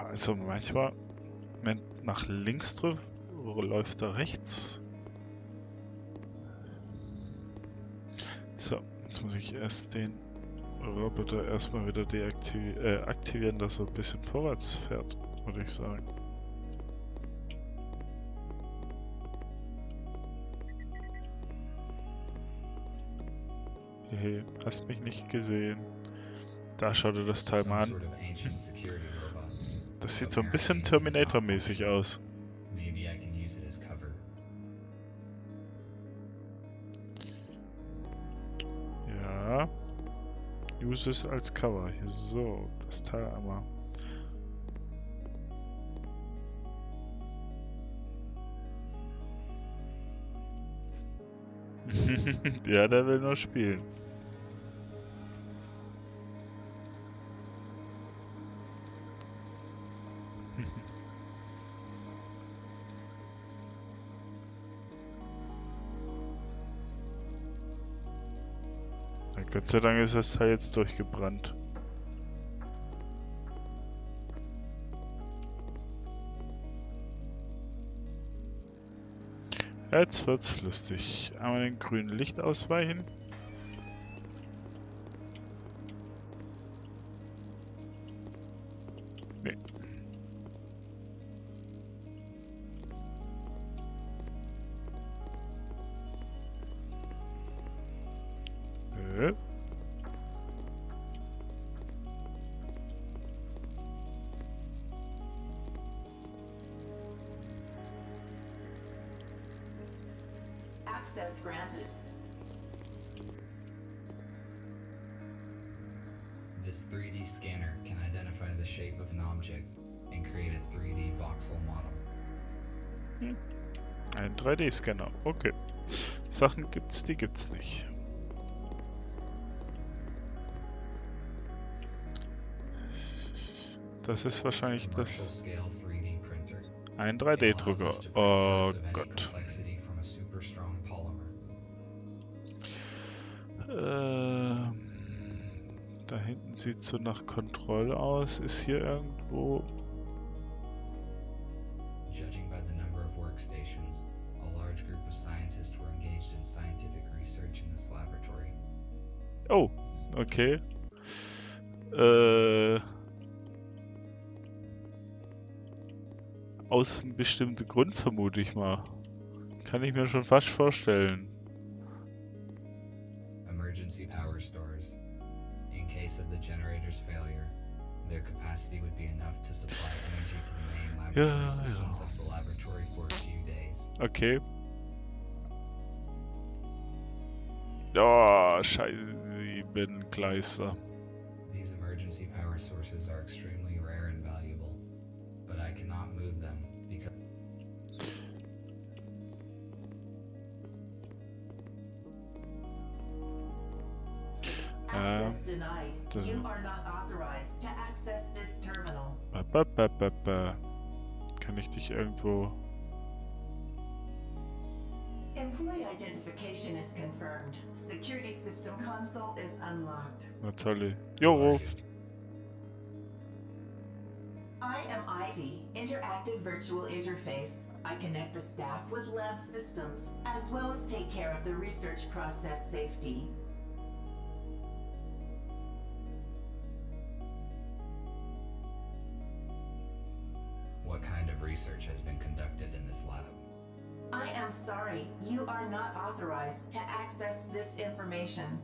Also manchmal, wenn nach links drückt, läuft er rechts. So, jetzt muss ich erst den Roboter erstmal wieder aktivieren, dass er ein bisschen vorwärts fährt, würde ich sagen. Hey, hast mich nicht gesehen. Da schau dir das Teil mal an. Das sieht so ein bisschen Terminator-mäßig aus. Ja. Use es als Cover. Hier, so, das Teil einmal. Ja, der will nur spielen. Gott sei Dank ist das Teil jetzt durchgebrannt. Jetzt wird's lustig. Einmal den grünen Licht ausweichen. Nee. Access granted. This 3D scanner can identify the shape of an object and create a 3D voxel model. Ein 3D-Scanner, okay. Sachen gibt's, die gibt's nicht. Das ist wahrscheinlich das... Ein 3D-Drucker. Oh Gott. Da hinten sieht es so nach Kontrolle aus. Ist hier irgendwo... Judging by the number of workstations, a large group of scientists were engaged in scientific research in this laboratory. Oh, okay. aus einem bestimmten Grund, vermute ich mal. Kann ich mir schon fast vorstellen. Emergency power stores. In case of the generator's failure, their capacity would be enough to supply energy to the main laboratory systems of the laboratory for a few days. Okay. Oh, Scheibengleiser. These emergency power sources are extremely rare and valuable, but I cannot move them because Access denied. You are not authorized to access this terminal. Kann ich dich irgendwo... Employee identification is confirmed. Security system console is unlocked. Na tolle. Jo. I am Ivy, interactive virtual interface. I connect the staff with lab systems, as well as take care of the research process safety. what kind of research has been conducted in this lab? I am sorry, you are not authorized to access this information.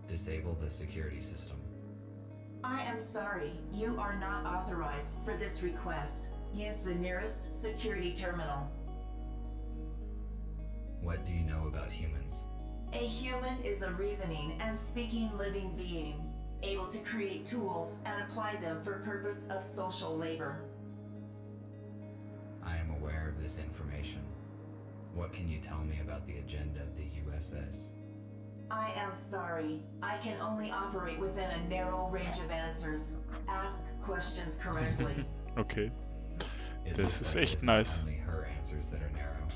Disable the security system. I am sorry, you are not authorized for this request. Use the nearest security terminal. What do you know about humans? A human is a reasoning and speaking living being, able to create tools and apply them for purpose of social labor. I am aware of this information. What can you tell me about the agenda of the USS? I am sorry. I can only operate within a narrow range of answers. Ask questions correctly. Okay. Das ist echt nice. Only her answers that are narrow.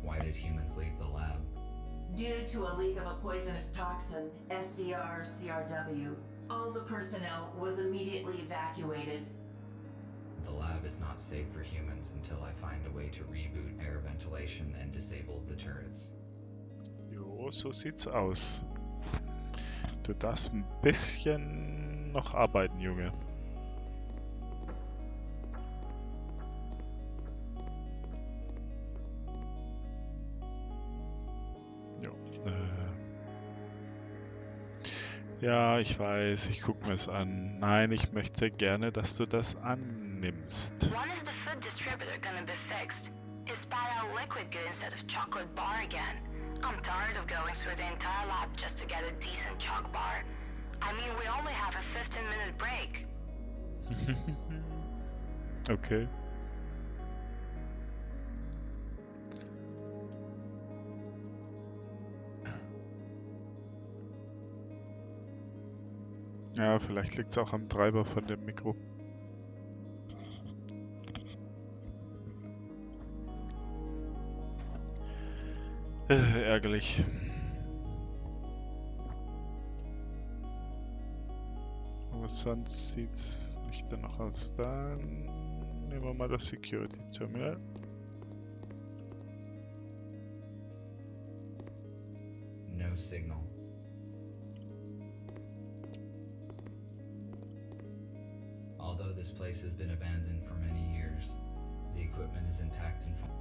Why did humans leave the lab? Due to a leak of a poisonous toxin, SCR-CRW, all the personnel was immediately evacuated. The lab is not safe for humans until I find a way to reboot air ventilation and disable the turrets. Jo, so sieht's aus. Du darfst ein bisschen noch arbeiten, Junge. Jo. Ja, ich weiß, ich gucke mir es an. Nein, ich möchte gerne, dass du das annimmst. When is the food distributor gonna be fixed? Is spat out liquid good instead of chocolate bar again? I'm tired of going through the entire lab just to get a decent chalk bar. I mean, we only have a 15-minute break. Okay. Ja, vielleicht liegt es auch am Treiber von dem Mikro. Ärgerlich. Aber sonst sieht es nicht danach aus. Dann nehmen wir mal das Security Terminal. No signal. Although this place has been abandoned for many years, the equipment is intact and functional.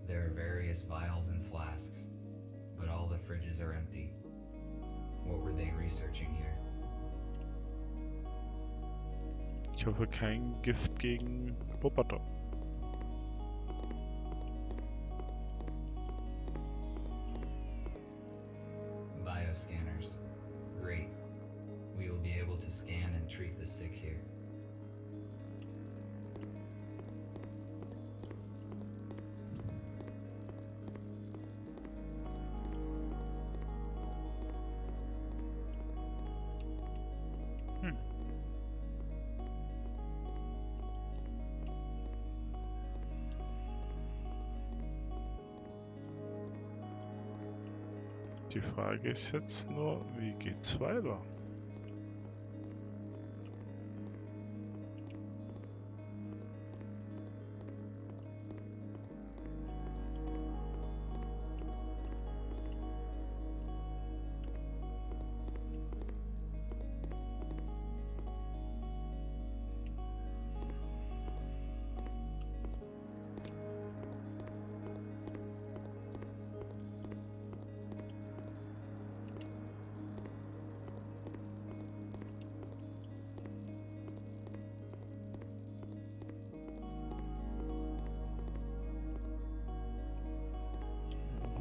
There are various vials and flasks, but all the fridges are empty. What were they researching here? Ich hoffe kein Gift gegen Roboter. Bioscanners. Great. We will be able to scan and treat the sick here. Die Frage ist jetzt nur, wie geht's weiter?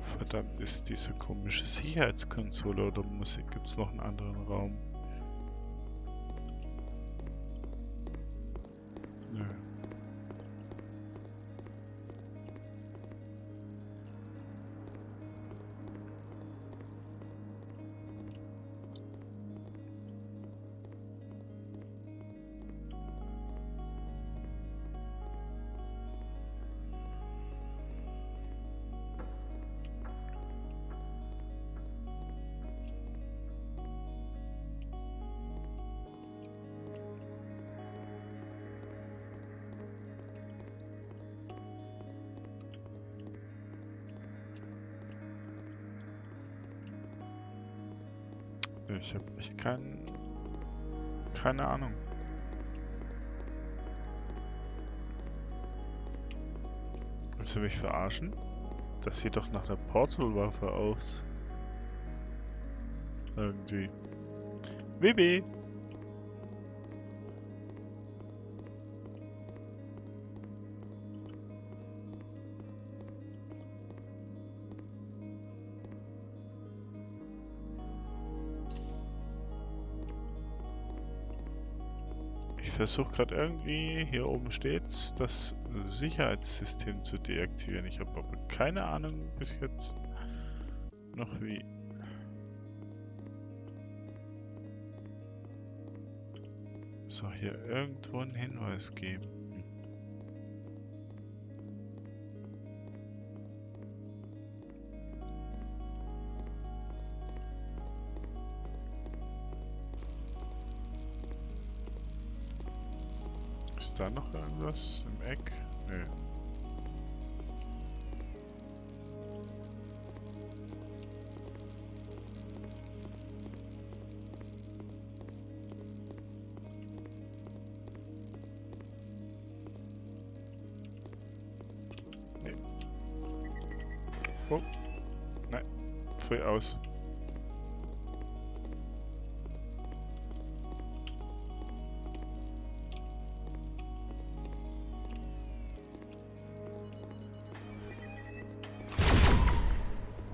Verdammt, ist diese komische Sicherheitskonsole oder gibt es noch einen anderen Raum? Nö. Ich habe echt keine Ahnung. Willst du mich verarschen? Das sieht doch nach der Portalwaffe aus. Irgendwie. Bibi! Ich versuche gerade irgendwie, hier oben steht's, das Sicherheitssystem zu deaktivieren. Ich habe aber keine Ahnung bis jetzt noch wie. Soll hier irgendwo einen Hinweis geben? Ist da noch irgendwas im Eck? Nö. Nee. Oh. Nein. Voll aus.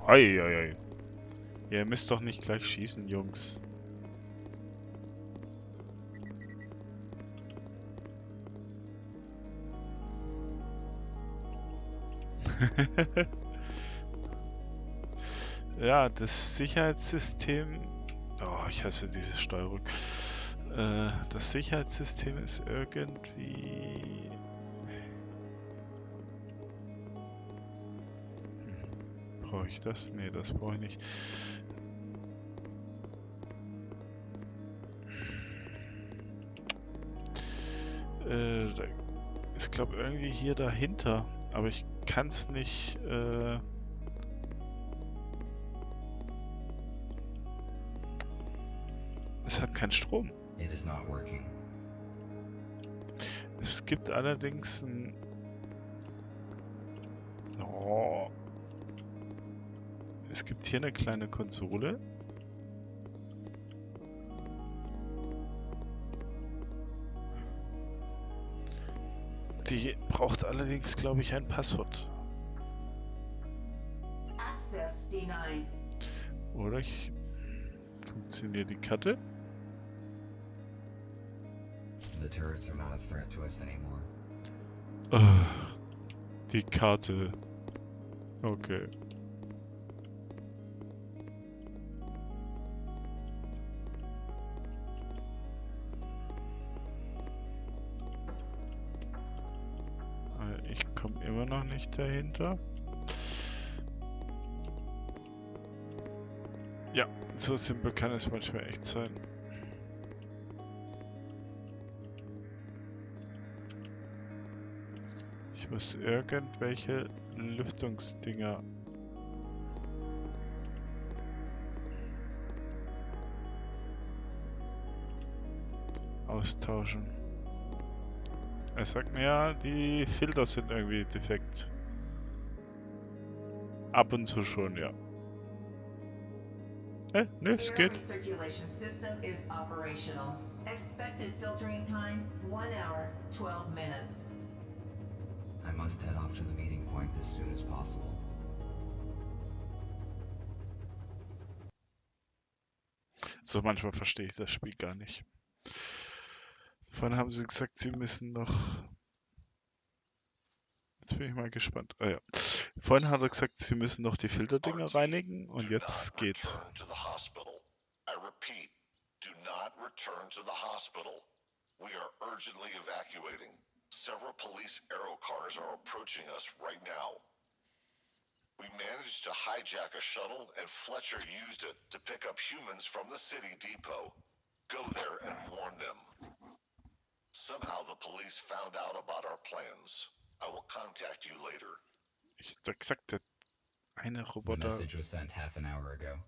Eieiei. Ihr müsst doch nicht gleich schießen, Jungs. Ja, das Sicherheitssystem... Oh, ich hasse diese Steuerung. Das Sicherheitssystem ist irgendwie... Brauche ich das? Nee, das brauche ich nicht. Da ist, glaube irgendwie hier dahinter, aber ich kann es nicht. Es hat keinen Strom. It is not working. Es gibt allerdings ein. Oh. Es gibt hier eine kleine Konsole. Die braucht allerdings, glaube ich, ein Passwort. Access denied. Oder funktioniert die Karte? The turrets are not a threat to us anymore. Die Karte. Okay. Ich komme immer noch nicht dahinter. Ja, so simpel kann es manchmal echt sein. Ich muss irgendwelche Lüftungsdinger austauschen. Er sagt mir ja, die Filter sind irgendwie defekt. Ab und zu schon, ja. Ne, es Air geht. recirculation system is operational. Expected filtering time 1 hour, 12 minutes. I must head off to the meeting point as soon as possible. So manchmal verstehe ich das Spiel gar nicht. Vorhin haben sie gesagt, sie müssen noch... Jetzt bin ich mal gespannt. Ah ja. Vorhin hat er gesagt, sie müssen noch die Filterdinger reinigen und jetzt geht's. Return to the hospital. I repeat, do not return to the hospital. We are urgently evacuating. Several police aero cars are approaching us right now. We managed to hijack a shuttle and Fletcher used it to pick up humans from the city depot. Go there and warn them. Somehow the police found out about our plans. I will contact you later. Ich hab gesagt, der eine The Roboter... message was sent half an hour ago.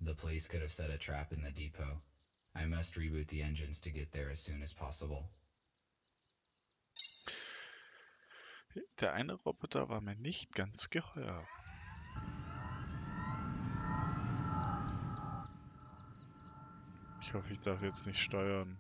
The police could have set a trap in the depot. I must reboot the engines to get there as soon as possible. Der eine Roboter war mir nicht ganz geheuer. Ich hoffe, ich darf jetzt nicht steuern.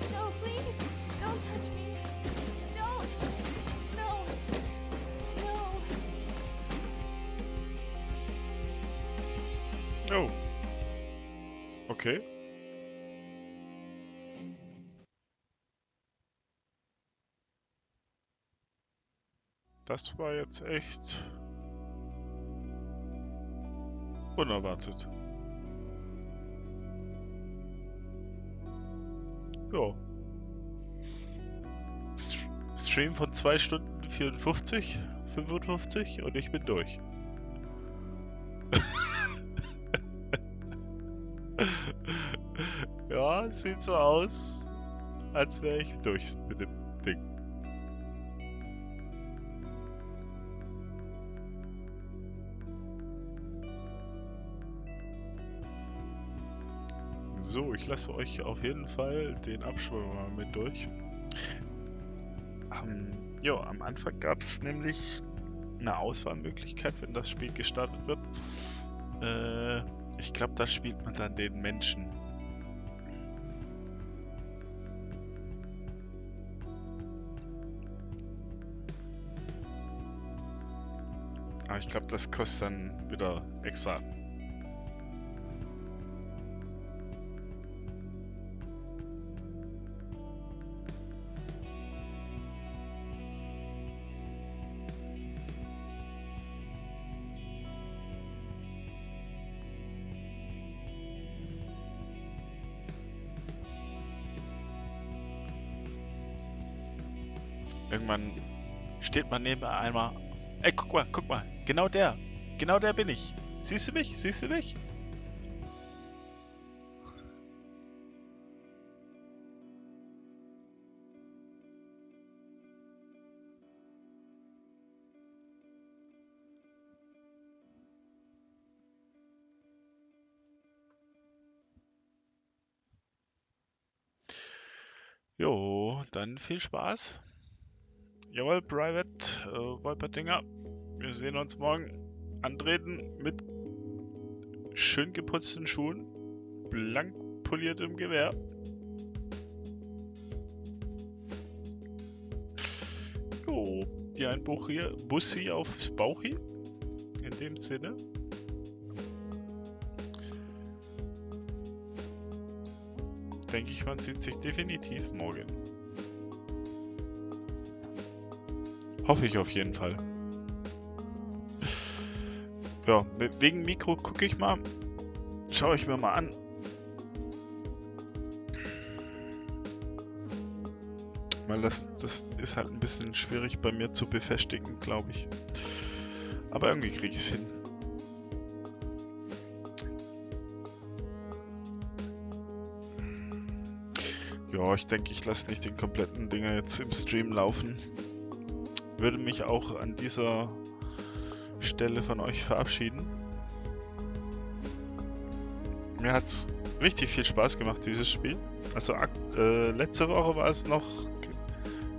No, please, don't touch me. Don't. No. No. Oh. Okay. Das war jetzt echt unerwartet. Ja. Stream von 2 Stunden 54, 55 und ich bin durch. Ja, sieht so aus, als wäre ich durch mit dem Ding. So, ich lasse euch auf jeden Fall den Abspann mal mit durch. Ja, am Anfang gab es nämlich eine Auswahlmöglichkeit, wenn das Spiel gestartet wird. Ich glaube, da spielt man dann den Menschen. Aber ich glaube, das kostet dann wieder extra. Irgendwann steht man neben einmal. Ey, guck mal, genau der bin ich. Siehst du mich? Jo, dann viel Spaß. Jawohl, Private Wolpertinger. Wir sehen uns morgen. Antreten mit schön geputzten Schuhen, blank poliertem Gewehr. Jo, die ein Bussi aufs Bauchi. In dem Sinne. Denke ich, man sieht sich definitiv morgen. Hoffe ich auf jeden Fall. Ja, wegen Mikro gucke ich mal. Schaue ich mir mal an. Weil das ist halt ein bisschen schwierig bei mir zu befestigen, glaube ich. Aber irgendwie kriege ich es hin. Ja, ich denke, ich lasse nicht den kompletten Dinger jetzt im Stream laufen. Würde mich auch an dieser Stelle von euch verabschieden. Mir hat es richtig viel Spaß gemacht, dieses Spiel. Also letzte Woche war es noch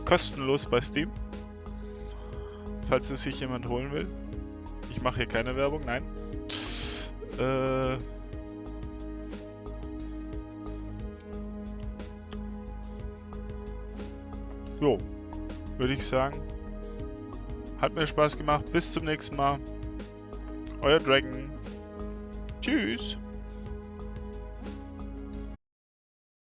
kostenlos bei Steam. Falls es sich jemand holen will. Ich mache hier keine Werbung, nein. Jo, würde ich sagen. Hat mir Spaß gemacht. Bis zum nächsten Mal. Euer Dragon. Tschüss.